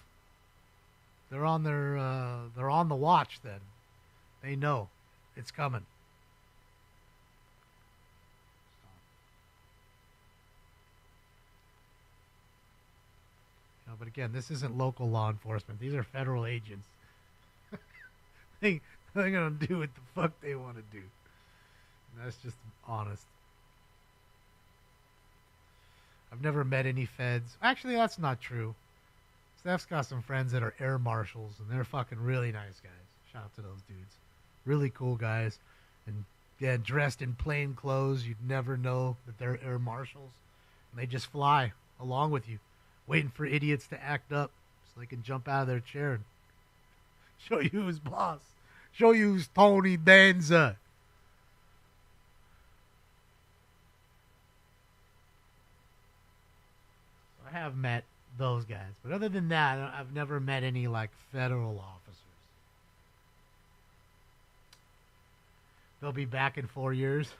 they're on the watch then. They know it's coming. But again, this isn't local law enforcement. These are federal agents. They're going to do what the fuck they want to do. And that's just honest. I've never met any feds. Actually, that's not true. Steph's got some friends that are air marshals, and they're fucking really nice guys. Shout out to those dudes. Really cool guys. And, yeah, dressed in plain clothes. You'd never know that they're air marshals. And they just fly along with you, waiting for idiots to act up so they can jump out of their chair and show you who's boss. Show you who's Tony Danza. I have met those guys, but other than that, I've never met any like federal officers. They'll be back in 4 years.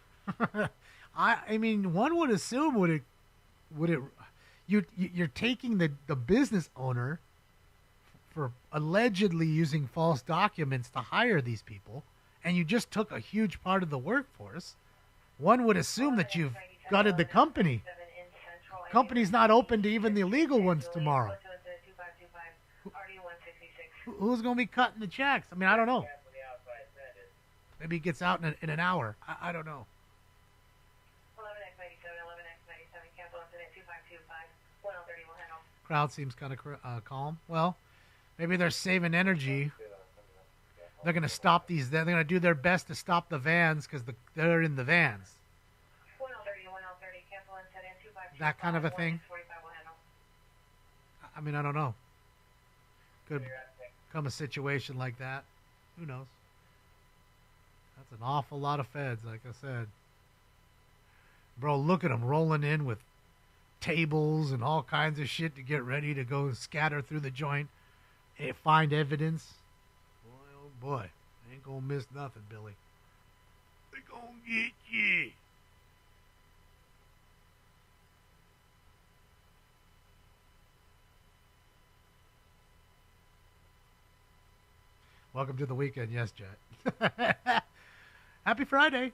I mean, one would assume you're taking the business owner for allegedly using false documents to hire these people, and you just took a huge part of the workforce. One would assume that you've gutted the company. Company's not open to even the illegal ones tomorrow. Who's going to be cutting the checks? I mean, I don't know. Maybe it gets out in an hour. I don't know. Crowd seems kind of calm. Well, maybe they're saving energy. They're going to stop these. They're going to do their best to stop the vans because they're in the vans. That kind of a thing. I mean, I don't know. Could come a situation like that. Who knows? That's an awful lot of feds, like I said. Bro, look at them rolling in with tables and all kinds of shit to get ready to go scatter through the joint and find evidence. Boy, oh boy. Ain't gonna miss nothing, Billy. They gonna get you. Welcome to the weekend, yes, Jet. Happy Friday.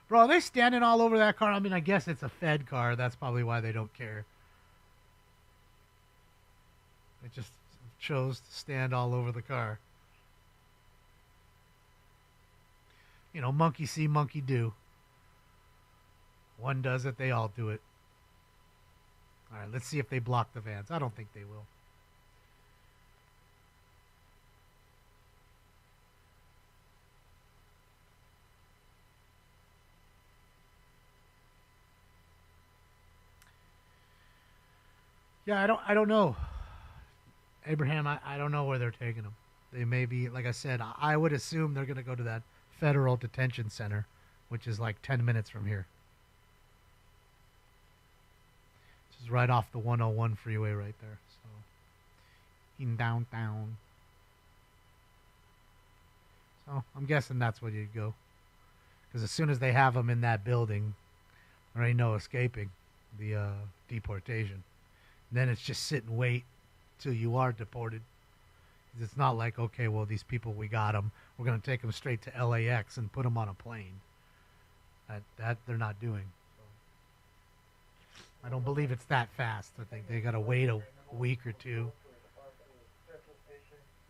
Bro, are they standing all over that car? I mean, I guess it's a Fed car. That's probably why they don't care. They just chose to stand all over the car. You know, monkey see, monkey do. One does it, they all do it. All right, let's see if they block the vans. I don't think they will. Yeah, I don't know. Abraham, I don't know where they're taking them. They may be, like I said, I would assume they're going to go to that federal detention center, which is like 10 minutes from here. Which is right off the 101 freeway right there. So, in downtown. So, I'm guessing that's where you'd go. Because as soon as they have them in that building, there ain't no escaping the deportation. Then it's just sit and wait till you are deported. It's not like, okay, well, these people, we got them. We're going to take them straight to LAX and put them on a plane. That they're not doing. So. I don't believe it's that fast. I think they got to wait a week or two.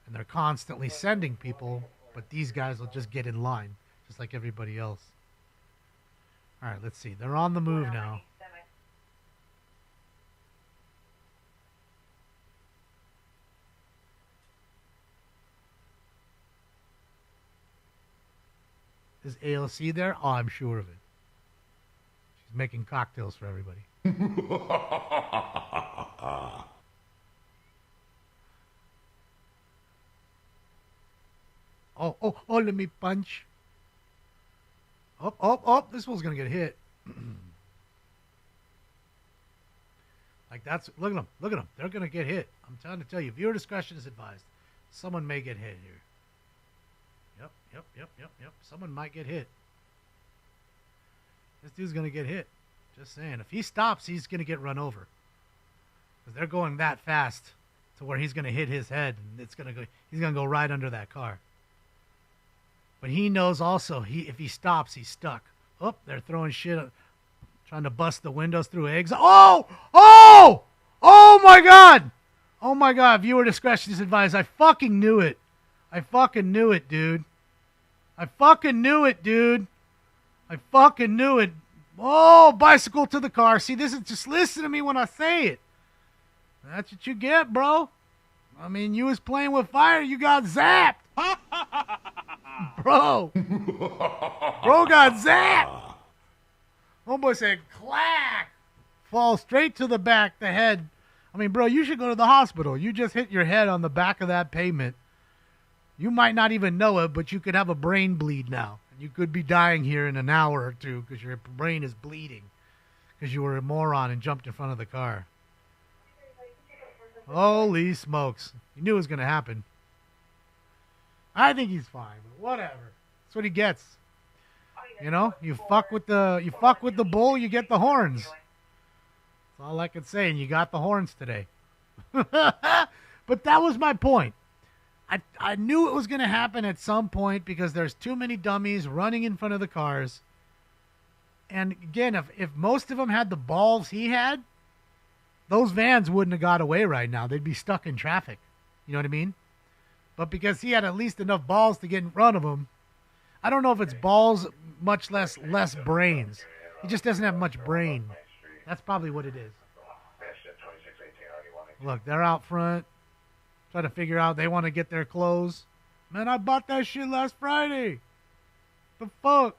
And they're constantly sending people, but these guys will just get in line, just like everybody else. All right, let's see. They're on the move now. Is ALC there? Oh, I'm sure of it. She's making cocktails for everybody. Oh, let me punch. Oh, this one's going to get hit. Like that's, look at them. They're going to get hit. I'm trying to tell you, viewer discretion is advised. Someone may get hit here. Yep. Someone might get hit. This dude's going to get hit. Just saying. If he stops, he's going to get run over. Because they're going that fast to where he's going to hit his head. And he's going to go right under that car. But he knows also, if he stops, he's stuck. Oh, they're throwing shit, trying to bust the windows through eggs. Oh my God. Oh my God. Viewer discretion is advised. I fucking knew it, dude. I fucking knew it. Oh, bicycle to the car. See, this is just listen to me when I say it. That's what you get, bro. I mean, you was playing with fire. You got zapped. Bro got zapped. Homeboy said, clack. Fall straight to the back, the head. I mean, bro, you should go to the hospital. You just hit your head on the back of that pavement. You might not even know it, but you could have a brain bleed now. You could be dying here in an hour or two because your brain is bleeding because you were a moron and jumped in front of the car. Holy smokes. You knew it was going to happen. I think he's fine, but whatever. That's what he gets. You know, you fuck with the bull, you get the horns. That's all I can say, and you got the horns today. But that was my point. I knew it was going to happen at some point because there's too many dummies running in front of the cars. And again, if most of them had the balls he had, those vans wouldn't have got away right now. They'd be stuck in traffic. You know what I mean? But because he had at least enough balls to get in front of them, I don't know if it's balls, much less brains. He just doesn't have much brain. That's probably what it is. Look, they're out front. Trying to figure out they want to get their clothes. Man, I bought that shit last Friday. The fuck?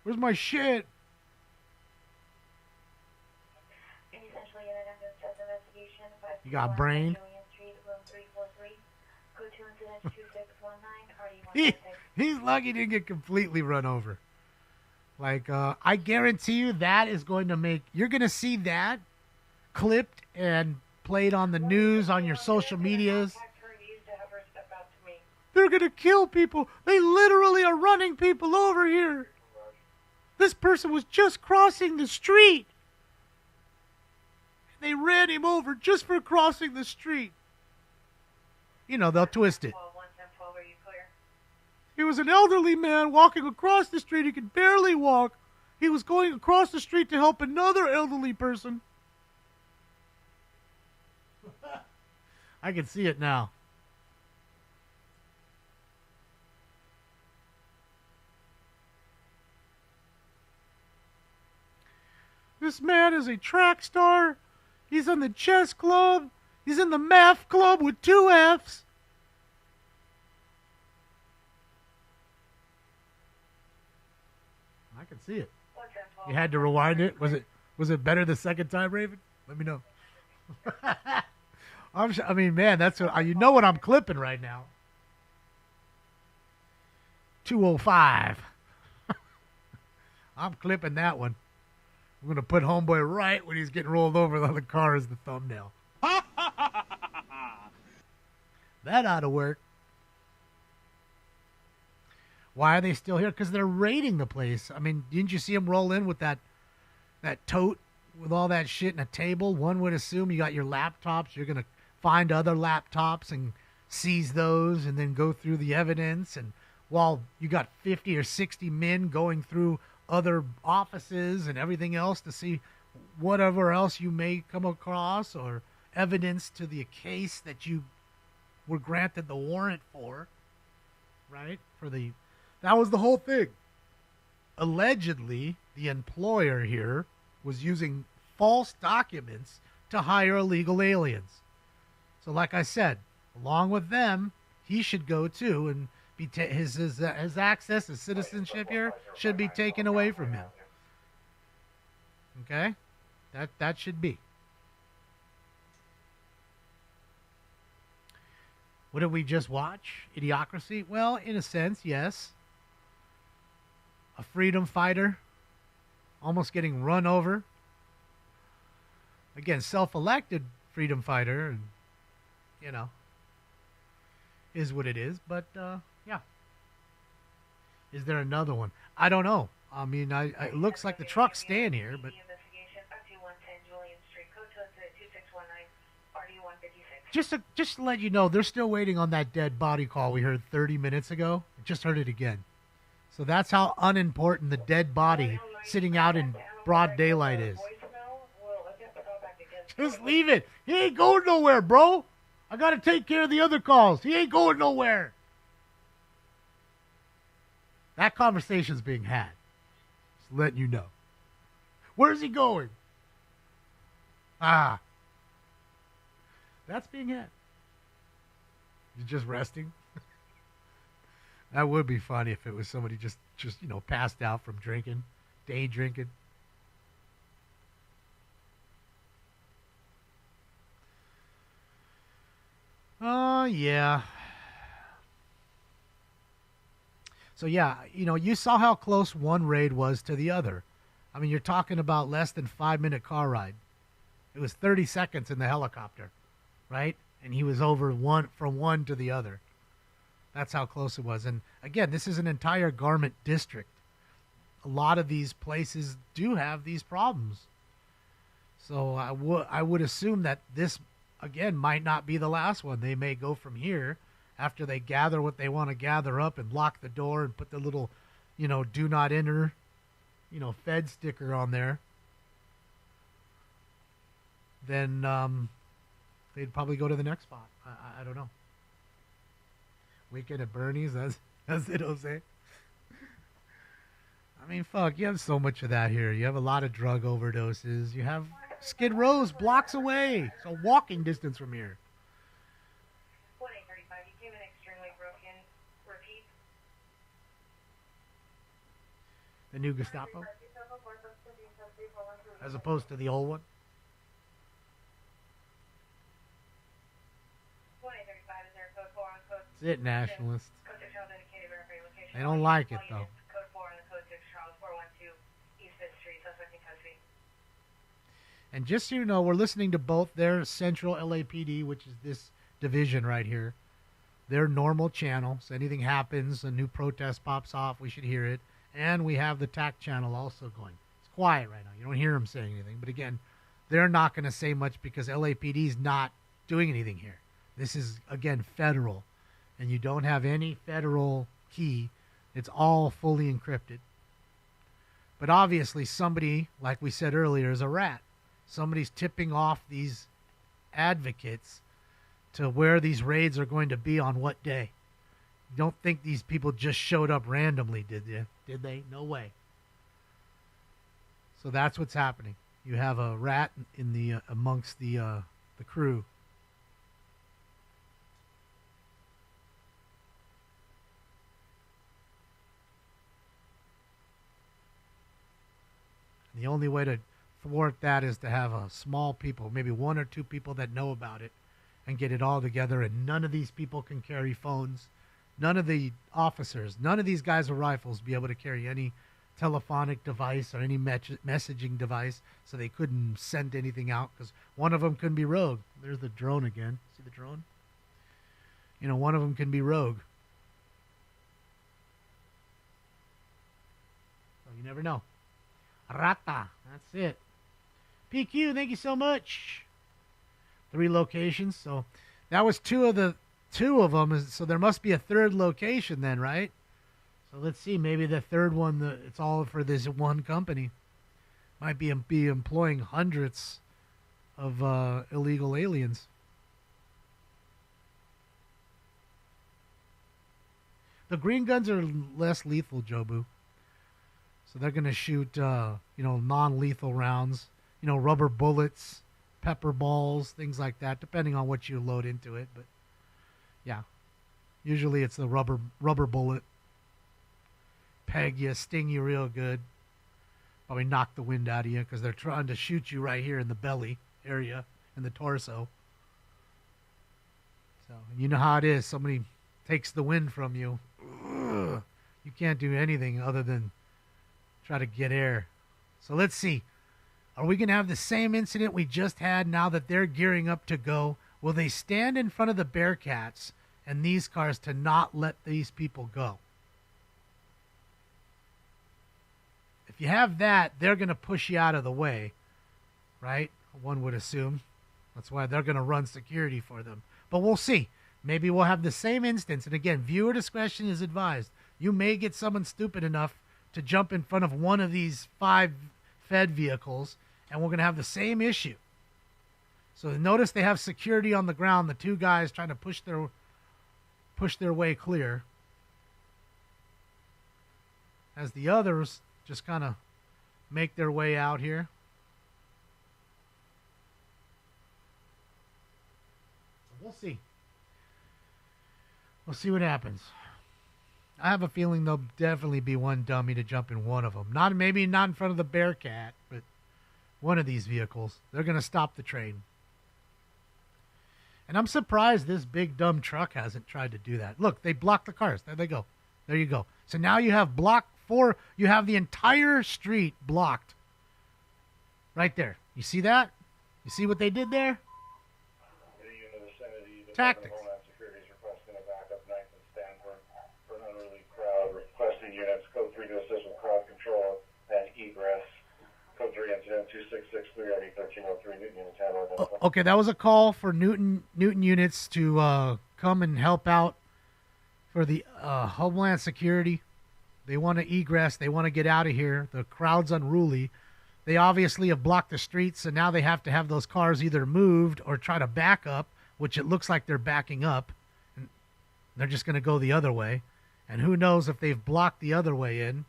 Where's my shit? You got brain? He's lucky he didn't get completely run over. Like, I guarantee you that is going to make... You're going to see that clipped and played on the news, on your social medias. They're going to kill people. They literally are running people over here. This person was just crossing the street. They ran him over just for crossing the street. You know, they'll twist it. He was an elderly man walking across the street. He could barely walk. He was going across the street to help another elderly person. I can see it now. This man is a track star. He's in the chess club. He's in the math club with 2 Fs. I can see it. You had to rewind it. Was it better the second time, Raven? Let me know. I mean, man, that's what you know what I'm clipping right now. 205. I'm clipping that one. I'm gonna put homeboy right when he's getting rolled over on the car as the thumbnail. That ought to work. Why are they still here? Because they're raiding the place. I mean, didn't you see them roll in with that tote with all that shit and a table? One would assume you got your laptops. You're going to find other laptops and seize those and then go through the evidence. And while you got 50 or 60 men going through other offices and everything else to see whatever else you may come across or evidence to the case that you were granted the warrant for, right? That was the whole thing. Allegedly, the employer here was using false documents to hire illegal aliens. So like I said, along with them, he should go too, and be his access, his citizenship here should be taken away from him. Okay? That should be. What did we just watch? Idiocracy? Well, in a sense, yes. A freedom fighter almost getting run over. Again, self-elected freedom fighter, and is what it is. But yeah, is there another one? I don't know. I mean, it looks like the truck's staying here, but just to let you know, they're still waiting on that dead body call we heard 30 minutes ago. Just heard it again. So that's how unimportant the dead body sitting out in broad daylight is. Just leave it. He ain't going nowhere, bro. I got to take care of the other calls. He ain't going nowhere. That conversation's being had. Just letting you know. Where's he going? That's being had. You're just resting? That would be funny if it was somebody just passed out from drinking, day drinking. Yeah. So yeah, you saw how close one raid was to the other. I mean, you're talking about less than 5-minute car ride. It was 30 seconds in the helicopter, right? And he was over from one to the other. That's how close it was. And again, this is an entire garment district. A lot of these places do have these problems. So I would assume that this, again, might not be the last one. They may go from here after they gather what they want to gather up and lock the door and put the little, do not enter, Fed sticker on there. Then they'd probably go to the next spot. I don't know. Weekend at Bernie's, that's it, Jose. I mean, fuck, you have so much of that here. You have a lot of drug overdoses. You have Skid Row's blocks away. So walking distance from here. 1835, you came in extremely broken. Repeat. The new Gestapo? As opposed to the old one? 2035 is their code 4 on code. That's it, nationalists. Code 6 Charles indicated verified location. They don't like it, though. Code 4 on the code 6 Charles 412 East 5th Street, suspect in custody. And just so you know, we're listening to both their central LAPD, which is this division right here, their normal channel. So anything happens, a new protest pops off, we should hear it. And we have the TAC channel also going. It's quiet right now. You don't hear them saying anything. But again, they're not going to say much because LAPD is not doing anything here. This is, again, federal. And you don't have any federal key. It's all fully encrypted. But obviously somebody, like we said earlier, is a rat. Somebody's tipping off these advocates to where these raids are going to be on what day. You don't think these people just showed up randomly, did you? Did they? No way. So that's what's happening. You have a rat in the amongst the crew. And the only way to thwart that is to have a small people, maybe 1 or 2 people that know about it, and get it all together. And none of these people can carry phones. None of the officers, none of these guys with rifles be able to carry any telephonic device or any messaging device, so they couldn't send anything out because one of them couldn't be rogue. There's the drone again. See the drone? One of them can be rogue. So you never know. Rata. That's it. PQ, thank you so much. 3 locations. So that was two of them. So there must be a third location then, right? So let's see. Maybe the third one, it's all for this one company. Might be employing hundreds of illegal aliens. The green guns are less lethal, Jobu. So they're going to shoot, non-lethal rounds. Rubber bullets, pepper balls, things like that, depending on what you load into it. But, yeah. Usually it's the rubber bullet. Peg you, sting you real good. Probably knock the wind out of you because they're trying to shoot you right here in the belly area, in the torso. So, you know how it is. Somebody takes the wind from you. Ugh. You can't do anything other than try to get air. So let's see. Are we going to have the same incident we just had now that they're gearing up to go? Will they stand in front of the Bearcats and these cars to not let these people go? If you have that, they're going to push you out of the way, right? One would assume. That's why they're going to run security for them. But we'll see. Maybe we'll have the same instance. And again, viewer discretion is advised. You may get someone stupid enough to jump in front of one of these 5 Fed vehicles, and we're going to have the same issue. So notice they have security on the ground, the 2 guys trying to push their way clear, as the others just kind of make their way out here. So we'll see. We'll see what happens. I have a feeling there'll definitely be one dummy to jump in one of them. Maybe not in front of the Bearcat, but one of these vehicles. They're going to stop the train. And I'm surprised this big dumb truck hasn't tried to do that. Look, they blocked the cars. There they go. There you go. So now you have block 4. You have the entire street blocked. Right there. You see that? You see what they did there? Tactics. Requesting units, code 3 to assist with crowd control and egress. Code 3 incident 2663 RD 1303 Newton units handled. Okay, that was a call for Newton units to come and help out for the Homeland Security. They want to egress. They want to get out of here. The crowd's unruly. They obviously have blocked the streets, so now they have to have those cars either moved or try to back up, which it looks like they're backing up. And they're just going to go the other way. And who knows if they've blocked the other way in.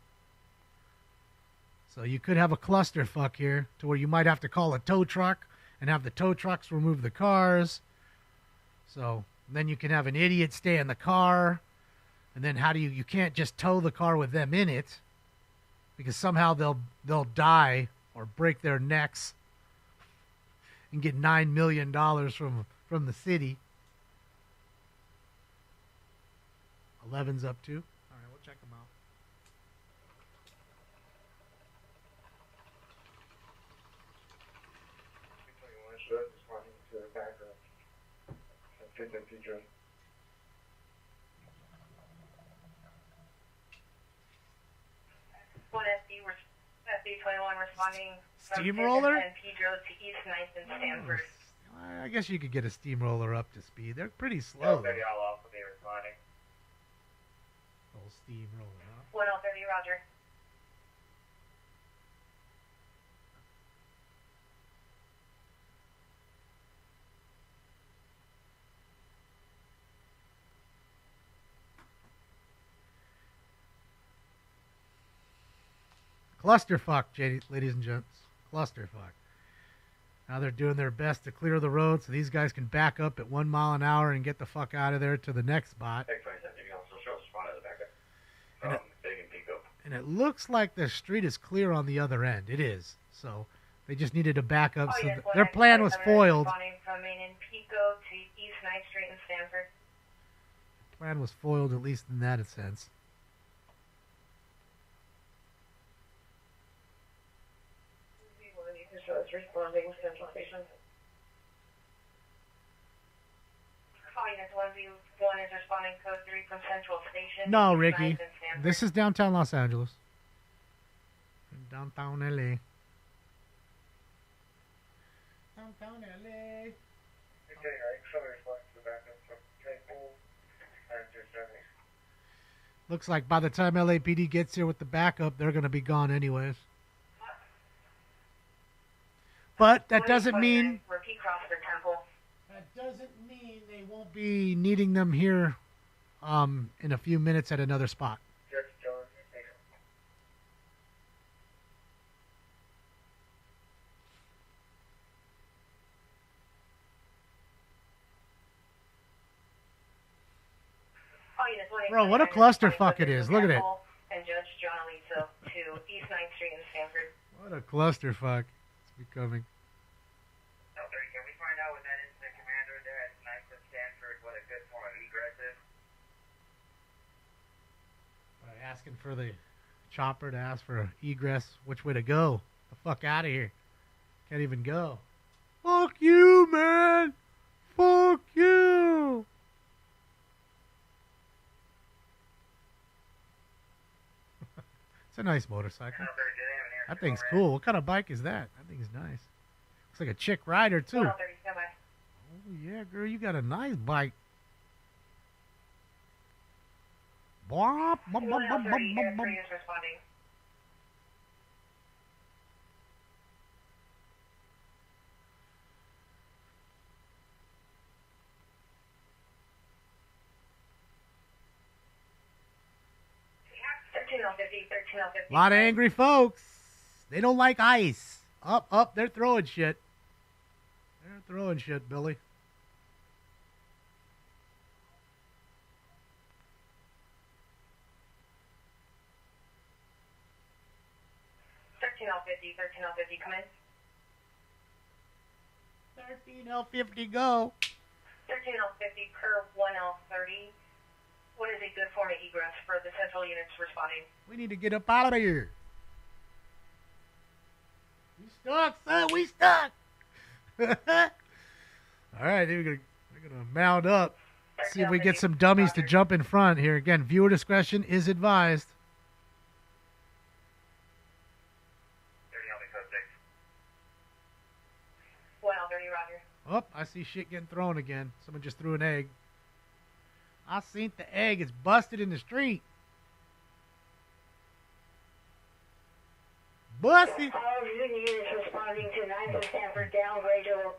So you could have a clusterfuck here to where you might have to call a tow truck and have the tow trucks remove the cars. So then you can have an idiot stay in the car. And then you can't just tow the car with them in it because somehow they'll die or break their necks and get $9 million from the city. 11's up too. All right, we'll check them out. SD21 responding Steamroller? from Pedro to East 9th and Stanford. I guess you could get a steamroller up to speed. They're pretty slow. Yeah, I'll also be responding. Old steamroller, huh? 1030, roger. Clusterfuck, ladies and gents. Clusterfuck. Now they're doing their best to clear the road so these guys can back up at 1 mile an hour and get the fuck out of there to the next spot. And it looks like the street is clear on the other end. It is. So they just needed to back up. So their plan was foiled. Responding from Main and Pico to East 9th Street in Stanford. Plan was foiled, at least in that sense. Responding Central Station. Call units 1V1 is responding code 3 from Central Station. No, Ricky. This is downtown Los Angeles. Downtown LA. Downtown LA. Looks like by the time LAPD gets here with the backup, they're going to be gone anyways. But that doesn't mean... That doesn't mean they won't be needing them here in a few minutes at another spot. Bro, what a clusterfuck it is. Look at it. And Judge John Alito to East 9th Street in Stanford. What a clusterfuck it's becoming. Can we find out what that incident commander there at 9th and Stanford, what a good form of egress is? Asking for the chopper to ask for egress, which way to go? The fuck out of here. Can't even go. Fuck you, man. Fuck you. It's a nice motorcycle. That thing's cool. What kind of bike is that? That thing's nice. Looks like a chick rider, too. Oh, yeah, girl, you got a nice bike. Bop, bop, bop, bop, bop, bop, bop. A lot of angry folks. They don't like ice. Up, they're throwing shit. They're throwing shit, Billy. $13.50, come in. 13L50, go. $13.50 per 1L30. What is a good form of egress for the central units responding? We need to get up out of here. We stuck, son. We stuck. All right, they're gonna mount up. See if we get some dummies to jump in front here. Again, viewer discretion is advised. 1L30, roger. Oh, I see shit getting thrown again. Someone just threw an egg. I seen the egg. It's busted in the street. Busted. All units responding to 9th Stanford downgrade to...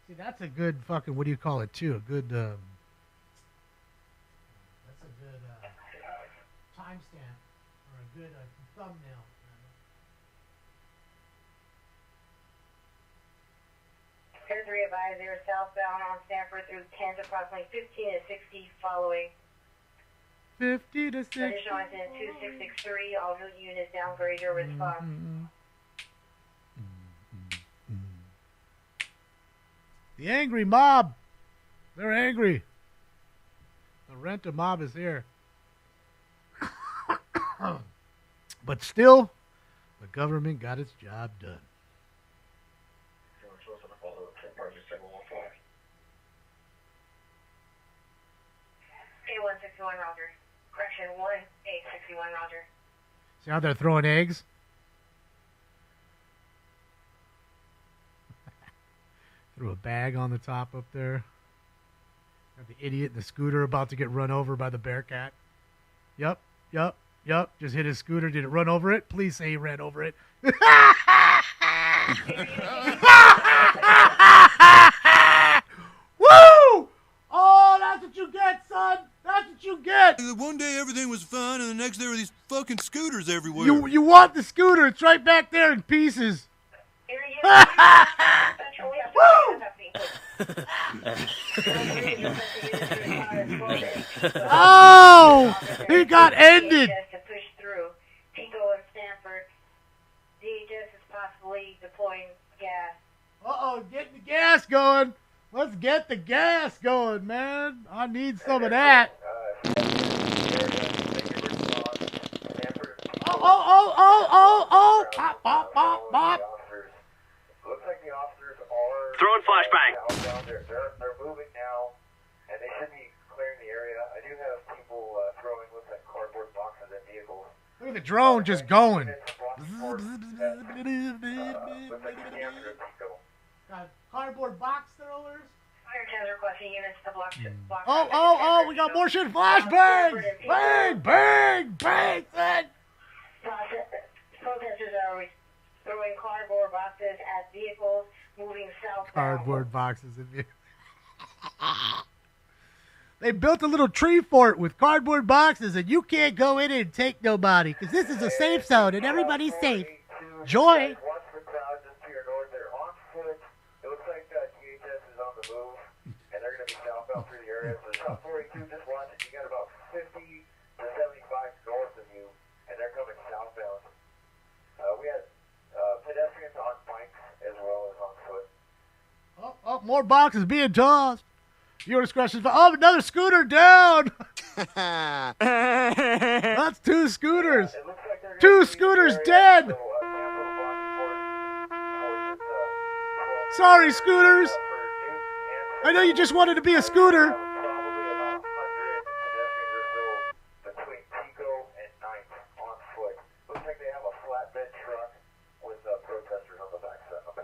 See, that's a good fucking, what do you call it, too? A good, that's a good timestamp or a good thumbnail. Pier 3 advised they are southbound on Stanford through 10 to approximately 15 to 60 following. 50 to 60. Additional incident 2663, all new units downgrade your response. The angry mob. They're angry. The rent-a mob is here. But still, the government got its job done. A161, roger. Correction, 1A61, roger. See how they're throwing eggs? Threw a bag on the top up there. Got the idiot in the scooter about to get run over by the Bearcat. Yup. Just hit his scooter. Did it run over it? Please say he ran over it. Woo! Oh, that's what you get, son. That's what you get. One day everything was fine, and the next day there were these fucking scooters everywhere. You want the scooter? It's right back there in pieces. Woo! Oh, he got ended. To push through Pico and Stanford. DHS is possibly deploying gas. Uh-oh, getting the gas going. Let's get the gas going, man. I need some of that. Oh. Pop, pop, pop, pop. Looks like the officers are... Throwing flashbang. They're moving now, and they should be clearing the area. I do have people throwing, looks like cardboard boxes at vehicles. Look at the drone just going. Got cardboard box throwers. Fire 10 is requesting units to block. Oh, we got more shit. Flashbangs! Bang, bang, bang, son! Protesters are throwing cardboard boxes at vehicles moving southbound. Cardboard boxes in here. They built a little tree fort with cardboard boxes, and you can't go in and take nobody, because this is a safe zone, and everybody's safe. Joy. Watch the crowd just to your north. They're on foot. It looks like DHS is on the move, and they're going to be southbound through the area. So South 42, just watch it. You got about 50 to 75 north of you, and they're coming southbound. We had pedestrians on bikes as well as on foot. Oh, more boxes being tossed. Your discretion. Oh, another scooter down. That's 2 scooters. Like 2 scooters dead. Sorry, scooters. I know you just wanted to be a scooter.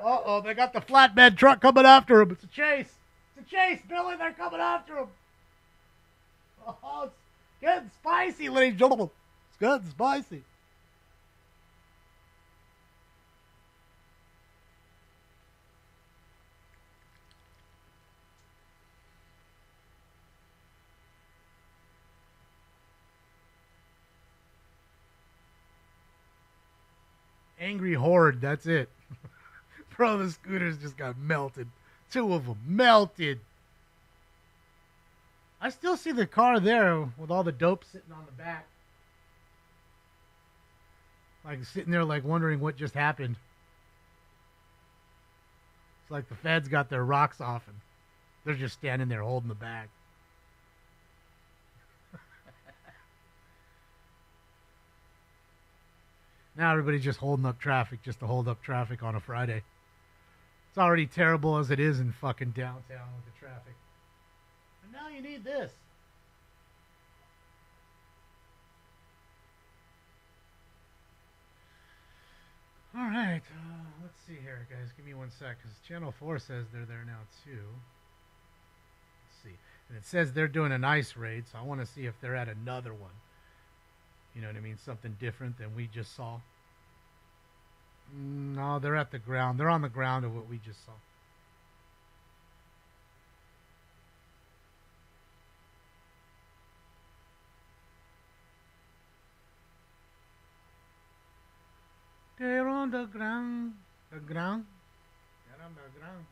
Uh-oh, they got the flatbed truck coming after him. It's a chase. It's a chase, Billy. They're coming after him. Oh, it's getting spicy, ladies and gentlemen. It's getting spicy. Angry horde, that's it. Bro, the scooters just got melted. 2 of them melted. I still see the car there with all the dope sitting on the back. Like sitting there like wondering what just happened. It's like the feds got their rocks off and they're just standing there holding the bag. Now everybody's just holding up traffic just to hold up traffic on a Friday. It's already terrible as it is in fucking downtown with the traffic. And now you need this. All right. Let's see here, guys. Give me 1 sec, because Channel 4 says they're there now, too. Let's see. And it says they're doing an ice raid, so I want to see if they're at another one. You know what I mean? Something different than we just saw. No, they're at the ground. They're on the ground of what we just saw. They're on the ground. The ground. They're on the ground.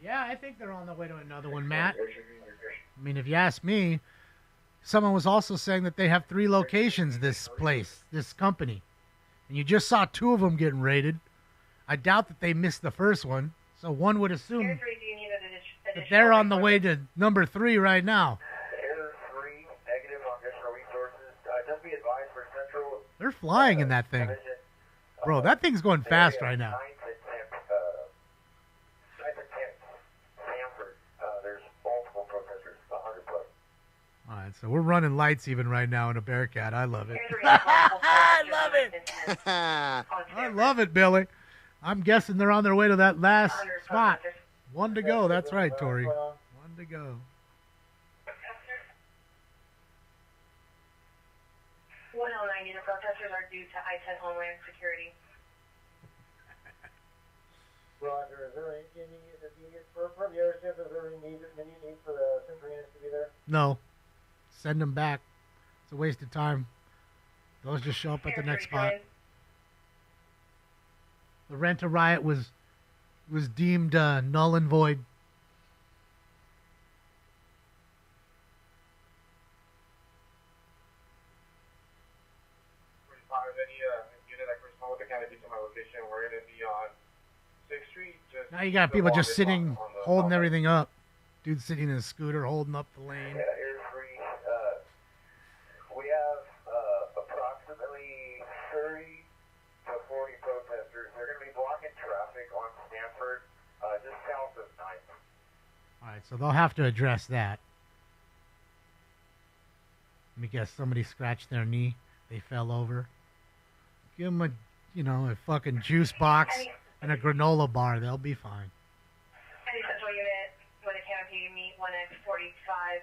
Yeah, I think they're on the way to another one, Matt. I mean, if you ask me, someone was also saying that they have 3 locations, this place, this company. And you just saw 2 of them getting raided. I doubt that they missed the first one. So one would assume that they're on the way to number 3 right now. Error 3, negative on additional resources. Just be advised for Central. They're flying in that thing. Bro, that thing's going fast right now. All right, so we're running lights even right now in a Bearcat. I love it. I love it. I love it, Billy. I'm guessing they're on their way to that last spot. 1 to go. That's right, Tori. 1 to go. 109 unit protesters are due to I-10 Homeland Security. Roger. Is there any for the airship? Is there any need for the Central units to be there? No. Send them back. It's a waste of time. Those just show up at the next spot. The rent-a-riot was deemed null and void. Now you got people just sitting, holding everything up. Dude sitting in a scooter, holding up the lane. Yeah, Air 3. We have approximately 30 to 40 protesters. They're going to be blocking traffic on Stanford, just south of 9th. All right, so they'll have to address that. guess somebody scratched their knee. They fell over. Give them a, a fucking juice box and a granola bar. They'll be fine. Any central unit, when it canopy, meet 1X45,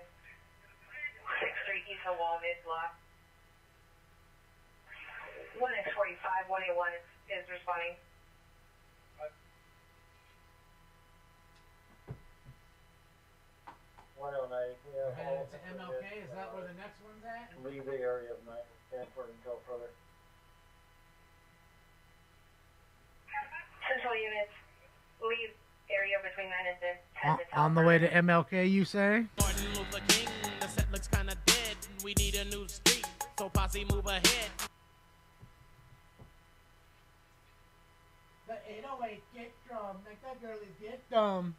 6th Street, east of wall, mid-block. 1X45, 1A1 is responding. 109. Yeah, Headed to MLK. Is that where the next one's at? Leave the area of 9 Stanford and go further. Central units, leave area between 9 and 10 to On the way to MLK, you say? Martin Luther King, the set looks kinda dead. We need a new street, so posse move ahead. The 808 get drum, make that girlie get dumb.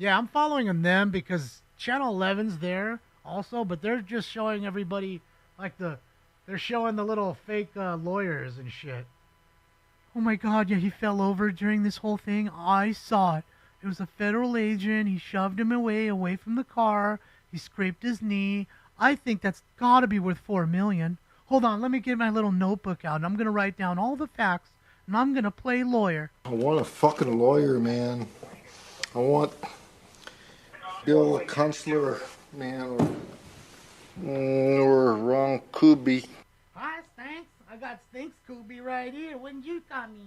Yeah, I'm following them because Channel 11's there also, but they're just showing everybody like they're showing the little fake lawyers and shit. Oh my God, yeah, he fell over during this whole thing. I saw it. It was a federal agent. He shoved him away from the car. He scraped his knee. I think that's got to be worth $4 million. Hold on, let me get my little notebook out, and I'm going to write down all the facts, and I'm going to play lawyer. I want a fucking lawyer, man. I want Bill Kunstler, man, or Ron Kuby. Hi, Stinks. I got Stinks Kuby right here. When you come in?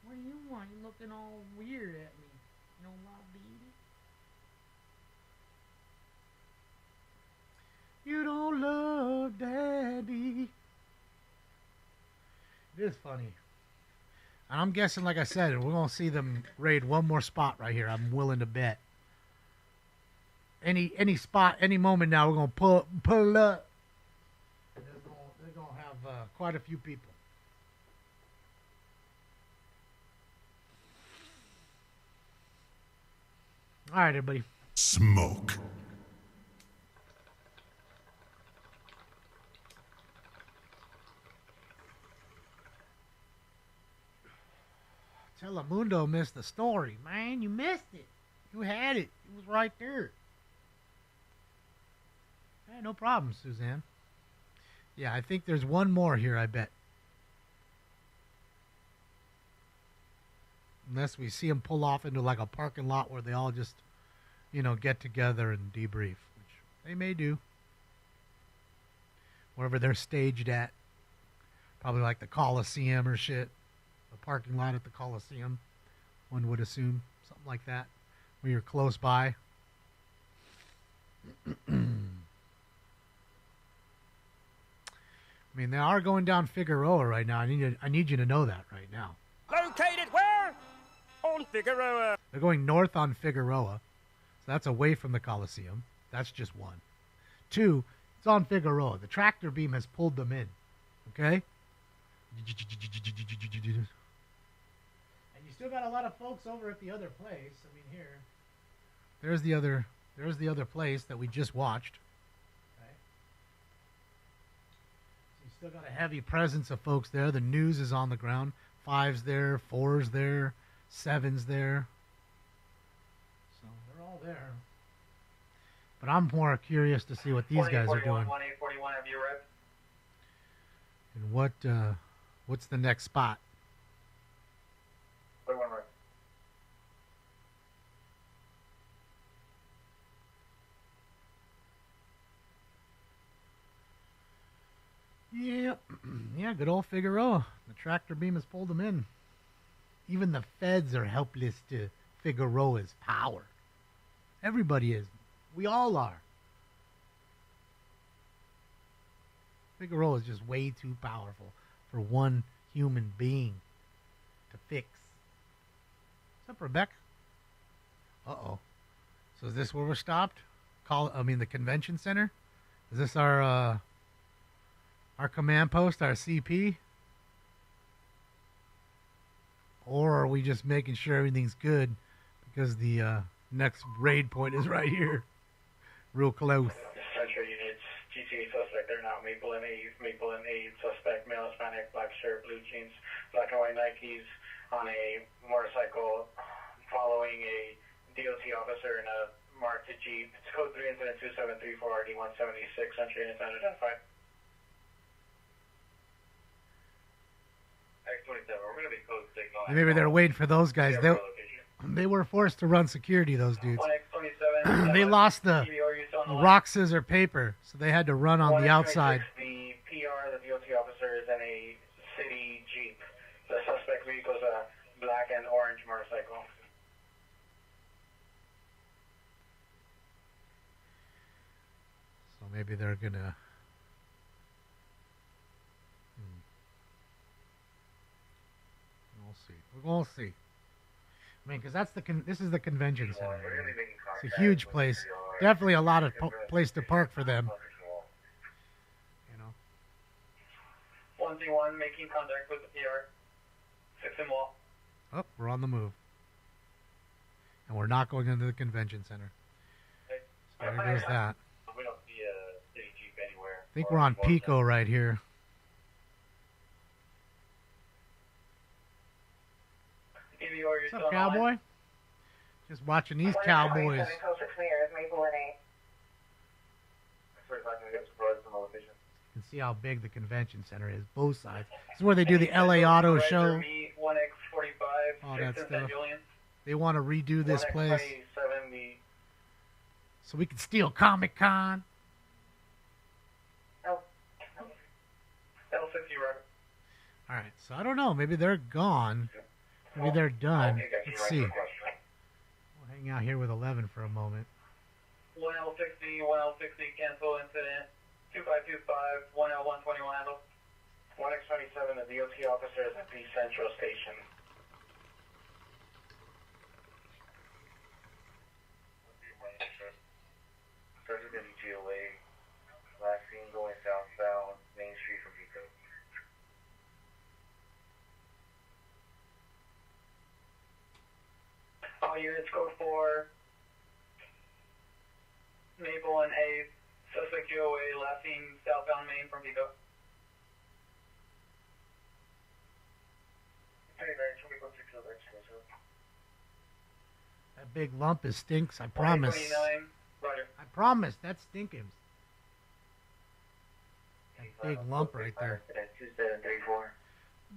What do you want? You looking all weird at me. You know, Robbie? You don't love Daddy. It is funny. And I'm guessing, like I said, we're going to see them raid one more spot right here. I'm willing to bet. Any spot, any moment now, we're going to pull up. They're going to have quite a few people. All right, everybody. Smoke. Telemundo missed the story, man. You missed it. You had it. It was right there. Hey, no problem, Suzanne. Yeah, I think there's one more here, I bet. Unless we see them pull off into like a parking lot where they all just, get together and debrief, which they may do. Wherever they're staged at. Probably like the Coliseum or shit. The parking lot at the Coliseum, one would assume. Something like that. Where you're close by. I mean, they are going down Figueroa right now. I need you to know that right now. Located where? On Figueroa. They're going north on Figueroa. So that's away from the Coliseum. That's just one. Two, it's on Figueroa. The tractor beam has pulled them in. Okay? And you still got a lot of folks over at the other place. I mean, here. There's the other place that we just watched. Still got a heavy presence of folks there. The news is on the ground. 5's there, 4's there, 7's there. So they're all there. But I'm more curious to see what these guys are doing. 1841, have you read? And what's the next spot? 41 right. Yeah, yeah, good old Figueroa. The tractor beam has pulled them in. Even the feds are helpless to Figueroa's power. Everybody is. We all are. Figueroa is just way too powerful for one human being to fix. What's up, Rebecca? Uh-oh. So is this where we're stopped? The convention center? Is this our command post, our CP? Or are we just making sure everything's good because the next raid point is right here? Real close. Central units, GTA suspect, they're now Maple M8, suspect, male Hispanic, black shirt, blue jeans, black and white Nikes, on a motorcycle following a DOT officer in a marked to Jeep. It's code 3 incident 2734 RD 176. Entry and unidentified. X27, we're going to be code 6 on. Maybe they're waiting for those guys. They were forced to run security, those dudes. They lost the rock, scissor, paper, so they had to run on the outside. The PR, the DOT officer, is in a city Jeep. The suspect vehicle is a black and orange motorcycle. So maybe they're gonna. We'll see. We're gonna see. I mean, because this is the convention center. It's a huge place. Definitely a lot of place to park for them. You know. 131 making contact with the PR. 6 and wall. Oh, we're on the move. And we're not going into the convention center. So there goes that. We don't see a city Jeep anywhere. I think we're on Pico right here. What's up, cowboy? Just watching these cowboys. You can see how big the convention center is, both sides. This is where they do the LA Auto Show. All that stuff. They want to redo this place so we can steal Comic Con. All right, so I don't know. Maybe they're gone. Maybe they're done. Let's see. We'll hang out here with 11 for a moment. 1L60, 1L60, cancel incident. 2525, 1L121 handle. 1X27, the DOT officer is at the Central Station. President GOA, last seen going southbound, Main Street from Pico. All units code 4, Maple and A, suspect GOA, last seen southbound Main from Pico. That big lump is stinks, I promise. I promise, that's stinkins. That big lump right there. 2734.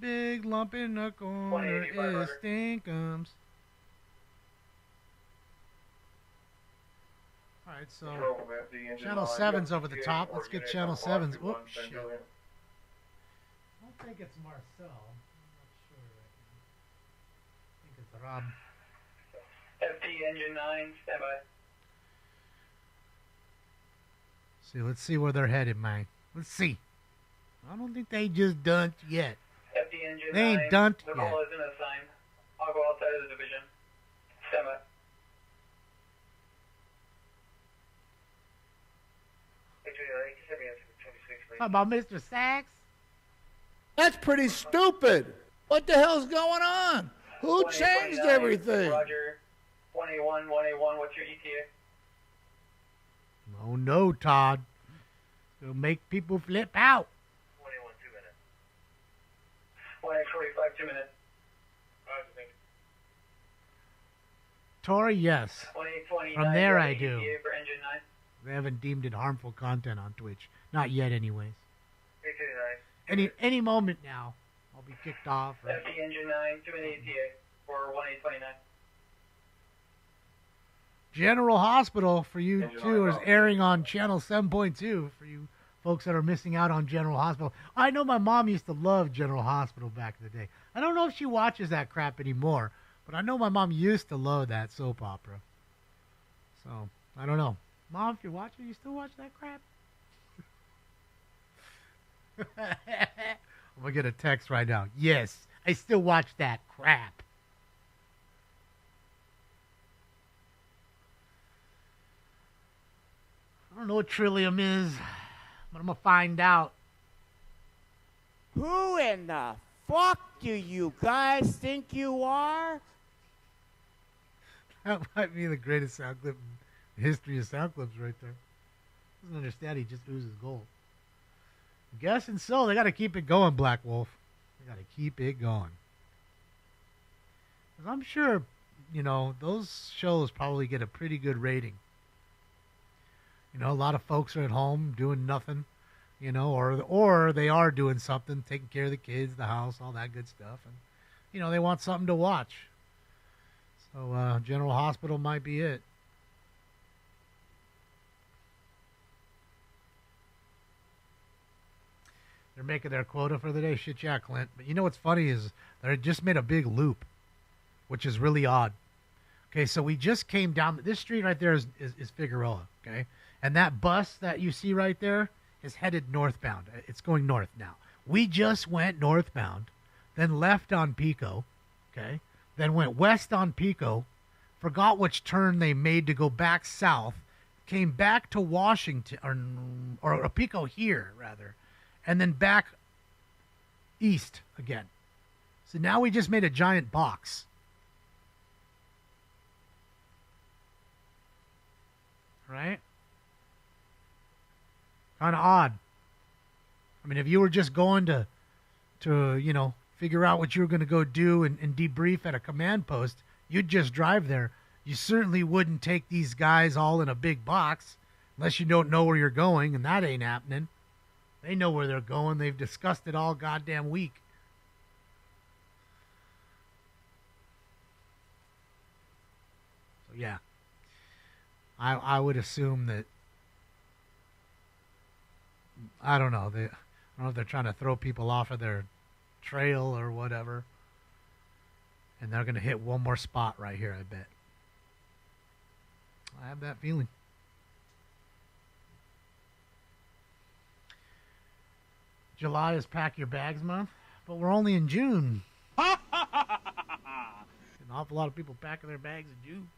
Big lump in the corner is stinkums. Alright, so Channel 7's over the top. Let's get Channel 7's. Whoops, shit. I don't think it's Marcel. I'm not sure right now. I think it's Rob. FT engine 9, standby. See, let's see where they're headed, man. Let's see. I don't think they just done yet. FT engine they 9, ain't done the yet. call isn't assigned. I'll go outside of the division. Standby. How about Mr. Sachs? That's pretty stupid. What the hell's going on? Who changed everything? Roger. 181, 181, what's your ETA? Oh no, Todd. It'll make people flip out. 181, 2 minutes. 1X45, 2 minutes. Tori, yes. 2829, From there I do. ETA for engine 9. They haven't deemed it harmful content on Twitch. Not yet, anyways. 829. Any moment now, I'll be kicked off. Or... FT engine 9, 2 minute ETA for 1829. General Hospital for you too is airing on channel 7.2 for you folks that are missing out on General Hospital. I know my mom used to love General Hospital back in the day. I don't know if she watches that crap anymore, but I know my mom used to love that soap opera. So, I don't know. Mom, if you're watching, you still watch that crap? I'm going to get a text right now. Yes, I still watch that crap. I don't know what Trillium is, but I'm going to find out. Who in the fuck do you guys think you are? That might be the greatest sound clip in the history of sound clips right there. Doesn't understand, he just oozes gold. I'm guessing so. They got to keep it going, Black Wolf. They got to keep it going. 'Cause I'm sure, you know, those shows probably get a pretty good rating. You know, a lot of folks are at home doing nothing, you know, or they are doing something, taking care of the kids, the house, all that good stuff. And, you know, they want something to watch. So General Hospital might be it. They're making their quota for the day. Shit, yeah, Clint. But you know what's funny is they just made a big loop, which is really odd. Okay, so we just came down. This street right there is Figueroa, okay? And that bus that you see right there is headed northbound. It's going north now. We just went northbound, then left on Pico, okay? Then went west on Pico, forgot which turn they made to go back south, came back to Washington, or Pico here, rather, and then back east again. So now we just made a giant box. Right? Kind of odd. I mean, if you were just going to you know, figure out what you were going to go do and debrief at a command post, you'd just drive there. You certainly wouldn't take these guys all in a big box unless you don't know where you're going, and that ain't happening. They know where they're going. They've discussed it all goddamn week. So, yeah. I would assume that, I don't know. I don't know if they're trying to throw people off of their trail or whatever. And they're going to hit one more spot right here, I bet. I have that feeling. July is Pack Your Bags month, but we're only in June. An awful lot of people packing their bags in June.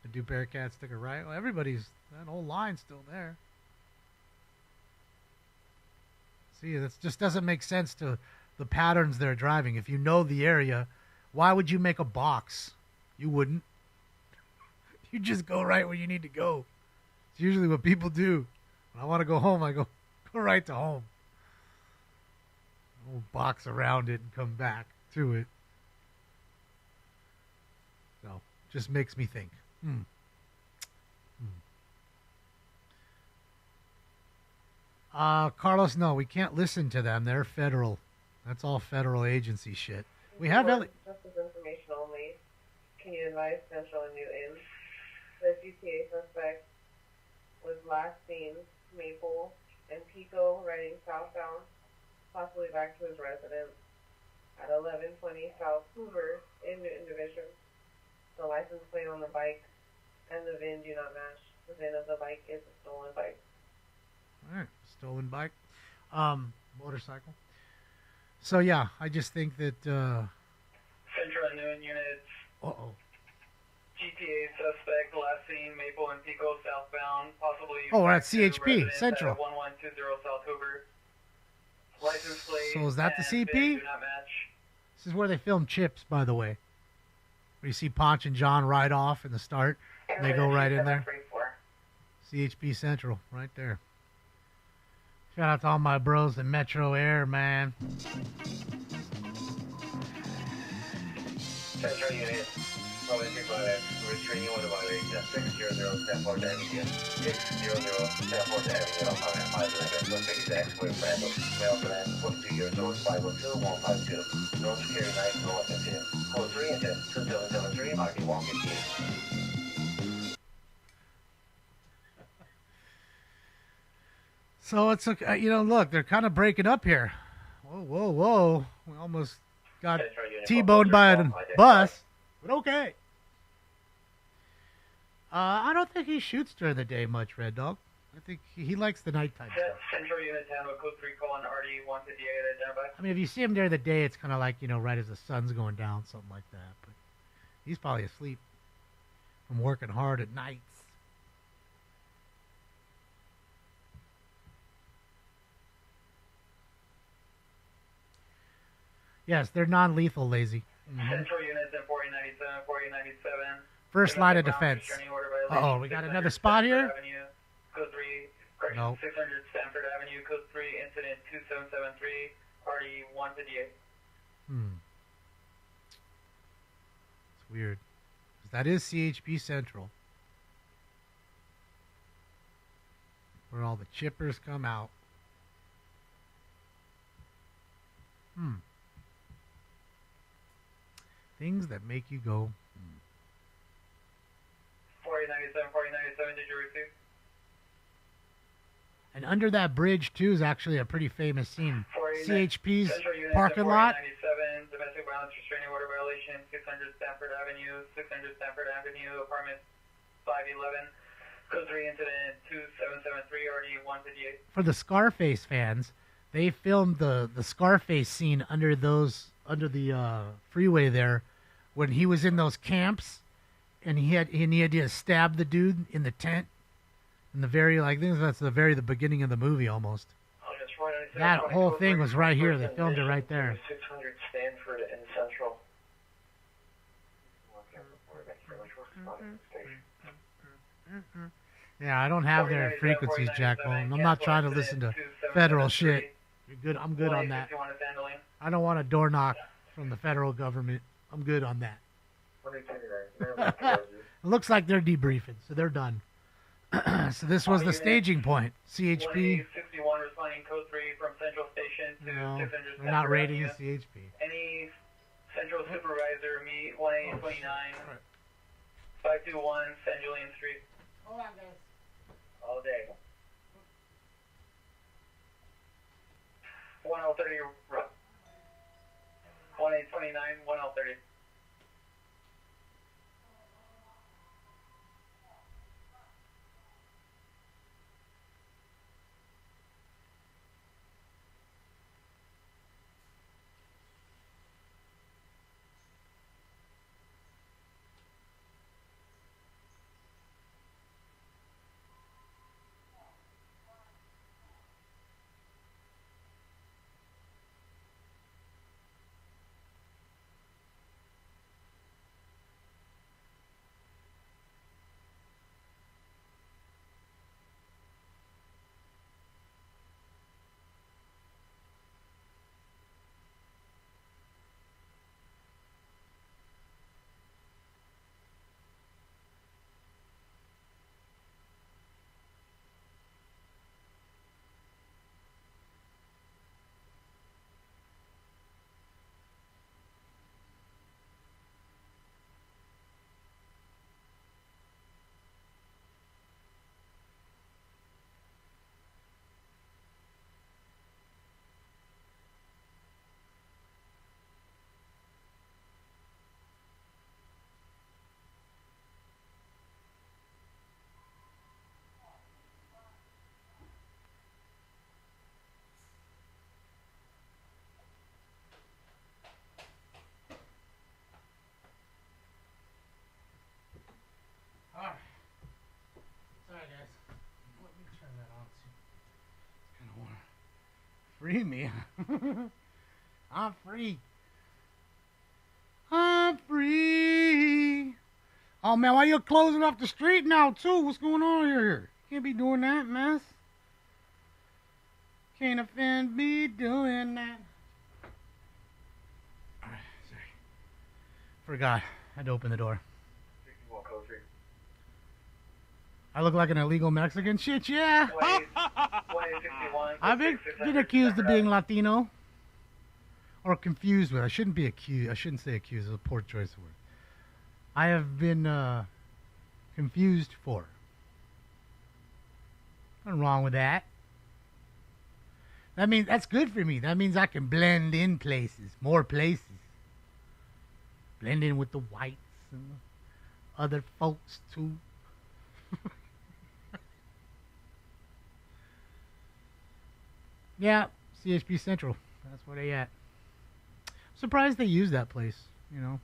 The Do Bearcats stick a right? Well, that whole line's still there. See, that just doesn't make sense to the patterns they're driving. If you know the area, why would you make a box? You wouldn't. You just go right where you need to go. It's usually what people do. When I want to go home, I go right to home. We'll box around it and come back to it. So, just makes me think. Carlos, no, we can't listen to them. They're federal. That's all federal agency shit. We have Just as information only, can you advise Central and New Inn? The GTA suspect was last seen Maple and Pico riding southbound, possibly back to his residence at 1120 South Hoover in Newton Division. The license plate on the bike and the VIN do not match. The VIN of the bike is a stolen bike. All right, stolen bike, motorcycle. So yeah, I just think that. Central and Newton units. GTA suspect last seen Maple and Pico southbound, possibly. Oh, we're at CHP Central. 1120 South Hoover. License plate. So is that the CP? VIN do not match. This is where they film Chips, by the way. Where you see Ponch and John ride off in the start. And they go right in there. CHP Central, right there. Shout out to all my bros in Metro Air, man. Central unit, probably 3 restraining order violation, 600 Stanford Avenue, 600 Stanford Avenue, Ohio, Ireland, suspect is ex-boyfriend friend of male friend, 42 years old, 512-152, known to carry knife, no offensive, code 3 and 2773, RD 115. So it's, you know, look, they're kind of breaking up here. Whoa, whoa, whoa. We almost got T-boned by a bus, but okay. I don't think he shoots during the day much, Red Dog. I think he likes the nighttime stuff. Central unit 10 with code 3 calling RD 158 identified. I mean, if you see him during the day, it's kind of like, you know, right as the sun's going down, something like that. But he's probably asleep from working hard at nights. Yes, they're non-lethal, lazy. Central units in 4097, 4097. First line of defense. Uh-oh, we got another spot here? Avenue, code 3, No. 600 Stanford Avenue, code 3, incident 2773, RD 158. It's weird. That is CHP Central. where all the chippers come out. Things that make you go, 4097, 4097, did you receive? And under that bridge, too, is actually a pretty famous scene. 49 CHP's Central units parking at lot. 4097, domestic violence restraining order violation, 600 Stanford Avenue, 600 Stanford Avenue, apartment 511, code 3 incident 2773, RD 158. For the Scarface fans, they filmed the Scarface scene under the freeway there when he was in those camps and he had to stab the dude in the tent in the very, I think that's the beginning of the movie almost. That whole thing was right here. They filmed it right there. 600 Stanford and Central. Yeah, I don't have their frequencies, Jackbone. I'm not trying to listen to federal shit. You're good. I'm good on that. I don't want a door knock from the federal government. I'm good on that. It looks like they're debriefing, so they're done. So this was the staging point. CHP. 61 responding code 3 from Central Station to 600 They're not rating CHP. Any Central supervisor meet 1829 521 San Julian Street. Hold on, guys. All day. 1030 1829 1030. Alright. Sorry, guys. Let me turn that on. Free me. I'm free. I'm free. Oh, man, why you closing off the street now, too? What's going on here? Can't be doing that, mess. Can't offend me doing that. Alright, sorry. Forgot. Had to open the door. I look like an illegal Mexican? Shit, yeah. I've been accused of being Latino. Or confused with. I shouldn't be accused. I shouldn't say accused. It's a poor choice of word. I have been confused for. Nothing wrong with that. That means that's good for me. That means I can blend in places, more places. Blend in with the whites and the other folks too. Yeah, CHP Central. That's where they at. Surprised they use that place, you know.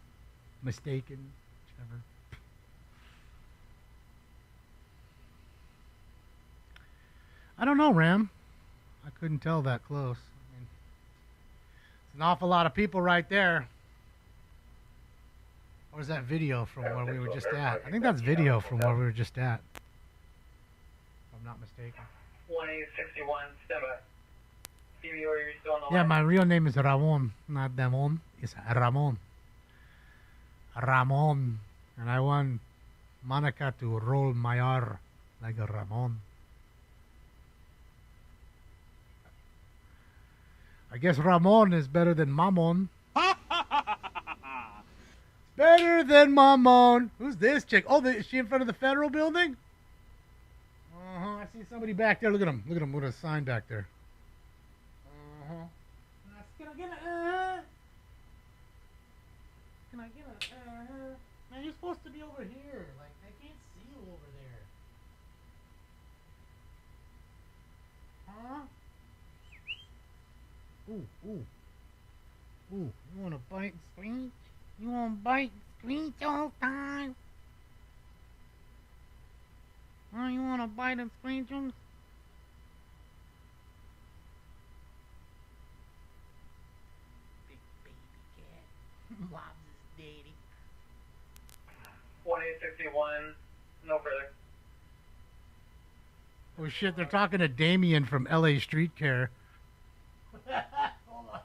Mistaken, whichever. I don't know, Ram. I couldn't tell that close. I mean, it's an awful lot of people right there. Or is that video from where we were just at? I think that's video from where we were just at. If I'm not mistaken. 1861, stand by. Stevie, are you still on the Yeah, line? my real name is Ramon, not Damon. It's Ramon. Ramon. And I want Monica to roll my R like a Ramon. I guess Ramon is better than Mamon. Better than Mamon. Who's this chick? Oh, is she in front of the federal building? Uh-huh. I see somebody back there. Look at him. Look at him with a sign back there. Uh-huh. Can I get a, Can I get a, Man, you're supposed to be over here. Like, I can't see you over there. Huh? Ooh, ooh. Ooh, you want to bite and screech? You want to bite and screech all the time? Oh, you want to bite and screech them? Big baby cat. Loves his daddy. 1861, no further. Oh shit, they're talking to Damien from LA Street Care. Hold on.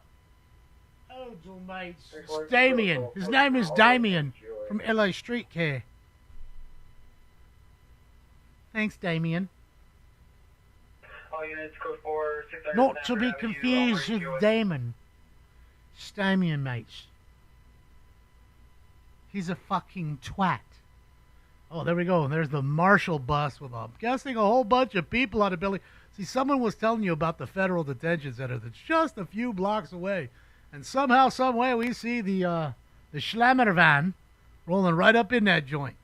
Oh, Joe mate. It's Damien. His name is Damien from LA Street Care. Thanks, Damien. All units, code 4, 600. Not to be confused with Damon. It's Damien, mates. He's a fucking twat. Oh, there we go. There's the Marshall bus with, I'm guessing, a whole bunch of people on the building. See, someone was telling you about the federal detention center that's just a few blocks away. And somehow, some way, we see the Schlammer van rolling right up in that joint.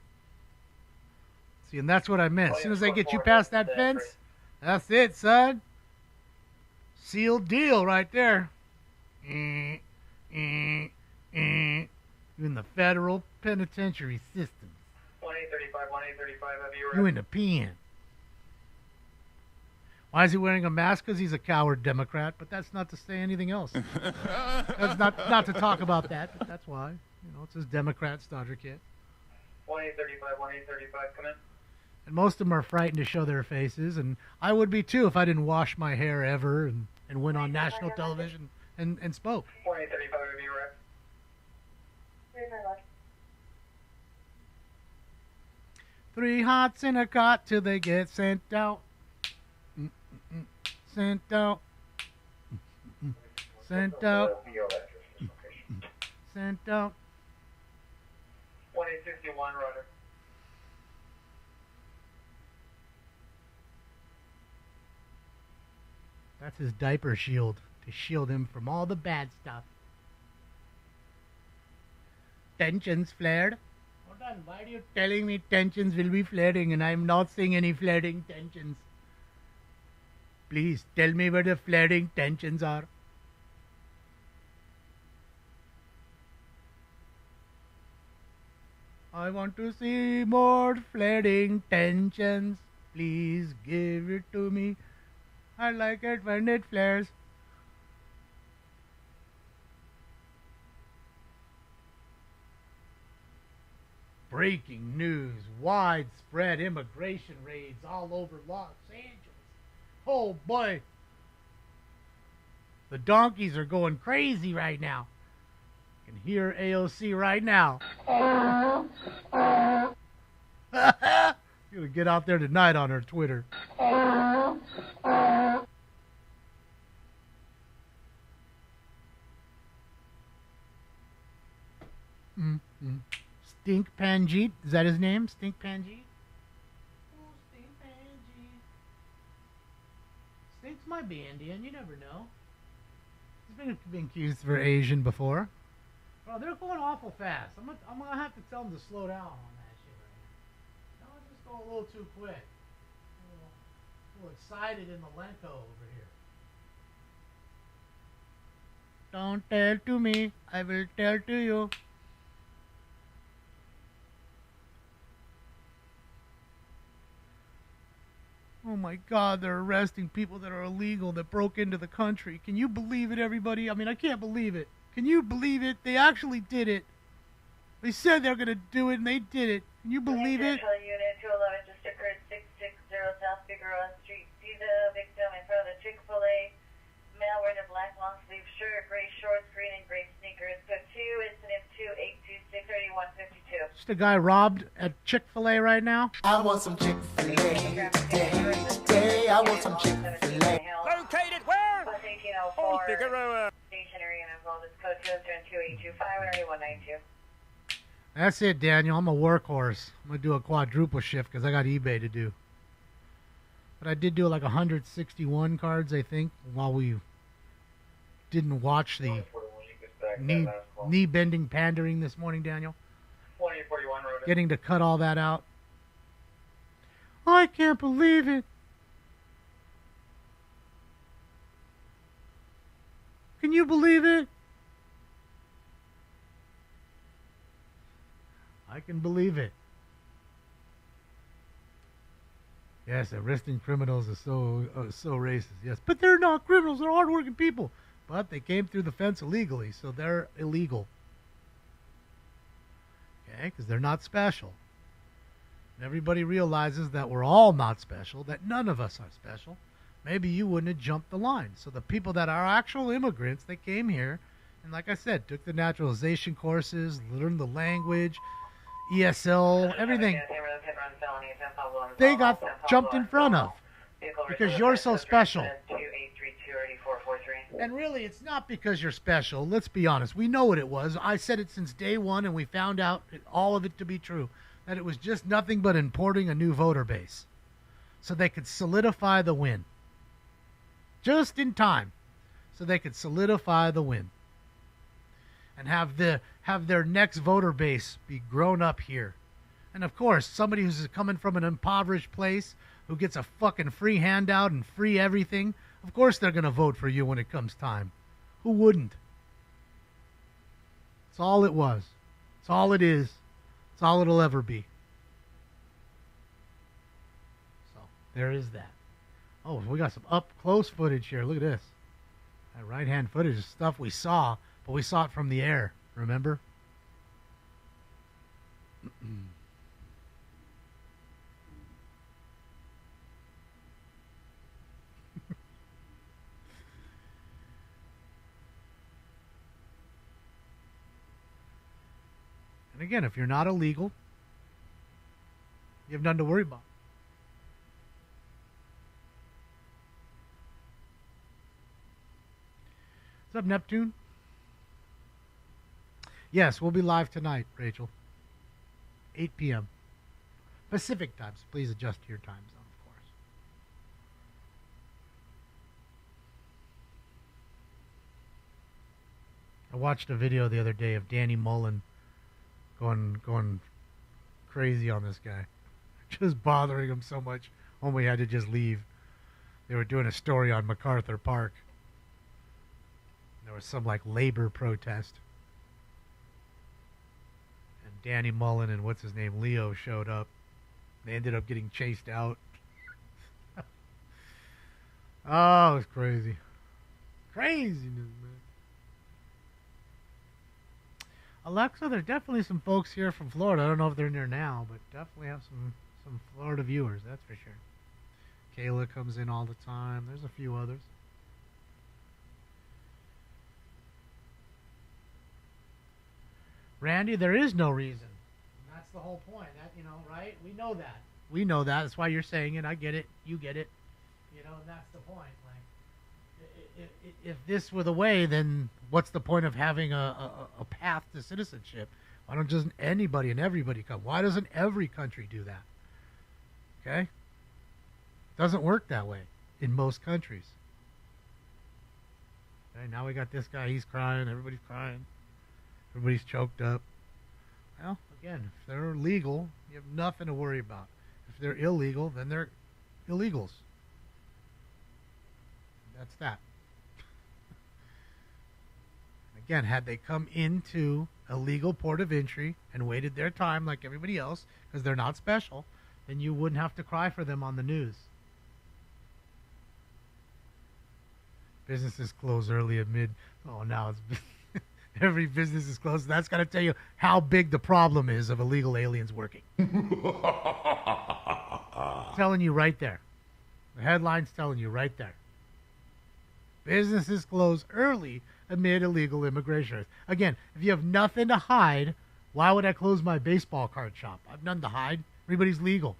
See, and that's what I meant. As soon as they get you past that fence, that's it, son. Sealed deal right there. You in the federal penitentiary system. 1835, 1835, have you You in the pen. Why is he wearing a mask? Because he's a coward Democrat, but that's not to say anything else. That's not to talk about that, but that's why. You know, it's his Democrat starter kit. 1835, 1835, come in. And most of them are frightened to show their faces, and I would be too if I didn't wash my hair ever and went on national television and spoke. 1835, have you arrived? 3 hots in a cot till they get sent out. Sent out. Sent out. Sent out. 1861, Roger. That's his diaper shield to shield him from all the bad stuff. Tensions flared. Hold on, why are you telling me tensions will be flaring and I'm not seeing any flaring tensions? Please tell me where the flaring tensions are. I want to see more flaring tensions. Please give it to me. I like it when it flares. Breaking news. Widespread immigration raids all over Los Angeles. Oh boy. The donkeys are going crazy right now. I can hear AOC right now. You're gonna get out there tonight on her Twitter. Stink Panjeet, is that his name? Stink Panjeet? Oh, Stink Panjeet. Stinks might be Indian, you never know. He's been accused for Asian before. Oh, they're going awful fast. I'm gonna have to tell them to slow down on that shit right now. Don't just go a little too quick. A little excited in the Lento over here. Don't tell to me, I will tell to you. Oh my God, they're arresting people that are illegal, that broke into the country. Can you believe it, everybody? I mean, I can't believe it. Can you believe it? They actually did it. They said they're going to do it, and they did it. Can you believe it? Central Unit 211 just occurred 660 South Figueroa Street. See the victim in front of the Chick-fil-A. Male wearing a black long sleeve shirt, gray shorts, green and gray sneakers. Code 2, incident 2826-3152. Just a guy robbed at Chick-fil-A right now. I want some Chick-fil-A. I want some Chick-fil-A. Located where? for stationary and involved is code 202-2825 and 8192. That's it, Daniel. I'm a workhorse. I'm going to do a quadruple shift because I got eBay to do. But I did do like 161 cards, I think, while we didn't watch the knee-bending pandering this morning, Daniel. 2841 Road. Getting to cut all that out. I can't believe it. Can you believe it? I can believe it. Yes, arresting criminals is so racist. Yes, but they're not criminals. They're hardworking people. But they came through the fence illegally, so they're illegal. Okay, because they're not special. And everybody realizes that we're all not special, that none of us are special. Maybe you wouldn't have jumped the line. So the people that are actual immigrants, they came here, and like I said, took the naturalization courses, learned the language, ESL, everything. They got jumped in front of because you're so special. And really, it's not because you're special. Let's be honest. We know what it was. I said it since day one, and we found out all of it to be true, that it was just nothing but importing a new voter base so they could solidify the win. Just in time, so they could solidify the win and have their next voter base be grown up here. And of course, somebody who's coming from an impoverished place who gets a fucking free handout and free everything, of course they're going to vote for you when it comes time. Who wouldn't? It's all it was. It's all it is. It's all it'll ever be. So, there is that. Oh, we got some up-close footage here. Look at this. That right-hand footage is stuff we saw, but we saw it from the air. Remember? And again, if you're not illegal, you have nothing to worry about. What's up, Neptune? Yes, we'll be live tonight, Rachel. 8 p.m. Pacific time, so please adjust to your time zone, of course. I watched a video the other day of Danny Mullen going crazy on this guy. Just bothering him so much when we had to just leave. They were doing a story on MacArthur Park. There was some like labor protest. And Danny Mullen and what's his name, Leo, showed up. They ended up getting chased out. Oh, it was crazy. Craziness, man. Alexa, there's definitely some folks here from Florida. I don't know if they're in there now, but definitely have some Florida viewers, that's for sure. Kayla comes in all the time. There's a few others. Randy, there is no reason. And that's the whole point. That, right? We know that. We know that. That's why you're saying it. I get it. You get it. And that's the point. Like, if this were the way, then what's the point of having a path to citizenship? Why don't just anybody and everybody come? Why doesn't every country do that? Okay? Doesn't work that way in most countries. Okay, now we got this guy. He's crying. Everybody's crying. Everybody's choked up. Well, again, if they're legal, you have nothing to worry about. If they're illegal, then they're illegals. That's that. Again, had they come into a legal port of entry and waited their time like everybody else, because they're not special, then you wouldn't have to cry for them on the news. Businesses close early and mid. Oh, now it's every business is closed. That's got to tell you how big the problem is of illegal aliens working. Telling you right there. The headline's telling you right there. Businesses close early amid illegal immigration. Again, if you have nothing to hide, why would I close my baseball card shop? I've nothing to hide. Everybody's legal.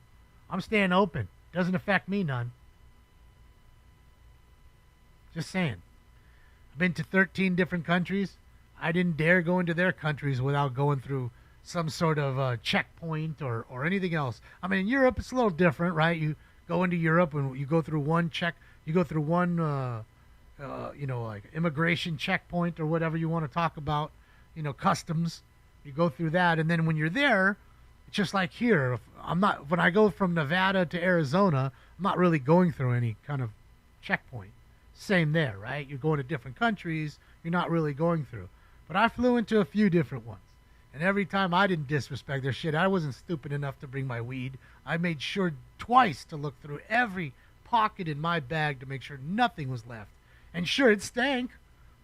I'm staying open. Doesn't affect me none. Just saying. been to 13 different countries. I didn't dare go into their countries without going through some sort of checkpoint or anything else. I mean, in Europe, it's a little different, right? You go into Europe and you go through one like immigration checkpoint or whatever you want to talk about, customs. You go through that, and then when you're there, it's just like here. When I go from Nevada to Arizona, I'm not really going through any kind of checkpoint. Same there, right? You're going to different countries, you're not really going through. But I flew into a few different ones. And every time I didn't disrespect their shit, I wasn't stupid enough to bring my weed. I made sure twice to look through every pocket in my bag to make sure nothing was left. And sure, it stank.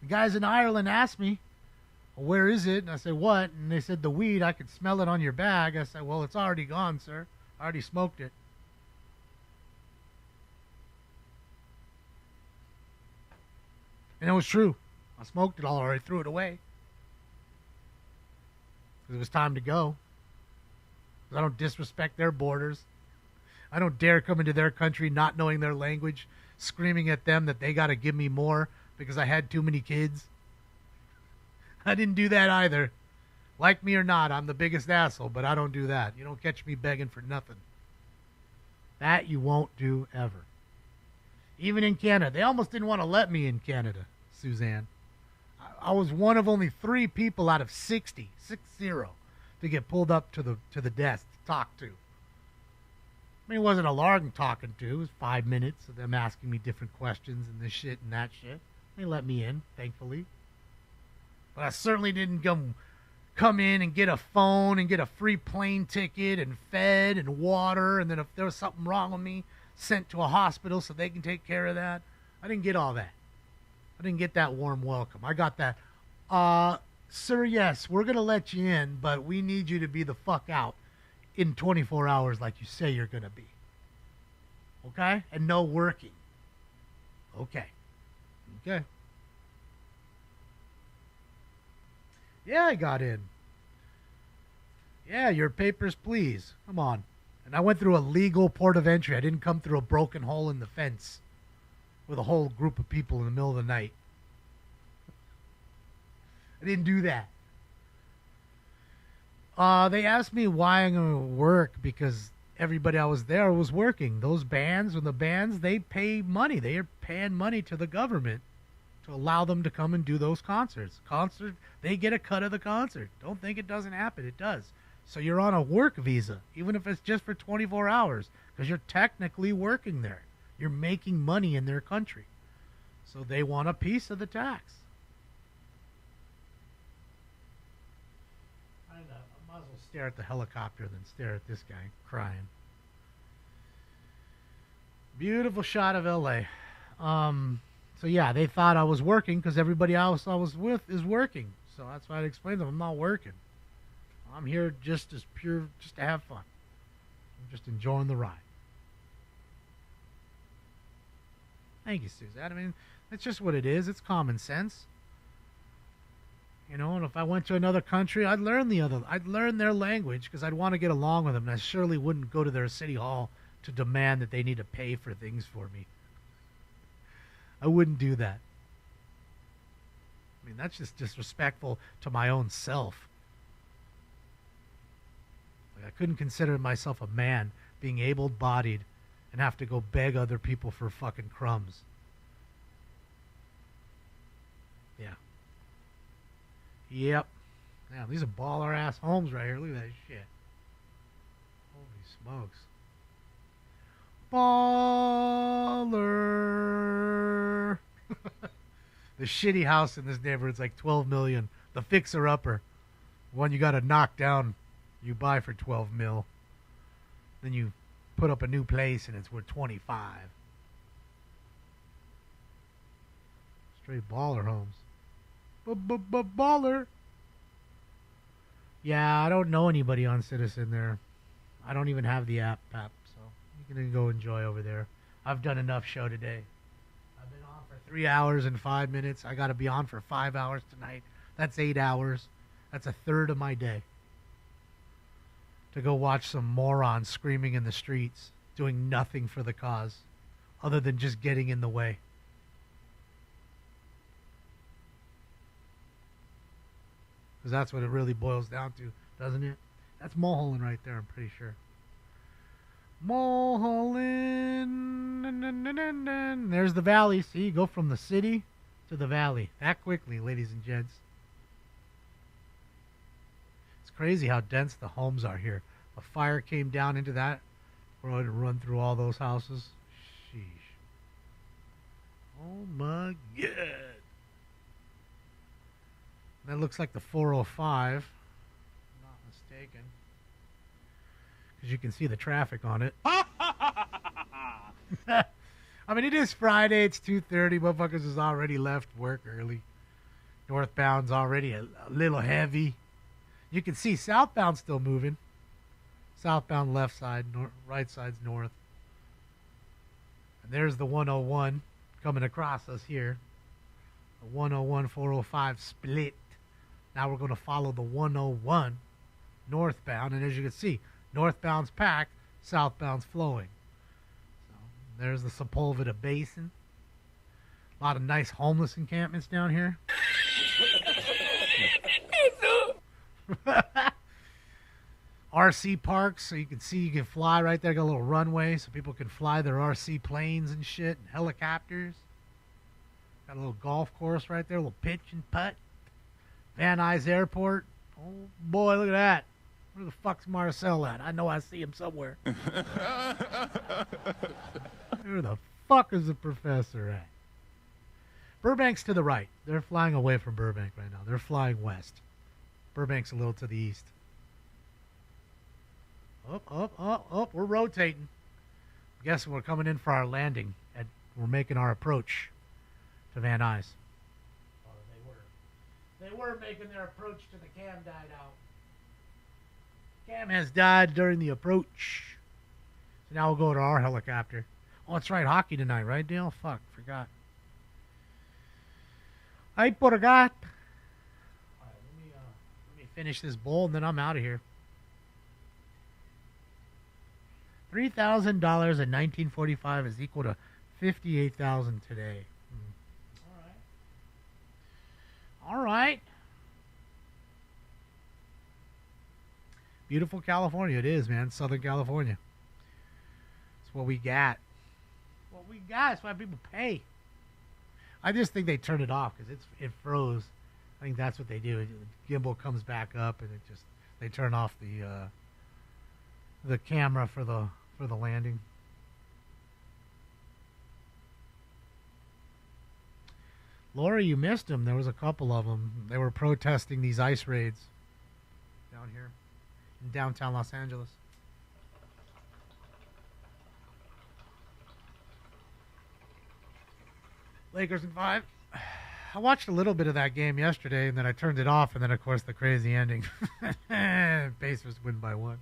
The guys in Ireland asked me, well, where is it? And I said, what? And they said, the weed, I could smell it on your bag. I said, well, it's already gone, sir. I already smoked it. And it was true. I smoked it all, or I threw it away. Because it was time to go. I don't disrespect their borders. I don't dare come into their country not knowing their language, screaming at them that they got to give me more because I had too many kids. I didn't do that either. Like me or not, I'm the biggest asshole, but I don't do that. You don't catch me begging for nothing. That you won't do ever. Even in Canada. They almost didn't want to let me in Canada, Suzanne. I was one of only 3 people out of 60 to get pulled up to the desk to talk to. I mean, it wasn't a long talking to. It was 5 minutes of them asking me different questions and this shit and that shit. They let me in, thankfully. But I certainly didn't come in and get a phone and get a free plane ticket and fed and water, and then if there was something wrong with me, sent to a hospital so they can take care of that. I didn't get all that. I didn't get that warm welcome. I got that, sir, yes, we're going to let you in, but we need you to be the fuck out in 24 hours like you say you're going to be. Okay? And no working. Okay. Okay. Yeah, I got in. Yeah, your papers, please. Come on. And I went through a legal port of entry. I didn't come through a broken hole in the fence with a whole group of people in the middle of the night. I didn't do that. They asked me why I'm going to work because everybody I was there was working. Those bands, they pay money. They are paying money to the government to allow them to come and do those concerts. They get a cut of the concert. Don't think it doesn't happen. It does. So you're on a work visa, even if it's just for 24 hours, because you're technically working there. You're making money in their country. So they want a piece of the tax. I might as well stare at the helicopter than stare at this guy crying. Beautiful shot of LA. So yeah, they thought I was working because everybody else I was with is working. So that's why I explained to them I'm not working. I'm here just to have fun. I'm just enjoying the ride. Thank you, Suzanne. I mean, that's just what it is. It's common sense. And if I went to another country, I'd learn their language because I'd want to get along with them, and I surely wouldn't go to their city hall to demand that they need to pay for things for me. I wouldn't do that. I mean, that's just disrespectful to my own self. I couldn't consider myself a man being able-bodied and have to go beg other people for fucking crumbs. Yeah. Yep. Damn, these are baller-ass homes right here. Look at that shit. Holy smokes. Baller. The shitty house in this neighborhood's like $12 million. The fixer-upper. One you got to knock down. You buy for 12 mil. Then you put up a new place and it's worth 25. Straight baller homes. Baller. Yeah, I don't know anybody on Citizen there. I don't even have the app, Pap, so you can go enjoy over there. I've done enough show today. I've been on for 3 hours and 5 minutes. I got to be on for 5 hours tonight. That's 8 hours. That's a third of my day. To go watch some morons screaming in the streets, doing nothing for the cause, other than just getting in the way. Because that's what it really boils down to, doesn't it? That's Mulholland right there, I'm pretty sure. Mulholland. There's the valley. See, you go from the city to the valley that quickly, ladies and gents. It's crazy how dense the homes are here. A fire came down into that. We're going to run through all those houses. Sheesh. Oh my God. That looks like the 405. If I'm not mistaken. Because you can see the traffic on it. I mean, it is Friday. It's 2:30. Motherfuckers has already left work early. Northbound's already a little heavy. You can see southbound still moving. Southbound left side, right side's north. And there's the 101 coming across us here. The 101-405 split. Now we're going to follow the 101 northbound. And as you can see, northbound's packed, southbound's flowing. So there's the Sepulveda Basin. A lot of nice homeless encampments down here. RC parks, so you can see you can fly right there. Got a little runway so people can fly their RC planes and shit, and helicopters. Got a little golf course right there, a little pitch and putt. Van Nuys Airport. Oh boy, look at that. Where the fuck's Marcel at? I know I see him somewhere. Where the fuck is the professor at? Burbank's to the right. They're flying away from Burbank right now. They're flying west. Burbank's a little to the east. Up. We're rotating. I'm guessing we're coming in for our landing. We're making our approach to Van Nuys. Oh, they were making their approach to the cam died out. Cam has died during the approach. So now we'll go to our helicopter. Oh, that's right. Hockey tonight, right, Dale? Fuck, forgot. I forgot. All right, let me finish this bowl and then I'm out of here. $3,000 in 1945 is equal to $58,000 today. All right. Beautiful California. It is, man. Southern California. It's what we got. What we got. It's why people pay. I just think they turn it off because it froze. I think that's what they do. The gimbal comes back up and they turn off the camera for the landing. Laura, you missed them. There was a couple of them. They were protesting these ICE raids down here in downtown Los Angeles. Lakers in 5. I watched a little bit of that game yesterday, and then I turned it off, and then, of course, the crazy ending. Pacers win by 1.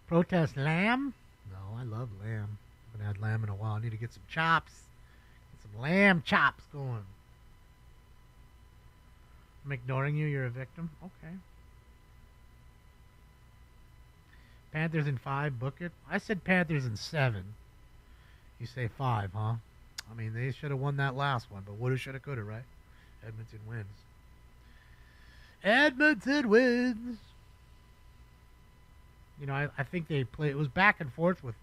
Protest lamb? No, I love lamb. I haven't had lamb in a while. I need to get some chops. Get some lamb chops going. I'm ignoring you. You're a victim? Okay. Panthers in 5. Book it. I said Panthers in 7. You say 5, huh? I mean, they should have won that last one, but woulda, shoulda, coulda, right? Edmonton wins. Edmonton wins. You know, I think they played. It was back and forth with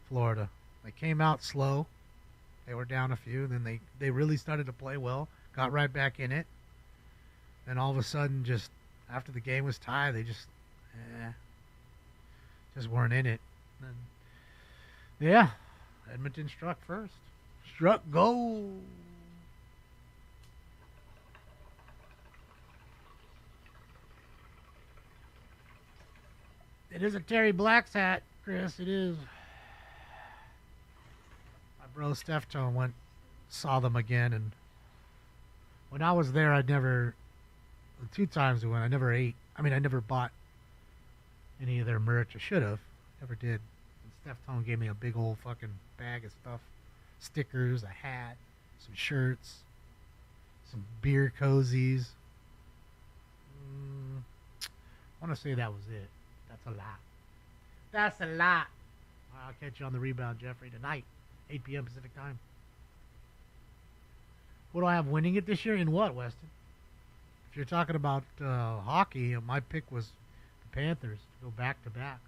Florida. They came out slow. They were down a few. Then they really started to play well. Got right back in it. Then all of a sudden, just after the game was tied, they just weren't in it. And, yeah, Edmonton struck first. Struck gold. It is a Terry Black's hat, Chris. It is. My bro Steph Tone saw them again, and when I was there, the 2 times we went, I never ate. I mean, I never bought any of their merch. I should have. Never did. And Steph Tone gave me a big old fucking bag of stuff. Stickers, a hat, some shirts, some beer cozies. I want to say that was it. That's a lot. That's a lot. I'll catch you on the rebound, Jeffrey, tonight, 8 p.m. Pacific time. What do I have winning it this year? In what, Weston? If you're talking about hockey, my pick was the Panthers to go back-to-back.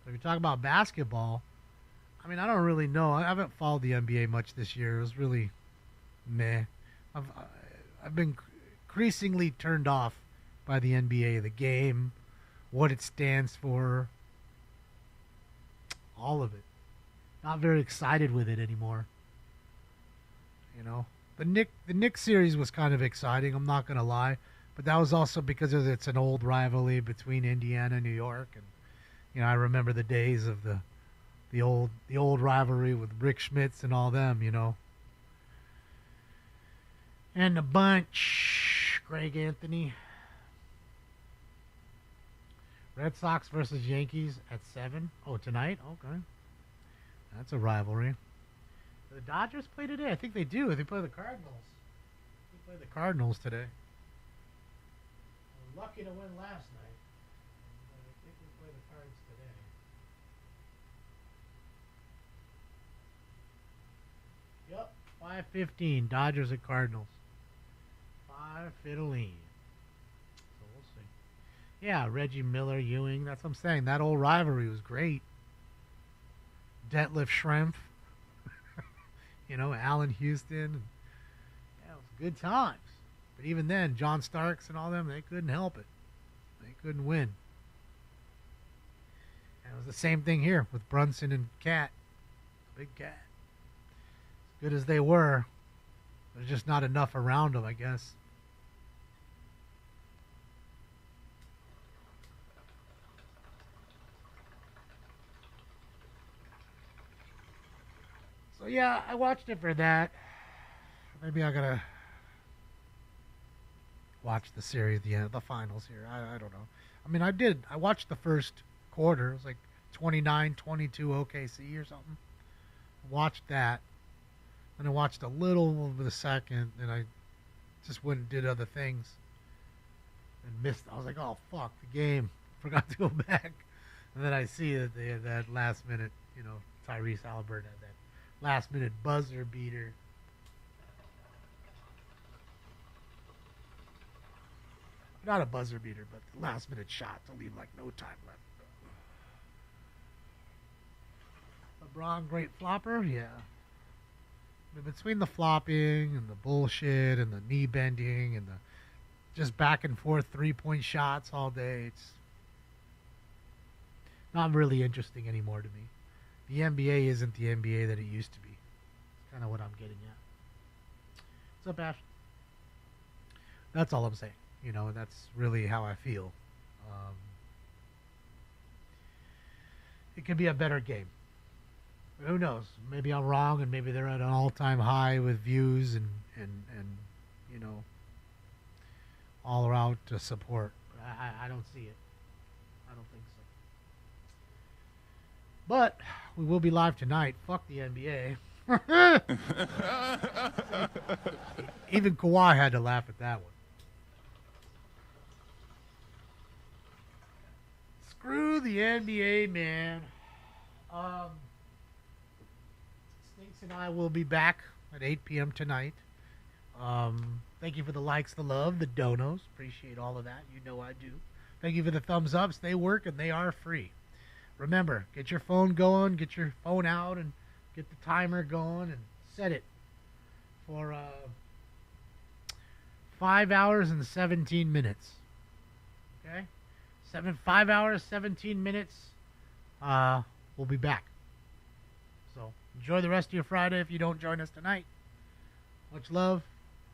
If you're talking about basketball, I mean, I don't really know. I haven't followed the NBA much this year. It was really meh. I've been increasingly turned off by the NBA, the game, what it stands for, all of it. Not very excited with it anymore. You know, the Knicks series was kind of exciting. I'm not gonna lie, but that was also because it's an old rivalry between Indiana and New York, and you know, I remember the days of the old rivalry with Rick Schmitz and all them. You know. And the bunch, Greg Anthony. Red Sox versus Yankees at 7. Oh, tonight? Okay. That's a rivalry. The Dodgers play today? I think they do. They play the Cardinals. They play the Cardinals today. We're lucky to win last night. But I think we play the Cards today. Yep, 5:15. Dodgers at Cardinals. 5:15. So we'll see. Yeah, Reggie Miller, Ewing. That's what I'm saying. That old rivalry was great. Detlef Schrempf. You know, Allen Houston. Yeah, it was good times. But even then, John Starks and all them, they couldn't help it. They couldn't win. And it was the same thing here with Brunson and Cat. Big Cat. As good as they were, there's just not enough around them, I guess. So yeah, I watched it for that. Maybe I gotta watch the series, the finals here. I don't know. I mean, I watched the first quarter. It was like 29-22 OKC or something. Watched that. And I watched a little of the second, and I just went and did other things. And missed. I was like, oh, fuck, the game. Forgot to go back. And then I see that they had that last minute, you know, Tyrese Halliburton had that last minute buzzer beater. Not a buzzer beater, but the last minute shot to leave like no time left. LeBron, great flopper? Yeah. But between the flopping and the bullshit and the knee bending and the just back and forth 3-point shots all day, it's not really interesting anymore to me. The NBA isn't the NBA that it used to be. That's kind of what I'm getting at. What's up, Ash? That's all I'm saying. You know, that's really how I feel. It could be a better game. Who knows? Maybe I'm wrong, and maybe they're at an all-time high with views and you know, all around to support. I don't see it. I don't think so. But we will be live tonight. Fuck the NBA. Even Kawhi had to laugh at that one. Screw the NBA, man. Stinks and I will be back at 8 p.m. tonight. Thank you for the likes, the love, the donos. Appreciate all of that. You know I do. Thank you for the thumbs ups. They work and they are free. Remember, get your phone going, get your phone out, and get the timer going and set it for 5 hours and 17 minutes. Okay? 5 hours, 17 minutes. We'll be back. So enjoy the rest of your Friday if you don't join us tonight. Much love.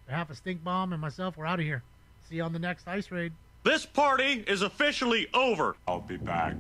On behalf of Stink Bomb and myself, we're out of here. See you on the next Ice Raid. This party is officially over. I'll be back.